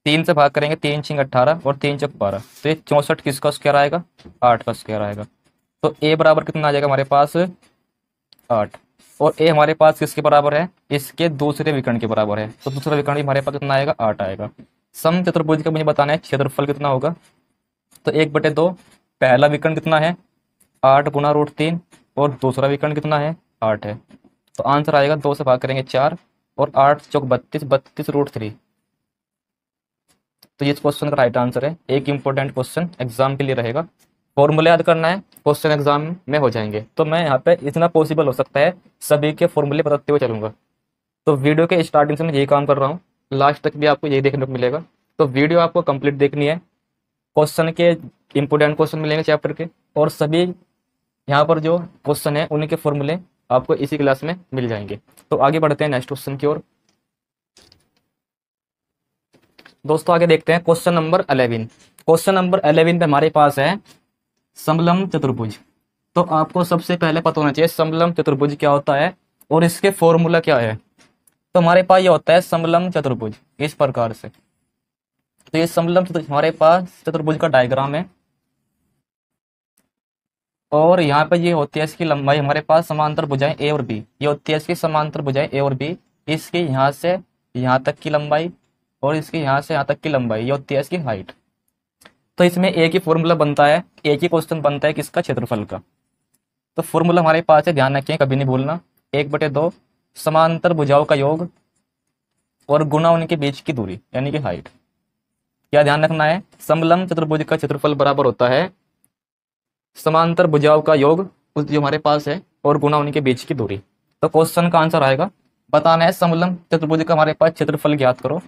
3 से भाग करेंगे 3 × 18 और 3 × 12, तो ये 64 किसका स्क्वायर आएगा 8 का स्क्वायर आएगा। तो a बराबर कितना आ जाएगा हमारे पास 8, और a हमारे पास किसके बराबर है, इसके दूसरे विकर्ण के बराबर है, तो दूसरा विकर्ण हमारे पास कितना आएगा 8 आएगा। समचतुर्भुज का मुझे बताना है क्षेत्रफल कितना होगा, तो 1/2 पहला विकर्ण कितना है 8 × √3 और दूसरा विकर्ण कितना है 8 है, तो आंसर आएगा 2 से भाग करेंगे 4 और 8 × 4 32 32√3। तो ये इस क्वेश्चन का राइट आंसर है। एक इंपॉर्टेंट क्वेश्चन एग्जाम के लिए रहेगा, फॉर्मूले याद करना है, क्वेश्चन एग्जाम में हो जाएंगे। तो मैं यहाँ पे इतना पॉसिबल हो सकता है सभी के फॉर्मूले बताते हुए चलूंगा। तो वीडियो के स्टार्टिंग से मैं यही काम कर रहा हूँ, लास्ट तक भी आपको यही देखने को मिलेगा। तो वीडियो आपको कंप्लीट देखनी है, क्वेश्चन के इंपॉर्टेंट क्वेश्चन मिलेंगे चैप्टर के, और सभी यहाँ पर जो क्वेश्चन है उनके फॉर्मूले आपको इसी क्लास में मिल जाएंगे। तो आगे बढ़ते हैं नेक्स्ट क्वेश्चन की ओर। दोस्तों आगे देखते हैं क्वेश्चन नंबर 11। क्वेश्चन नंबर 11 पे हमारे पास है समलंब चतुर्भुज। तो आपको सबसे पहले पता होना चाहिए समलंब चतुर्भुज क्या होता है और इसके फॉर्मूला क्या है। तो हमारे पास ये होता है समलंब चतुर्भुज इस प्रकार से। तो ये समलंब चतुर्भुज हमारे पास चतुर्भुज का डायग्राम है, और यहाँ पे ये होती है इसकी लंबाई हमारे पास समांतर भुजाएं ए और बी, ये होती है इसकी समांतर भुजाएं ए और बी, इसकी यहाँ से यहाँ तक की लंबाई और इसकी यहाँ से यहाँ तक की लंबाई, ये होती है इसकी हाइट। तो इसमें एक ही फॉर्मूला बनता है, एक ही क्वेश्चन बनता है किसका, क्षेत्रफल का। तो फॉर्मूला हमारे पास है, ध्यान रखें कभी नहीं भूलना, 1/2 समांतर भुजाओं का योग और गुणा उनके बीच की दूरी यानी कि हाइट। क्या ध्यान रखना है, समलंब चतुर्भुज का क्षेत्रफल बराबर होता है समांतर भुजाओं का योग जो हमारे पास है और गुणा उनके बीच की दूरी। तो क्वेश्चन का आंसर आएगा, बताना है समलंब चतुर्भुज का हमारे पास क्षेत्रफल ज्ञात करो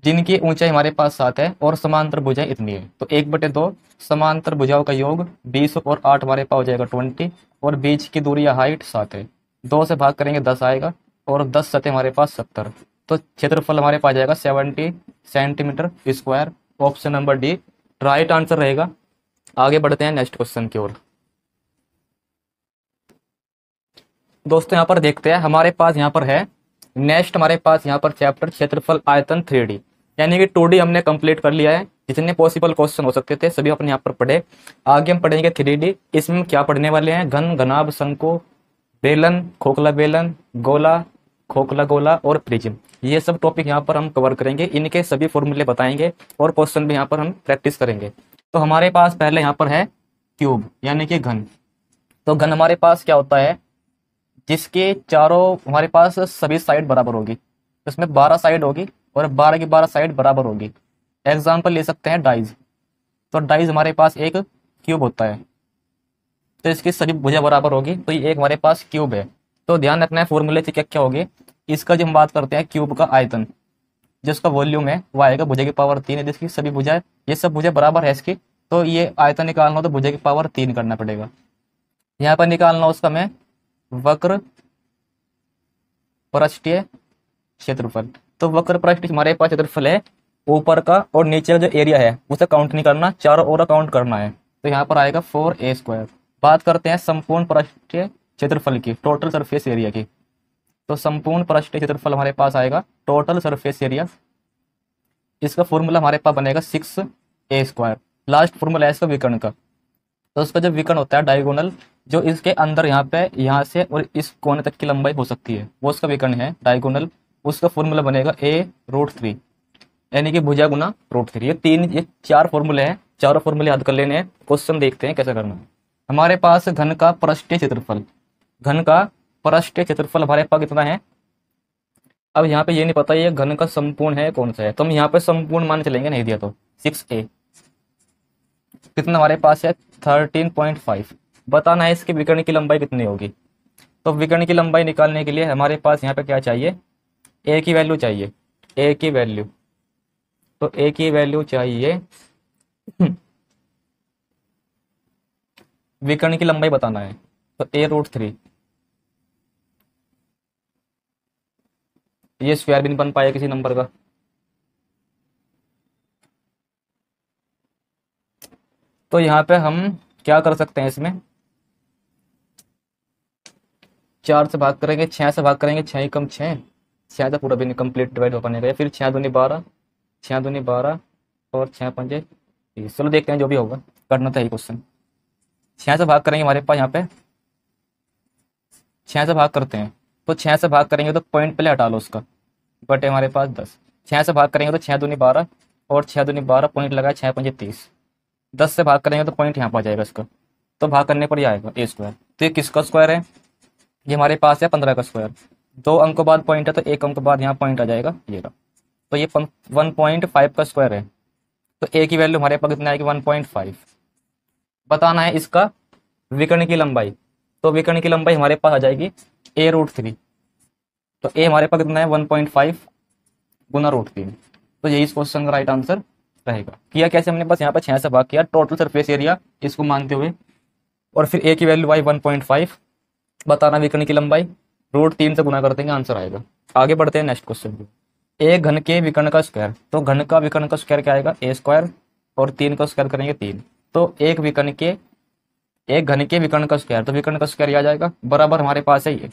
जिनकी ऊंचाई हमारे पास 7 है और समांतर भुजाएं इतनी है। तो 1/2 समांतर भुजाओं का योग 20 और 8 हमारे पास हो जाएगा 20, और बीच की दूरी या हाइट 7 है, 2 से भाग करेंगे 10 आएगा, और 10 सतह हमारे पास 70। तो क्षेत्रफल हमारे पास जाएगा 70 centimetre square. Option number D right answer रहेगा। आगे बढ़ते हैं नेक्स्ट क्वेश्चन की ओर। दोस्तों यहाँ पर देखते हैं, हमारे पास यहाँ पर है नेक्स्ट, हमारे पास यहाँ पर चैप्टर क्षेत्रफल आयतन 3D, यानी कि 2D हमने कंप्लीट कर लिया है। जितने पॉसिबल क्वेश्चन हो सकते थे सभी अपने यहाँ पर पढ़े। आगे हम पढ़ेंगे 3D। इसमें क्या पढ़ने वाले हैं, घन, घनाभ, शंकु, बेलन, खोखला बेलन, गोला, खोखला गोला और प्रिज्म, ये सब टॉपिक यहाँ पर हम कवर करेंगे, इनके सभी फॉर्मूले बताएंगे और क्वेश्चन भी यहाँ पर हम प्रैक्टिस करेंगे। तो हमारे पास पहले यहाँ पर है क्यूब यानी कि घन। तो घन हमारे पास क्या होता है, जिसके चारों हमारे पास सभी साइड बराबर होगी, इसमें 12 साइड होगी और 12 की 12 साइड बराबर होगी। एग्जाम्पल ले सकते हैं डाइज। तो डाइज हमारे पास एक क्यूब होता है, तो इसकी सभी भुजा बराबर होगी, तो ये एक हमारे पास क्यूब है। तो ध्यान रखना है फॉर्मूले से क्या क्या होगी। इसका जो हम बात करते हैं क्यूब का आयतन, जिसका वॉल्यूम है वो आएगा भुजा की पावर 3 है, जिसकी सभी भुजाएं, ये सब भुजा बराबर है इसकी, तो ये आयतन निकालना हो तो भुजा की पावर 3 करना पड़ेगा। यहाँ पर निकालना उसका मैं वक्र पृष्ठीय क्षेत्रफल। तो वक्र पृष्ठ हमारे पास क्षेत्रफल है ऊपर का, और नीचे का जो एरिया है उसे काउंट नहीं करना, चारों ओर काउंट करना है। तो यहाँ पर आएगा 4a²। बात करते हैं संपूर्ण पृष्ठीय क्षेत्रफल की, टोटल सरफेस एरिया की। तो संपूर्ण पृष्ठीय क्षेत्रफल हमारे पास आएगा टोटल सरफेस एरिया, इसका फॉर्मूला हमारे पास बनेगा 6a²। लास्ट फॉर्मूला है इसका विकर्ण का। तो उसका जो विकर्ण होता है डायगोनल, जो इसके अंदर यहाँ पे यहाँ से और इस कोने तक की लंबाई हो सकती है, वो उसका विकर्ण है डायगोनल। उसका फॉर्मूला बनेगा a√3 यानी कि भुजा गुना √3। ये 4 फॉर्मूले हैं, चारों फॉर्मूले याद कर लेने हैं। क्वेश्चन देखते हैं कैसे करना है। हमारे पास घन का पृष्ठीय क्षेत्रफल, घन का पृष्ठीय क्षेत्रफल हमारे पास कितना है। अब यहाँ पे ये नहीं पता ये घन का संपूर्ण है कौन सा है, तो हम यहाँ पे संपूर्ण मान चलेंगे, नहीं दिया तो 6a। कितना हमारे पास है 13.5। बताना है इसके विकर्ण की लंबाई कितनी होगी। तो विकर्ण की लंबाई निकालने के लिए हमारे पास यहाँ पे क्या चाहिए, a की वैल्यू चाहिए, a की वैल्यू। तो a की वैल्यू चाहिए, विकर्ण की लंबाई बताना है, तो a√3। ये स्क्वायर भी नहीं बन पाया किसी नंबर का। तो यहाँ पे हम क्या कर सकते हैं, इसमें 4 से भाग करेंगे, 6 से भाग करेंगे, 6 कम 6, 6 तो पूरा भी नहीं कंप्लीट डिवाइड हो पाएगा, या फिर 6 दूनी 12, 6 दूनी 12 और 6 पंजे 30। चलो देखते हैं जो भी होगा, करना था ये क्वेश्चन। 6 से भाग करेंगे, हमारे पास यहाँ पे 6 से भाग करते हैं, तो 6 से भाग करेंगे तो पॉइंट पहले हटा लो उसका, बटे हमारे पास 10। 6 से भाग करेंगे तो 6 दूनी 12 और 6 दूनी 12 पॉइंट लगाया, 6 पंजे 30। 10 से भाग करेंगे तो पॉइंट यहाँ पर आ जाएगा इसका, तो भाग करने पर ही आएगा a²। तो ये किसका स्क्वायर है, ये हमारे पास है 15 का स्क्वायर। 2 अंक बाद पॉइंट है तो 1 अंक बाद यहाँ पॉइंट आ जाएगा, ये रहा। तो ये 1.5 का स्क्वायर है, तो a की वैल्यू हमारे पास कितना आएगी 1.5। बताना है इसका विकर्ण की लंबाई। तो विकर्ण की लंबाई हमारे पास आ जाएगी a√3। तो a हमारे पास कितना है 1.5 गुना √3। तो यही इस क्वेश्चन का राइट आंसर रहेगा। किया कैसे हमने, बस यहाँ पर 6 से भाग किया टोटल सरफेस एरिया इसको मानते हुए, और फिर a की वैल्यू आई 1.5, बताना विकर्ण की लंबाई, √3 से गुना कर देंगे, आंसर आएगा। आगे बढ़ते हैं नेक्स्ट क्वेश्चन पे। एक घन के विकर्ण का स्क्वायर, तो घन का विकर्ण का स्क्वायर क्या आएगा a² और 3 का स्क्वायर करेंगे 3। तो एक घन के विकर्ण का स्क्वायर, तो विकर्ण का स्क्वायर आ जाएगा बराबर हमारे पास है ये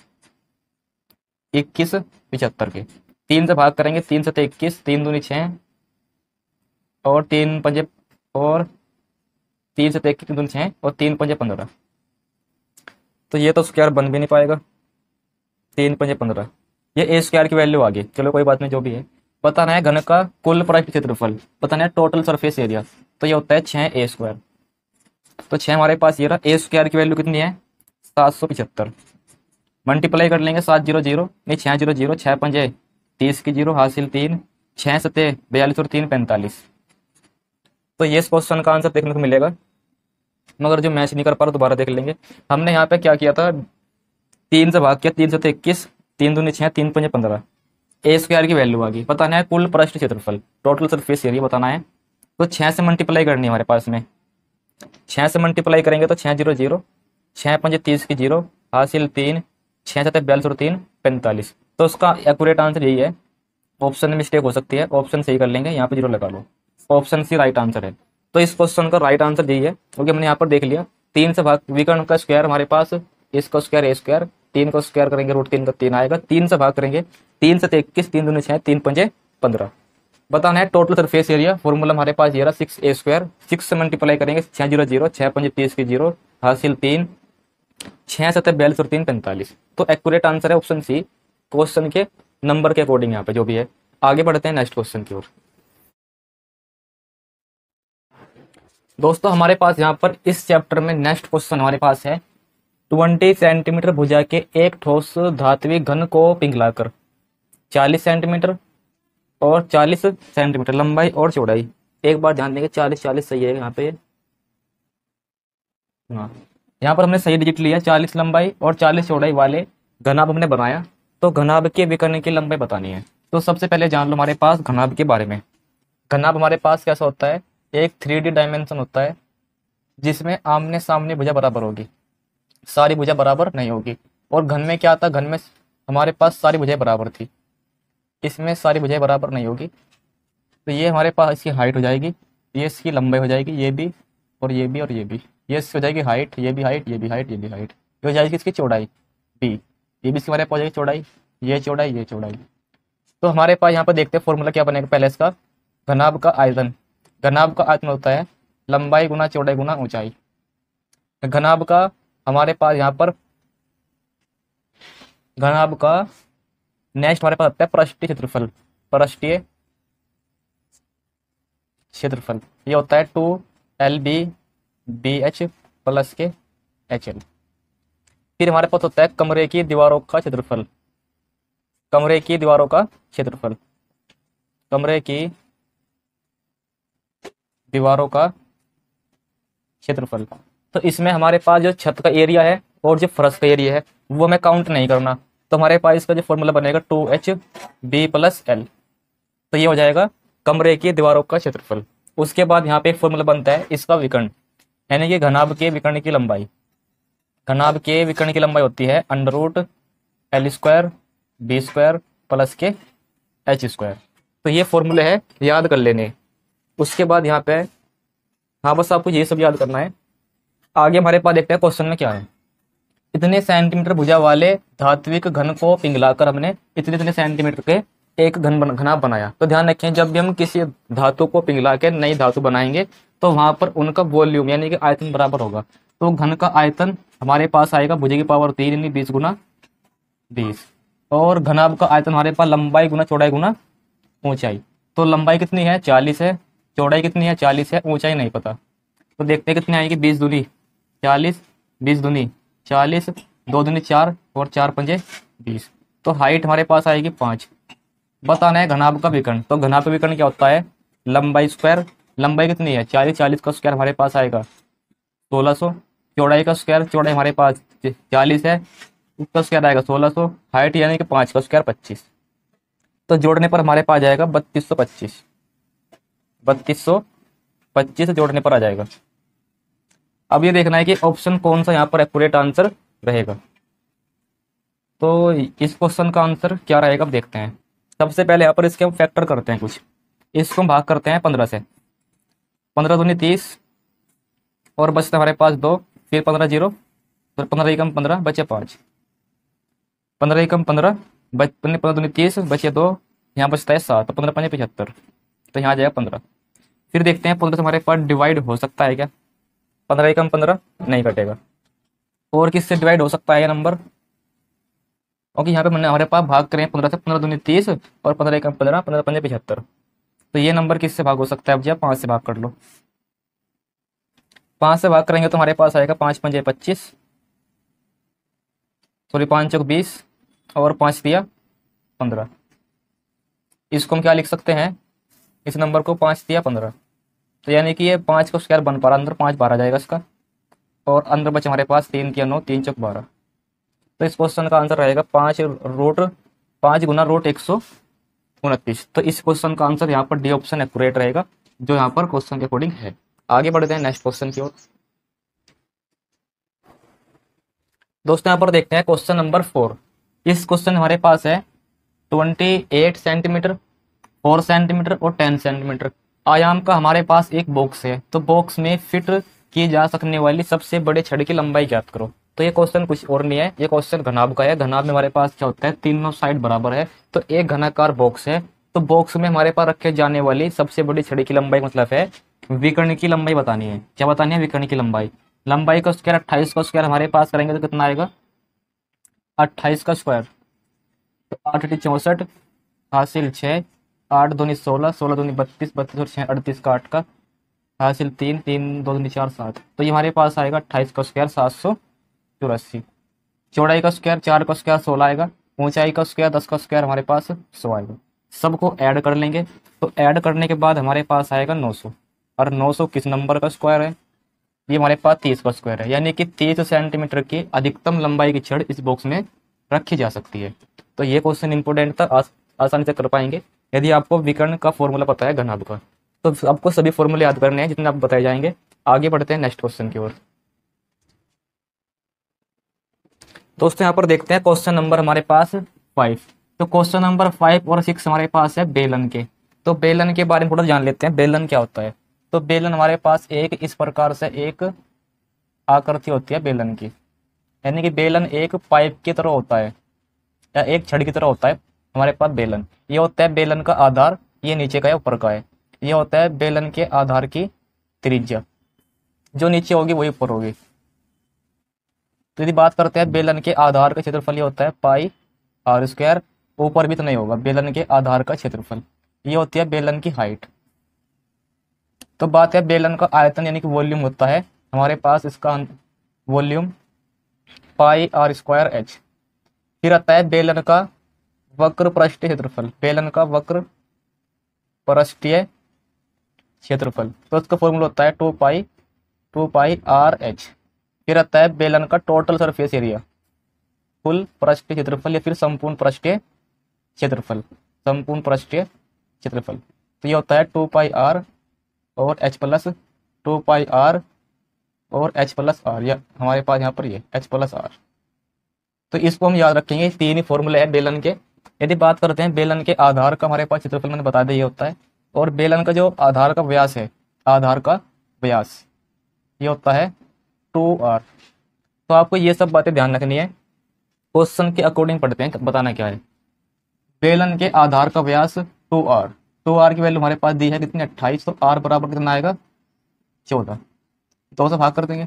21 75 के। 3 से भाग करेंगे, 3 से 21, 3 दूनी 6 और 3 पंजे, और 3 से 21, 3 दूनी 6 और 3 पंजे 15। तो ये तो स्क्वायर बन भी नहीं पाएगा, 3 पंजे 15, ये a² की वैल्यू आ गई। चलो कोई बात नहीं, जो भी है। बताना है घन का कुल पृष्ठ क्षेत्रफल, बताना है टोटल सरफेस एरिया, तो ये होता है 6a²। तो 6 हमारे पास ये रहा, a² की वैल्यू कितनी है 775। मल्टीप्लाई कर लेंगे 700 नहीं 600, 6 पंजे 30 की 0 हासिल 3, 6 सते 42 और 3 45। तो ये इस क्वेश्चन का आंसर देखने को मिलेगा, मगर जो मैच नहीं कर पा रहा दोबारा देख लेंगे। हमने यहाँ पे क्या किया था, 3 से भाग किया, 3 से 21, 3 दूनी 6, 3 पंजे 15, a² की वैल्यू आ गई। बताना है कुल पृष्ठ क्षेत्रफल, टोटल सरफेस एरिया बताना है। तो 6 से मल्टीप्लाई करनी है हमारे पास में, 6 से मल्टीप्लाई करेंगे तो 600, 6 पंजे 30 की 0 हासिल 3, 6 सते 42 और 3 45। तो उसका एक्यूरेट आंसर यही है। ऑप्शन में मिस्टेक हो सकती है, ऑप्शन सही कर लेंगे, यहाँ पे 0 लगा लो, ऑप्शन सी राइट आंसर है। तो इस क्वेश्चन का राइट आंसर यही है, क्योंकि हमने यहाँ पर देख लिया 3 से भाग, विकर्ण का स्क्वायर हमारे पास इसका स्क्वायर a², 3 का स्क्वायर करेंगे √3 का 3 आएगा, 3 से भाग करेंगे, 3 से 21, 3 दूनी 6, 3 पंजे 15। बताना है टोटल सरफेस एरिया, फॉर्मूला हमारे पास ये रहा 6a²। 6 से मल्टीप्लाई करेंगे 600, 6 पंजे 30 की 0 हासिल 3, 6 सते 42 और 3 45। तो एक्यूरेट आंसर है ऑप्शन सी, क्वेश्चन के नंबर के अकॉर्डिंग यहाँ पे जो भी है। आगे बढ़ते हैं नेक्स्ट क्वेश्चन की ओर। दोस्तों हमारे पास यहाँ पर इस चैप्टर में नेक्स्ट क्वेश्चन हमारे पास है 20 सेंटीमीटर भुजा के एक ठोस धात्विक घन को पिघलाकर 40 सेंटीमीटर और 40 सेंटीमीटर लंबाई और चौड़ाई। एक बार ध्यान देंगे 40 40 सही है यहाँ पे। हाँ, यहाँ पर हमने सही डिजिट लिया 40 लंबाई और 40 चौड़ाई वाले घनाभ हमने बनाया। तो घनाभ के विकर्ण की लंबाई बतानी है। तो सबसे पहले जान लो हमारे पास घनाभ के बारे में। घनाभ हमारे पास कैसा होता है, एक 3D डायमेंशन होता है जिसमें आमने सामने भुजा बराबर होगी, सारी भुजा बराबर नहीं होगी। और घन में क्या आता, घन में हमारे पास सारी भुजाएं बराबर थी, इसमें सारी भुजाएं बराबर नहीं होगी। तो ये हमारे पास इसकी हाइट हो जाएगी, ये इसकी लंबाई हो जाएगी, ये भी और ये भी और ये भी, ये इसकी हो जाएगी हाइट, ये भी हाइट, ये भी हाइट, ये भी हाइट। ये हो जाएगी इसकी चौड़ाई बी, ये भी इसकी हमारे पास हो जाएगी चौड़ाई, ये चौड़ाई, ये चौड़ाई। तो हमारे पास यहाँ पर देखते हैं फॉर्मूला क्या बनेगा पहले इसका। घनाभ का आयतन, घनाभ का आयतन होता है लंबाई गुना चौड़ाई गुना ऊंचाई। घनाभ का हमारे पास यहाँ पर घनाभ का नेक्स्ट हमारे पास होता है पृष्ठीय क्षेत्रफल। पृष्ठीय क्षेत्रफल ये होता है 2LB BH प्लस के HL। फिर हमारे पास होता है कमरे की दीवारों का क्षेत्रफल। कमरे की दीवारों का क्षेत्रफल, कमरे की दीवारों का क्षेत्रफल। तो इसमें हमारे पास जो छत का एरिया है और जो फर्श का एरिया है वो हमें काउंट नहीं करना। तो हमारे पास इसका जो फॉर्मूला बनेगा 2HB प्लस L। तो ये हो जाएगा कमरे की दीवारों का क्षेत्रफल। उसके बाद यहाँ पे एक फॉर्मूला बनता है इसका विकर्ण, यानी कि घनाभ के विकर्ण की लंबाई। घनाभ के विकर्ण की लंबाई होती है √L² B² प्लस के H²। तो ये फॉर्मूले है, याद कर लेने। उसके बाद यहाँ पे हाँ बस आपको ये सब याद करना है। आगे हमारे पास देखते हैं क्वेश्चन में क्या है। इतने सेंटीमीटर भुजा वाले धात्विक घन को पिघलाकर हमने इतने इतने सेंटीमीटर के एक घनाभ बनाया। तो ध्यान रखें जब भी हम किसी धातु को पिघला के नई धातु बनाएंगे तो वहां पर उनका वॉल्यूम यानी कि आयतन बराबर होगा। तो घन का आयतन हमारे पास आएगा भुजा की पावर 3 यानी 20 गुना 20। और घनाभ का आयतन हमारे पास लंबाई गुना चौड़ाई गुना ऊंचाई। तो लंबाई कितनी है 40 है, चौड़ाई कितनी है 40 है, ऊंचाई नहीं पता। तो देखते हैं कितनी आएगी 20 दूनी 40, 20 दूनी 40, 2 दूनी 4 और 4 पंजे 20। तो हाइट हमारे पास आएगी 5। बताना है घनाभ का विकर्ण। तो घनाभ का विकर्ण क्या होता है लंबाई स्क्वायर, लंबाई कितनी है 40, 40 का स्क्वायर हमारे पास आएगा 1600। चौड़ाई का स्क्वायर, चौड़ाई हमारे पास 40 है, उसका स्क्वायर आएगा 1600। हाइट यानी कि 5 का स्क्वायर 25। तो जोड़ने पर हमारे पास जाएगा 3225। 3225 जोड़ने पर आ जाएगा। अब ये देखना है कि ऑप्शन कौन सा यहाँ पर एक्यूरेट आंसर रहेगा। तो इस क्वेश्चन का आंसर क्या रहेगा अब देखते हैं। सबसे पहले यहाँ पर इसके हम फैक्टर करते हैं कुछ। इसको हम भाग करते हैं 15 से, 15 दूनी 30 और बचता हमारे पास 2, फिर 15 0, फिर 15 एकम 15 बचे 5, 15 एकम 15 15 दूनी 30 बचे 2, यहाँ बचता है 7, तो 15 5 75। तो यहाँ आ जाएगा 15। फिर देखते हैं 15 से हमारे पास डिवाइड हो सकता है क्या। 15 एकम 15 नहीं कटेगा। और किससे डिवाइड हो सकता है ये नंबर, क्योंकि यहाँ पे मैंने हमारे पास भाग करें 15 से, 15 दूनी 30 और 15 एकम 15, 15 पंजे 75। तो ये नंबर किससे भाग हो सकता है, अब जब 5 से भाग कर लो। 5 से भाग करेंगे तो हमारे पास आएगा 5 पंजे 25, सॉरी 5 चौक 20 और 5 दिया 15। इसको हम क्या लिख सकते हैं, इस नंबर को 5 दिया 15। तो यानी कि ये 5 का स्क्वायर बन पा रहा, अंदर 5 12 जाएगा इसका, और अंदर बचे हमारे पास 3 तिया 9, 3 चौक 12। तो इस क्वेश्चन का आंसर रहेगा 5 गुना रूट 129। तो इस क्वेश्चन का आंसर यहाँ पर डी ऑप्शन एक्यूरेट रहेगा, जो यहाँ पर क्वेश्चन के अकॉर्डिंग है। आगे बढ़ते हैं नेक्स्ट क्वेश्चन की ओर। दोस्तों यहाँ पर देखते हैं क्वेश्चन नंबर 4। इस क्वेश्चन हमारे पास है 28 सेंटीमीटर, 4 सेंटीमीटर और 10 सेंटीमीटर आयाम का हमारे पास एक बॉक्स है। तो बॉक्स में फिट की जा सकने वाली सबसे बड़े छड़ की लंबाई ज्ञात करो। तो ये क्वेश्चन कुछ और नहीं है, ये क्वेश्चन घनाभ का है। घनाभ में हमारे पास क्या होता है, तीनों साइड बराबर है। तो एक घनाकार बॉक्स है, तो बॉक्स में हमारे पास रखे जाने वाली सबसे बड़ी छड़ी की लंबाई मतलब है विकर्ण की लंबाई बतानी है। क्या बतानी है, विकर्ण की लंबाई। लंबाई का स्क्वायर 28 का स्क्वायर हमारे पास करेंगे तो कितना आएगा 28 का स्क्वायर तो 8 8 64 हासिल 6, 8 दूनी 16, 16 दूनी 32, 32 और 6 38 का 8 का हासिल 3, 3 2 दूनी 4 7। तो ये हमारे पास आएगा 28 का स्क्वायर 784। चौड़ाई का स्क्वायर 4 का स्क्वायर 16 आएगा। ऊंचाई का स्क्वायर 10 का स्क्वायर हमारे पास 100 आएगा। सबको ऐड कर लेंगे। तो ऐड करने के बाद हमारे पास आएगा 900। और 900 किस नंबर का स्क्वायर है? ये हमारे पास 30 का स्क्वायर है, यानी कि 30 सेंटीमीटर की अधिकतम लंबाई की छड़ इस बॉक्स में रखी जा सकती है। तो ये क्वेश्चन इंपोर्टेंट था, आसानी से कर पाएंगे यदि आपको विकर्ण का फॉर्मूला पता है घनाभ का। तो आपको सभी फॉर्मूले याद करने हैं जितने आप बताए जाएंगे। आगे बढ़ते हैं नेक्स्ट क्वेश्चन की ओर। दोस्तों यहाँ पर देखते हैं क्वेश्चन नंबर हमारे पास 5। तो क्वेश्चन नंबर 5 और 6 हमारे पास है बेलन के। तो बेलन के बारे में थोड़ा जान लेते हैं, बेलन क्या होता है। तो बेलन हमारे पास एक इस प्रकार से एक आकृति होती है बेलन की, यानी कि बेलन एक पाइप की तरह होता है या एक छड़ की तरह होता है हमारे पास बेलन। ये होता है बेलन का आधार, ये नीचे का है ऊपर का है। ये होता है बेलन के आधार की त्रिज्या, जो नीचे होगी वही ऊपर होगी। तो यदि बात करते हैं बेलन के आधार का क्षेत्रफल, ये होता है पाई आर स्क्वायर, ऊपर भी तो नहीं होगा, बेलन के आधार का क्षेत्रफल। ये होती है बेलन की हाइट। तो बात है बेलन का आयतन यानी कि वॉल्यूम होता है हमारे पास, इसका volume pi R square H. फिर आता है बेलन का वक्र पृष्ठीय क्षेत्रफल, बेलन का वक्र पृष्ठीय क्षेत्रफल। तो इसका फॉर्मूला होता है 2 पाई आर एच। फिर आता है बेलन का टोटल सरफेस एरिया, कुल पृष्ठीय क्षेत्रफल या फिर संपूर्ण पृष्ठीय क्षेत्रफल, संपूर्ण पृष्ठीय क्षेत्रफल। तो ये होता है 2 पाई आर और एच प्लस 2 पाई आर और एच प्लस आर, या हमारे पास यहाँ पर ये एच प्लस आर। तो इसको हम याद रखेंगे, तीन ही फॉर्मूले हैं बेलन के। यदि बात करते हैं बेलन के आधार का, हमारे पास क्षेत्रफल मैंने बता दिया ये होता है। और बेलन का जो आधार का व्यास है, आधार का व्यास ये होता है 2r। तो आपको ये सब बातें ध्यान रखनी है, क्वेश्चन के अकॉर्डिंग पढ़ते हैं बताना क्या है। बेलन के आधार का व्यास 2r की वैल्यू हमारे पास दी है कितनी 28, तो r बराबर कितना आएगा 14, 2 से भाग कर देंगे।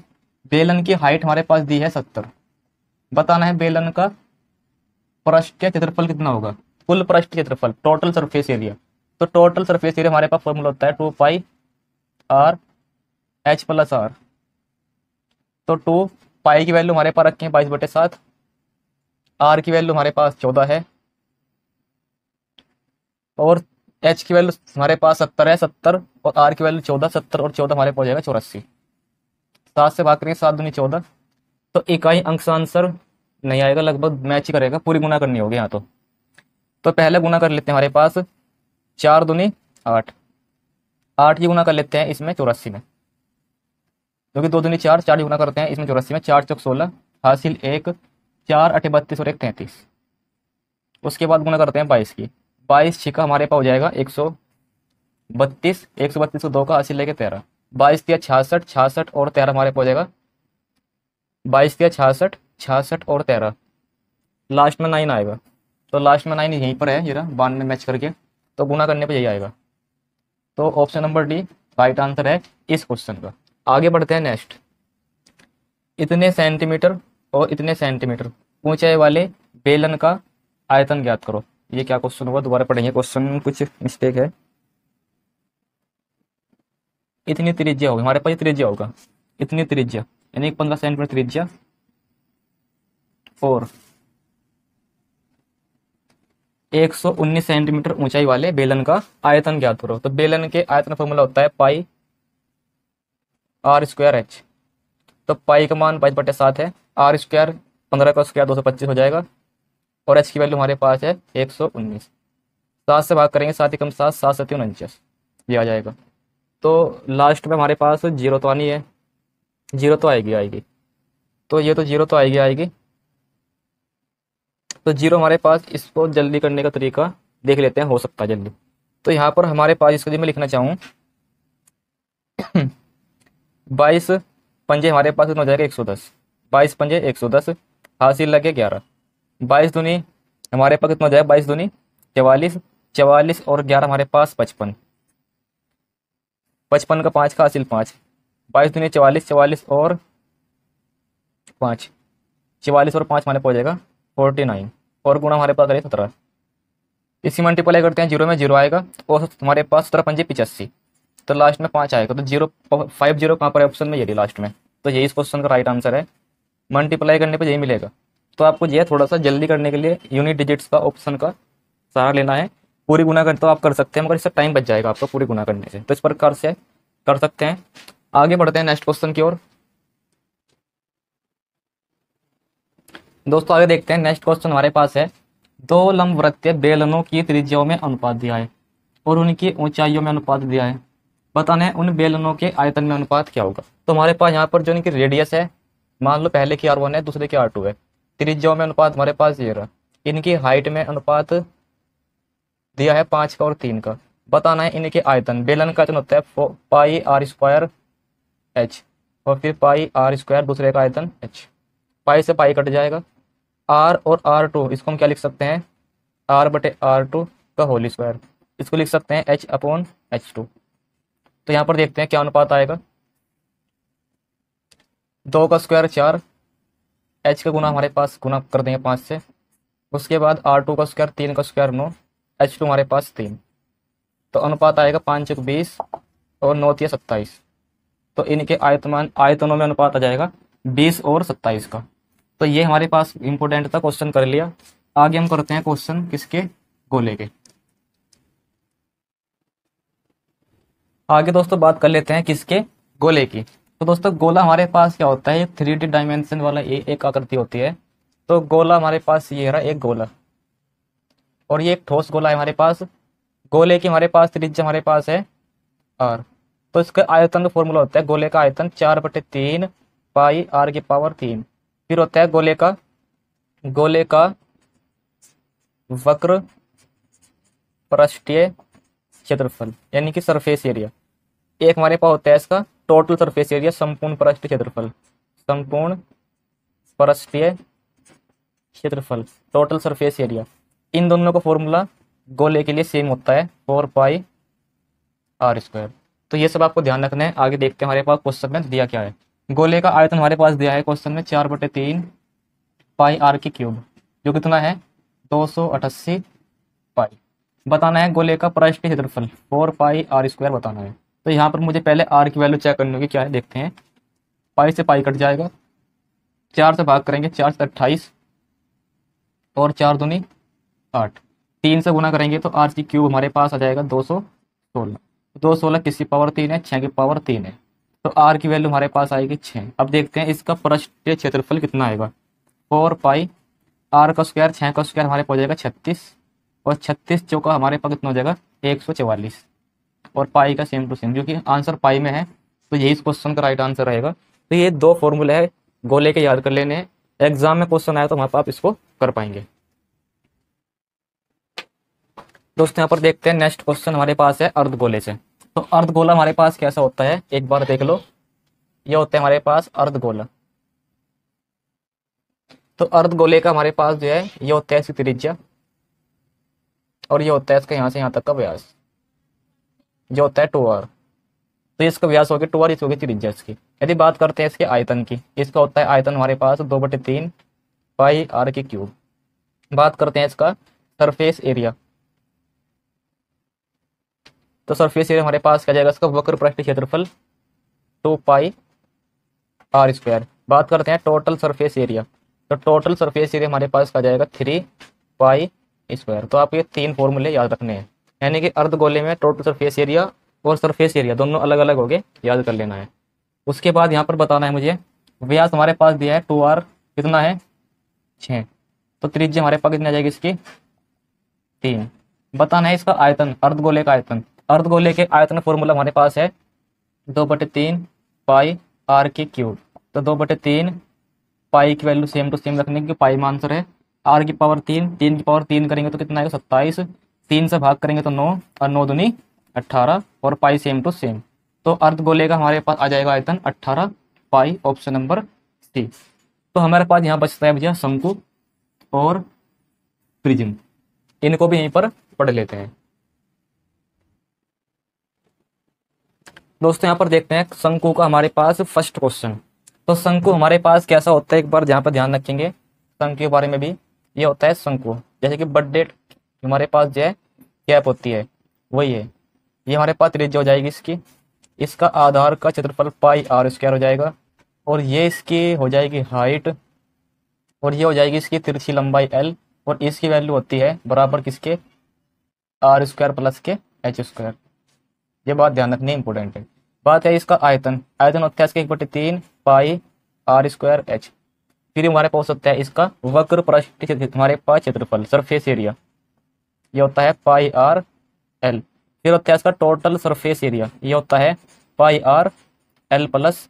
बेलन की हाइट हमारे पास दी है 70। बताना है बेलन का पृष्ठीय क्षेत्रफल कितना होगा, कुल पृष्ठीय क्षेत्रफल, टोटल सरफेस एरिया। तो टोटल सरफेस एरिया हमारे पास फॉर्मूला होता है 2 पाई आर एच प्लस आर। तो 2 पाई की वैल्यू हमारे पास रखें 22/7, आर की वैल्यू हमारे पास 14 है और एच की वैल्यू हमारे पास 70 है, 70 और आर की वैल्यू 14, 70 और 14 हमारे पास हो जाएगा 84। 7 से भाग करेंगे 7 दूनी 14। तो इकाई अंक से आंसर नहीं आएगा, लगभग मैच ही करेगा, पूरी गुना करनी होगी यहाँ। तो पहले गुना कर लेते हैं, हमारे पास 4 दूनी 8, 8 की गुना कर लेते हैं इसमें 84 में, क्योंकि 2 दूनी 4, 4 की गुना करते हैं इसमें 84 में, 4 चौक 16 हासिल 1, 4 8 32 और 1 33। उसके बाद गुना करते हैं 22 की, 22 छिका हमारे पास हो जाएगा 132, 132 को 2 का हासिल लेके 13, 22 दिया 66, 66 और 13 हमारे पास हो जाएगा 22 दिया 66, 66 और 13, लास्ट में 9 आएगा। तो लास्ट में 9 यहीं पर है जरा 92 में मैच करके, तो गुना करने पे यही आएगा। तो option number D right answer है इस क्वेश्चन का। आगे बढ़ते हैं नेक्स्ट। इतने सेंटीमीटर और इतने सेंटीमीटर ऊंचाई वाले बेलन का आयतन ज्ञात करो। ये क्या क्वेश्चन होगा, दोबारा पढ़ेंगे, क्वेश्चन कुछ मिस्टेक है। इतनी त्रिज्या होगी हमारे पास, ये त्रिज्या होगा, इतनी त्रिज्या यानी 15 सेंटीमीटर त्रिज्या और 119 सेंटीमीटर ऊंचाई वाले बेलन का आयतन ज्ञात करो। तो बेलन के आयतन फॉर्मूला होता है पाई आर स्क्वायर एच। तो पाई का मान 22/7 है, आर स्क्वायर 15 का स्क्वायर 225 हो जाएगा और एच की वैल्यू हमारे पास है 119। 7 से भाग करेंगे, 7 एकम 7, 7 7 49 ये आ जाएगा। तो लास्ट में हमारे पास जीरो तो आनी है, जीरो तो आएगी, तो ये तो जीरो तो आएगी। तो जीरो हमारे पास, इसको जल्दी करने का तरीका देख लेते हैं, हो सकता है जल्दी। तो यहाँ पर हमारे पास इसको मैं लिखना चाहूँ 22 पंजे हमारे पास कितना हो जाएगा 110, 22 पंजे 110 हासिल लगे 11, 22 दूनी हमारे पास कितना हो जाएगा 22 दूनी 44, 44 और 11 हमारे पास 55, 55 का 5 का हासिल 5, 22 दूनी 44, 44 और 5, 44 और 5 हमारे पास हो जाएगा 49। और गुणा हमारे पास करें 17। इसी मल्टीप्लाई करते हैं, 0 में 0 आएगा और हमारे पास 17 पंजे 85, तो लास्ट में 5 आएगा। तो 0 कहाँ पर है ऑप्शन में, यही लास्ट में। तो यही इस क्वेश्चन का राइट आंसर है। मल्टीप्लाई करने पर यही मिलेगा। तो आपको यह थोड़ा सा जल्दी करने के लिए यूनिट डिजिट्स का ऑप्शन का सहारा लेना है। पूरी गुना कर तो आप कर सकते हैं, मगर इससे टाइम बच जाएगा आपका पूरी गुना करने से। तो इस प्रकार से कर सकते हैं। आगे बढ़ते हैं नेक्स्ट क्वेश्चन की ओर। दोस्तों आगे देखते हैं, नेक्स्ट क्वेश्चन हमारे पास है, दो लंबवृत्तीय बेलनों की त्रिज्याओं में अनुपात दिया है और उनकी ऊंचाइयों में अनुपात दिया है। बताना है उन बेलनों के आयतन में अनुपात क्या होगा। तो हमारे पास यहाँ पर जो इनकी रेडियस है, मान लो पहले की R1 है, दूसरे की R2 है। त्रिज्याओं में अनुपात हमारे पास ये रहा। इनकी हाइट में अनुपात दिया है 5 का और 3 का। बताना है इनके आयतन। बेलन का आयतन होता है पाई आर स्क्वायर एच, और फिर पाई आर स्क्वायर दूसरे का आयतन एच। पाई से पाई कट जाएगा। आर और R2 इसको हम क्या लिख सकते हैं, R/R2 का होल स्क्वायर। इसको लिख सकते हैं H/H2। तो यहाँ पर देखते हैं क्या अनुपात आएगा। 2 का स्क्वायर 4, H का गुना हमारे पास गुना कर देंगे 5 से। उसके बाद R2 का स्क्वायर 3 का स्क्वायर 9, H2 हमारे पास 3। तो अनुपात आएगा 5 × 20 और 9 × 27। तो इनके आयतनों में अनुपात आ जाएगा 20 और 27 का। तो ये हमारे पास इंपोर्टेंट था, क्वेश्चन कर लिया। आगे हम करते हैं क्वेश्चन किसके, गोले के। आगे दोस्तों बात कर लेते हैं किसके, गोले की। तो दोस्तों गोला हमारे पास क्या होता है, 3D डायमेंशन वाला एक आकृति होती है। तो गोला हमारे पास ये रहा एक गोला, और ये एक ठोस गोला है हमारे पास। गोले की हमारे पास त्रिज्या हमारे पास है R। तो इसका आयतन का फॉर्मूला होता है, गोले का आयतन 4/3 पाई R⁻3। फिर होता है गोले का वक्र पृष्ठीय क्षेत्रफल, यानी कि सरफेस एरिया। एक हमारे पास होता है इसका टोटल सरफेस एरिया, संपूर्ण पृष्ठीय क्षेत्रफल, संपूर्ण पृष्ठीय क्षेत्रफल, टोटल सरफेस एरिया। इन दोनों का फॉर्मूला गोले के लिए सेम होता है, 4 पाई R²। तो ये सब आपको ध्यान रखना है। आगे देखते हैं हमारे पास क्वेश्चन में दिया क्या है। गोले का आयतन हमारे पास दिया है क्वेश्चन में 4/3 पाई R³ जो कितना है 288 पाई। बताना है गोले का पृष्ठीय क्षेत्रफल 4 पाई R² बताना है। तो यहाँ पर मुझे पहले R की वैल्यू चेक करनी होगी, क्या है देखते हैं। पाई से पाई कट जाएगा, 4 से भाग करेंगे, 4 से 28 और 4 दूनी 8। 3 से गुना करेंगे तो R³ हमारे पास आ जाएगा 216। 216 किसकी पावर 3 है, 6 की पावर 3 है। तो R की वैल्यू हमारे पास आएगी 6। अब देखते हैं इसका पृष्ठीय क्षेत्रफल कितना आएगा। 4 पाई R का स्क्वायर 6 का स्क्वायर हमारे पास हो जाएगा 36, और 36 चौका हमारे पास कितना हो जाएगा 144, और पाई का सेम टू सेम, जो कि आंसर पाई में है। तो यही इस क्वेश्चन का राइट आंसर रहेगा। तो ये 2 फॉर्मूले है गोले के, याद कर लेने हैं। एग्जाम में क्वेश्चन आया तो वहाँ पर आप इसको कर पाएंगे। दोस्तों यहाँ पर देखते हैं नेक्स्ट क्वेश्चन हमारे पास है अर्धगोले से। तो अर्धगोला हमारे पास कैसा होता है, एक बार देख लो। ये होता है हमारे पास अर्धगोला। तो अर्धगोले का हमारे पास जो है ये होता है इसकी त्रिज्या, और ये होता है इसका यहाँ से यहाँ तक का व्यास, जो होता है 2R। तो इसका व्यास हो गया 2R, इसकी होगी त्रिज्या इसकी। यदि बात करते हैं इसके आयतन की, इसका होता है आयतन हमारे पास 2/3 पाई R³। बात करते हैं इसका सरफेस एरिया। तो सरफेस एरिया हमारे पास क्या जाएगा, इसका वक्र पृष्ठीय क्षेत्रफल 2 पाई R²। बात करते हैं टोटल सरफेस एरिया। तो टोटल सरफेस एरिया हमारे पास क्या जाएगा 3 पाई स्क्वायर। तो आप ये 3 फॉर्मूले याद रखने हैं, यानी कि अर्धगोले में टोटल सरफेस एरिया और सरफेस एरिया दोनों अलग अलग हो गए, याद कर लेना है। उसके बाद यहाँ पर बताना है मुझे व्यास हमारे पास दिया है 2R, कितना है 6। तो त्रिज्या हमारे पास कितनी आ जाएगी इसकी 3। बताना है इसका आयतन, अर्धगोले का आयतन। अर्धगोले के आयतन फॉर्मूला हमारे पास है 2/3 पाई R³। तो 2/3 पाई की वैल्यू सेम टू सेम रखने की, पाई में आंसर है। R की पावर 3, 3 की पावर 3 करेंगे तो कितना आएगा 27। 3 से भाग करेंगे तो 9, और 9 दूनी 18, और पाई सेम टू सेम। तो अर्धगोले का हमारे पास आ जाएगा आयतन 18 पाई, ऑप्शन नंबर सी। तो हमारे पास यहाँ बचता है भैया शंकु और प्रिज्म, इनको भी यहीं पर पढ़ लेते हैं। दोस्तों यहाँ पर देखते हैं शंकु का हमारे पास फर्स्ट क्वेश्चन। तो शंकु हमारे पास कैसा होता है, एक बार जहाँ पर ध्यान रखेंगे शंकु के बारे में भी। ये होता है शंकु। जैसे कि बर्थडे हमारे पास जो है कैप होती है वही है। ये हमारे पास त्रिज्या हो जाएगी इसकी। इसका आधार का क्षेत्रफल पाई आर स्क्वायर हो जाएगा। और ये इसकी हो जाएगी हाइट। और ये हो जाएगी इसकी तिरछी लंबाई एल। और इसकी वैल्यू होती है बराबर किसके, आर स्क्वायर प्लस के एच स्क्वायर। ये बात ध्यान रखनी इंपॉर्टेंट है। बात है इसका आयतन। आयतन होता है इसका 1/3 पाई आर स्क्वायर एच। फिर हमारे पास होता है इसका वक्र पृष्ठ हमारे पास क्षेत्रफल सरफेस एरिया। ये होता है पाई आर एल। फिर होता है इसका टोटल सरफेस एरिया। ये होता है पाई आर एल प्लस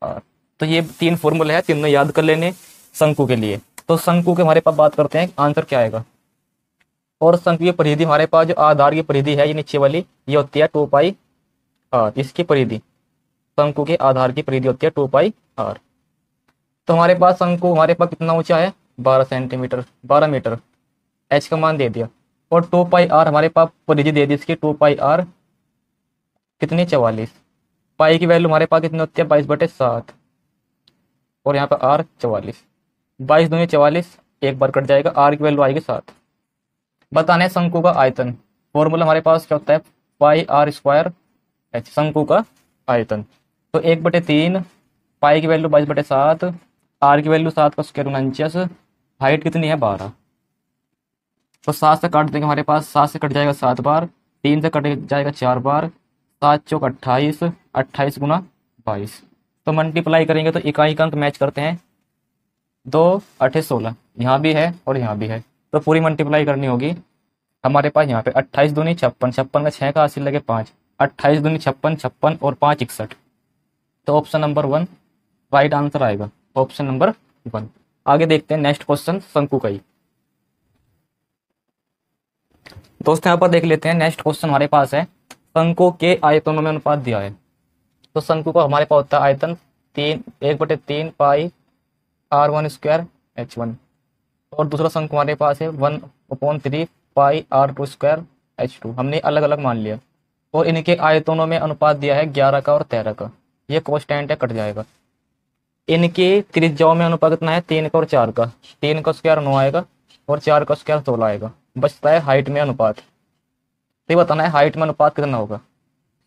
आर। तो ये 3 फॉर्मूले हैं, तीनों याद कर लेने शंकु के लिए। तो शंकु के हमारे पास बात करते हैं आंसर क्या आएगा। और शंकु की परिधि हमारे पास जो आधार की परिधि है ये नीचे वाली, ये होती है 2 पाई आर। इसकी परिधि, शंकु के आधार की परिधि होती है 2 पाई आर। तो हमारे पास शंकु हमारे पास कितना ऊंचा है, 12 सेंटीमीटर, 12 मीटर। एच का मान दे दिया। और 2 पाई आर हमारे पास परिधि दे दी इसकी, 2 पाई आर कितनी 44। पाई की वैल्यू हमारे पास कितनी होती है 22/7। और यहाँ पर आर 44। 22 दूनी 44, एक बार कट जाएगा, आर की वैल्यू आएगी 7। बताने शंकु का आयतन। फॉर्मूला हमारे पास क्या होता है, पाई आर स्क्वायर एच, शंकु का आयतन। तो 1/3 पाई की वैल्यू 22/7, आर की वैल्यू 7 का स्क्वायर 49, हाइट कितनी है 12। तो 7 से काट देंगे हमारे पास, 7 से कट जाएगा 7 बार, 3 से कट जाएगा 4 बार, 7 चौक 28, 28 गुना 22। तो मल्टीप्लाई करेंगे तो इकाई का अंक मैच करते हैं, 2 8 16, यहाँ भी है और यहाँ भी है। तो पूरी मल्टीप्लाई करनी होगी हमारे पास। यहाँ पे 28 दूनी 56, 56 का 6 का हासिल लगे 5, 28 दूनी 56, 56 और 5 61। तो ऑप्शन नंबर 1 राइट आंसर आएगा, ऑप्शन नंबर 1। आगे देखते हैं नेक्स्ट क्वेश्चन शंकु का ही। दोस्तों यहाँ पर देख लेते हैं नेक्स्ट क्वेश्चन हमारे पास है, शंकु के आयतनों में अनुपात दिया है। तो शंकु का हमारे पास होता है आयतन 1/3 पाई R1 स्क्वायर H1। और दूसरा शंकु हमारे पास है 1/3 पाई R2 स्क्वायर H2। हमने अलग अलग मान लिया। और इनके आयतनों में अनुपात दिया है 11 का और 13 का। ये कॉन्स्टेंट है, कट जाएगा। इनके त्रिज्याओं में अनुपात कितना है, 3 का और 4 का। 3 का स्क्वायर 9 आएगा और 4 का स्क्वायर 16 आएगा। बचता है हाइट में अनुपात। तो ये बताना है हाइट में अनुपात कितना होगा।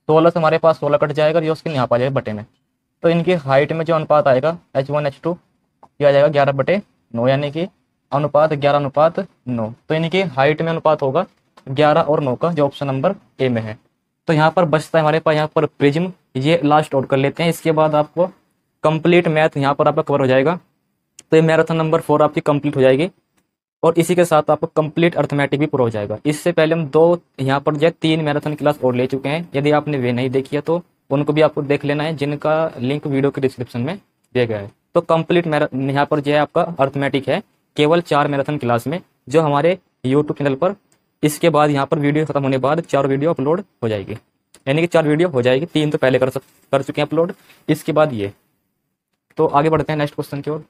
16 से हमारे पास 16 कट जाएगा, ये उसके यहाँ पर आ जाएगा बटे में। तो इनकी हाइट में जो अनुपात आएगा H1 H2 ये आ जाएगा 11/9, यानी कि अनुपात 11:9। तो इनकी हाइट में अनुपात होगा 11 और 9 का, जो ऑप्शन नंबर ए में है। तो यहाँ पर बचता है हमारे पास यहाँ पर प्रिज्म। ये लास्ट आउट कर लेते हैं, इसके बाद आपको कंप्लीट मैथ यहाँ पर आपका कवर हो जाएगा। तो ये मैराथन नंबर 4 आपकी कंप्लीट हो जाएगी। और इसी के साथ आपको कंप्लीट अर्थमेटिक भी पूरा हो जाएगा। इससे पहले हम 2 यहाँ पर जो 3 मैराथन क्लास और ले चुके हैं। यदि आपने वे नहीं देखी है तो उनको भी आपको देख लेना है, जिनका लिंक वीडियो के डिस्क्रिप्शन में दिया गया है। तो कंप्लीट यहाँ पर जो है आपका अर्थमेटिक है केवल 4 मैराथन क्लास में, जो हमारे यूट्यूब चैनल पर। इसके बाद यहाँ पर वीडियो खत्म होने के बाद 4 वीडियो अपलोड हो जाएगी, यानी कि 4 वीडियो हो जाएगी। 3 तो पहले कर चुके हैं अपलोड, इसके बाद ये। तो आगे बढ़ते हैं नेक्स्ट क्वेश्चन की ओर।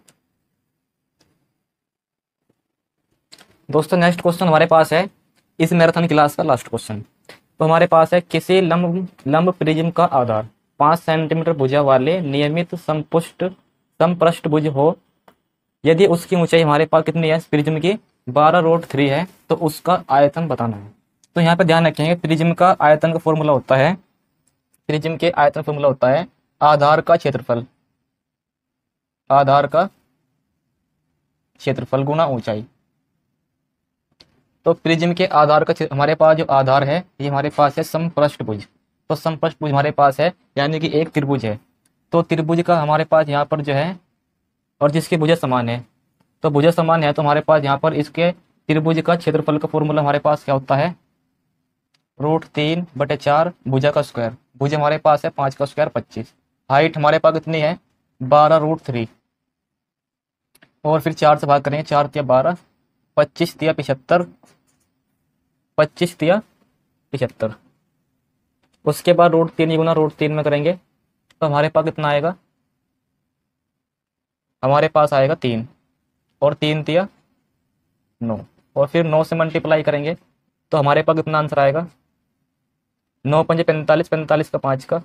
दोस्तों नेक्स्ट क्वेश्चन हमारे पास है इस मैराथन क्लास का लास्ट क्वेश्चन। तो हमारे पास है, किसी लंब प्रिज्म का आधार 5 सेंटीमीटर भुजा वाले नियमित समपृष्ठभुज हो, यदि उसकी ऊंचाई हमारे पास कितनी है प्रिज्म की 12√3 है, तो उसका आयतन बताना है। तो यहाँ पे ध्यान रखेंगे, प्रिज्म का आयतन का फॉर्मूला होता है, प्रिज्म के आयतन फॉर्मूला होता है आधार का क्षेत्रफल, आधार का क्षेत्रफल गुना ऊंचाई। तो प्रिज्म के आधार का हमारे पास जो आधार है ये हमारे पास है समपृष्ठभुज। तो समपृष्ठभुज हमारे पास है, यानी कि एक त्रिभुज है। तो त्रिभुज का हमारे पास यहाँ पर जो है, और जिसकी भुजा समान है, तो भुजा समान है तो हमारे पास यहाँ पर इसके त्रिभुज का क्षेत्रफल का फॉर्मूला हमारे पास क्या होता है, √3/4 भुजा का स्क्वायर। भुजा हमारे पास है 5 का स्क्वायर 25। हाइट हमारे पास कितनी है 12√3, और फिर 4 से भाग करेंगे, 4 तिया 12, 25 तिया 75, 25 तिया 75। उसके बाद √3 गुना √3 में करेंगे तो हमारे पास कितना आएगा, हमारे पास आएगा 3, और 3 तिया 9, और फिर 9 से मल्टीप्लाई करेंगे तो हमारे पास कितना आंसर आएगा, 9 पंजे 45, 45 का 5 का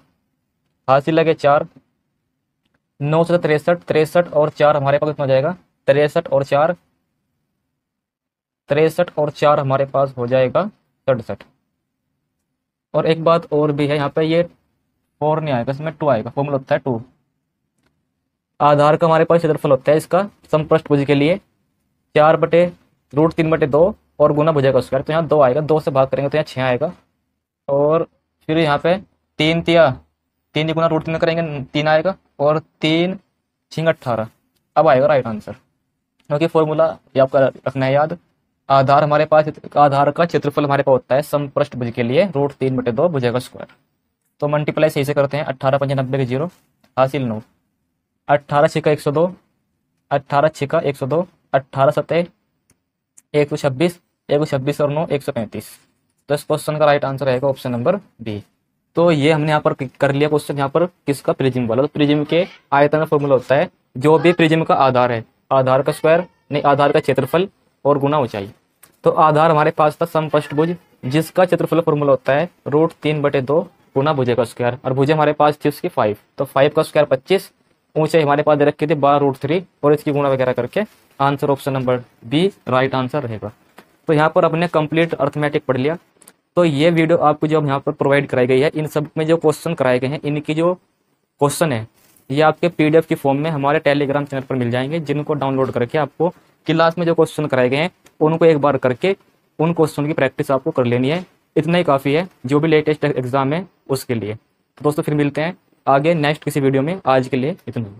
हासिल लगे 4, 9 से 63, 63 और 4 हमारे पास कितना हो जाएगा 63 और 4 63 और 4 हमारे पास हो जाएगा 67। और एक बात और भी है, यहाँ पे ये 4 नहीं आएगा, इसमें 2 आएगा। फॉर्मूला होता है 2। आधार का हमारे पास क्षेत्रफल होता है इसका समपृष्ठभुज के लिए 4/√3/2 और गुना भुजा का स्क्वायर। तो यहाँ 2 आएगा, 2 से भाग करेंगे तो यहाँ 6 आएगा। और फिर यहाँ पे 3 गुना √3 में करेंगे 3 आएगा, और 3×6 18। अब आएगा राइट आंसर, क्योंकि फॉर्मूला ये आपका रखना है याद। आधार का क्षेत्रफल हमारे पास होता है समपृष्ठभुज के लिए √3/2 भुजा का स्क्वायर। तो मल्टीप्लाई सही से करते हैं। 18 5 90 के 0 हासिल 9, 18 6 102, 18 6 102, 18 7 126, 126 और 9 135। तो इस क्वेश्चन का राइट आंसर रहेगा ऑप्शन नंबर बी। तो ये हमने यहाँ पर कर लिया क्वेश्चन, यहाँ पर किसका, प्रिज्म वाला। तो प्रिज्म के आयतन का फॉर्मूला होता है जो भी प्रिज्म का आधार है, आधार का स्क्वायर नहीं, आधार का क्षेत्रफल और गुना ऊंचाई। तो आधार हमारे पास था समपृष्ठभुज, जिसका क्षेत्रफल फॉर्मूला होता है √3/2 गुना भुजा का स्क्वायर, और भुजा हमारे पास थी उसकी 5, तो 5 का स्क्वायर 25, ऊंचाई हमारे पास दे रखी थी 12√3, और इसकी गुणा वगैरह करके answer option number B right answer रहेगा। तो यहाँ पर अपने कंप्लीट अर्थमेटिक पढ़ लिया। तो ये वीडियो आपको जो यहाँ पर प्रोवाइड कराई गई है, इन सब में जो क्वेश्चन कराए गए हैं, इनकी जो क्वेश्चन है ये आपके PDF की फॉर्म में हमारे टेलीग्राम चैनल पर मिल जाएंगे, जिनको डाउनलोड करके आपको क्लास में जो क्वेश्चन कराए गए हैं उनको एक बार करके उन क्वेश्चन की प्रैक्टिस आपको कर लेनी है। इतना ही काफ़ी है जो भी लेटेस्ट एग्जाम है उसके लिए। तो दोस्तों फिर मिलते हैं आगे नेक्स्ट किसी वीडियो में। आज के लिए इतना ही।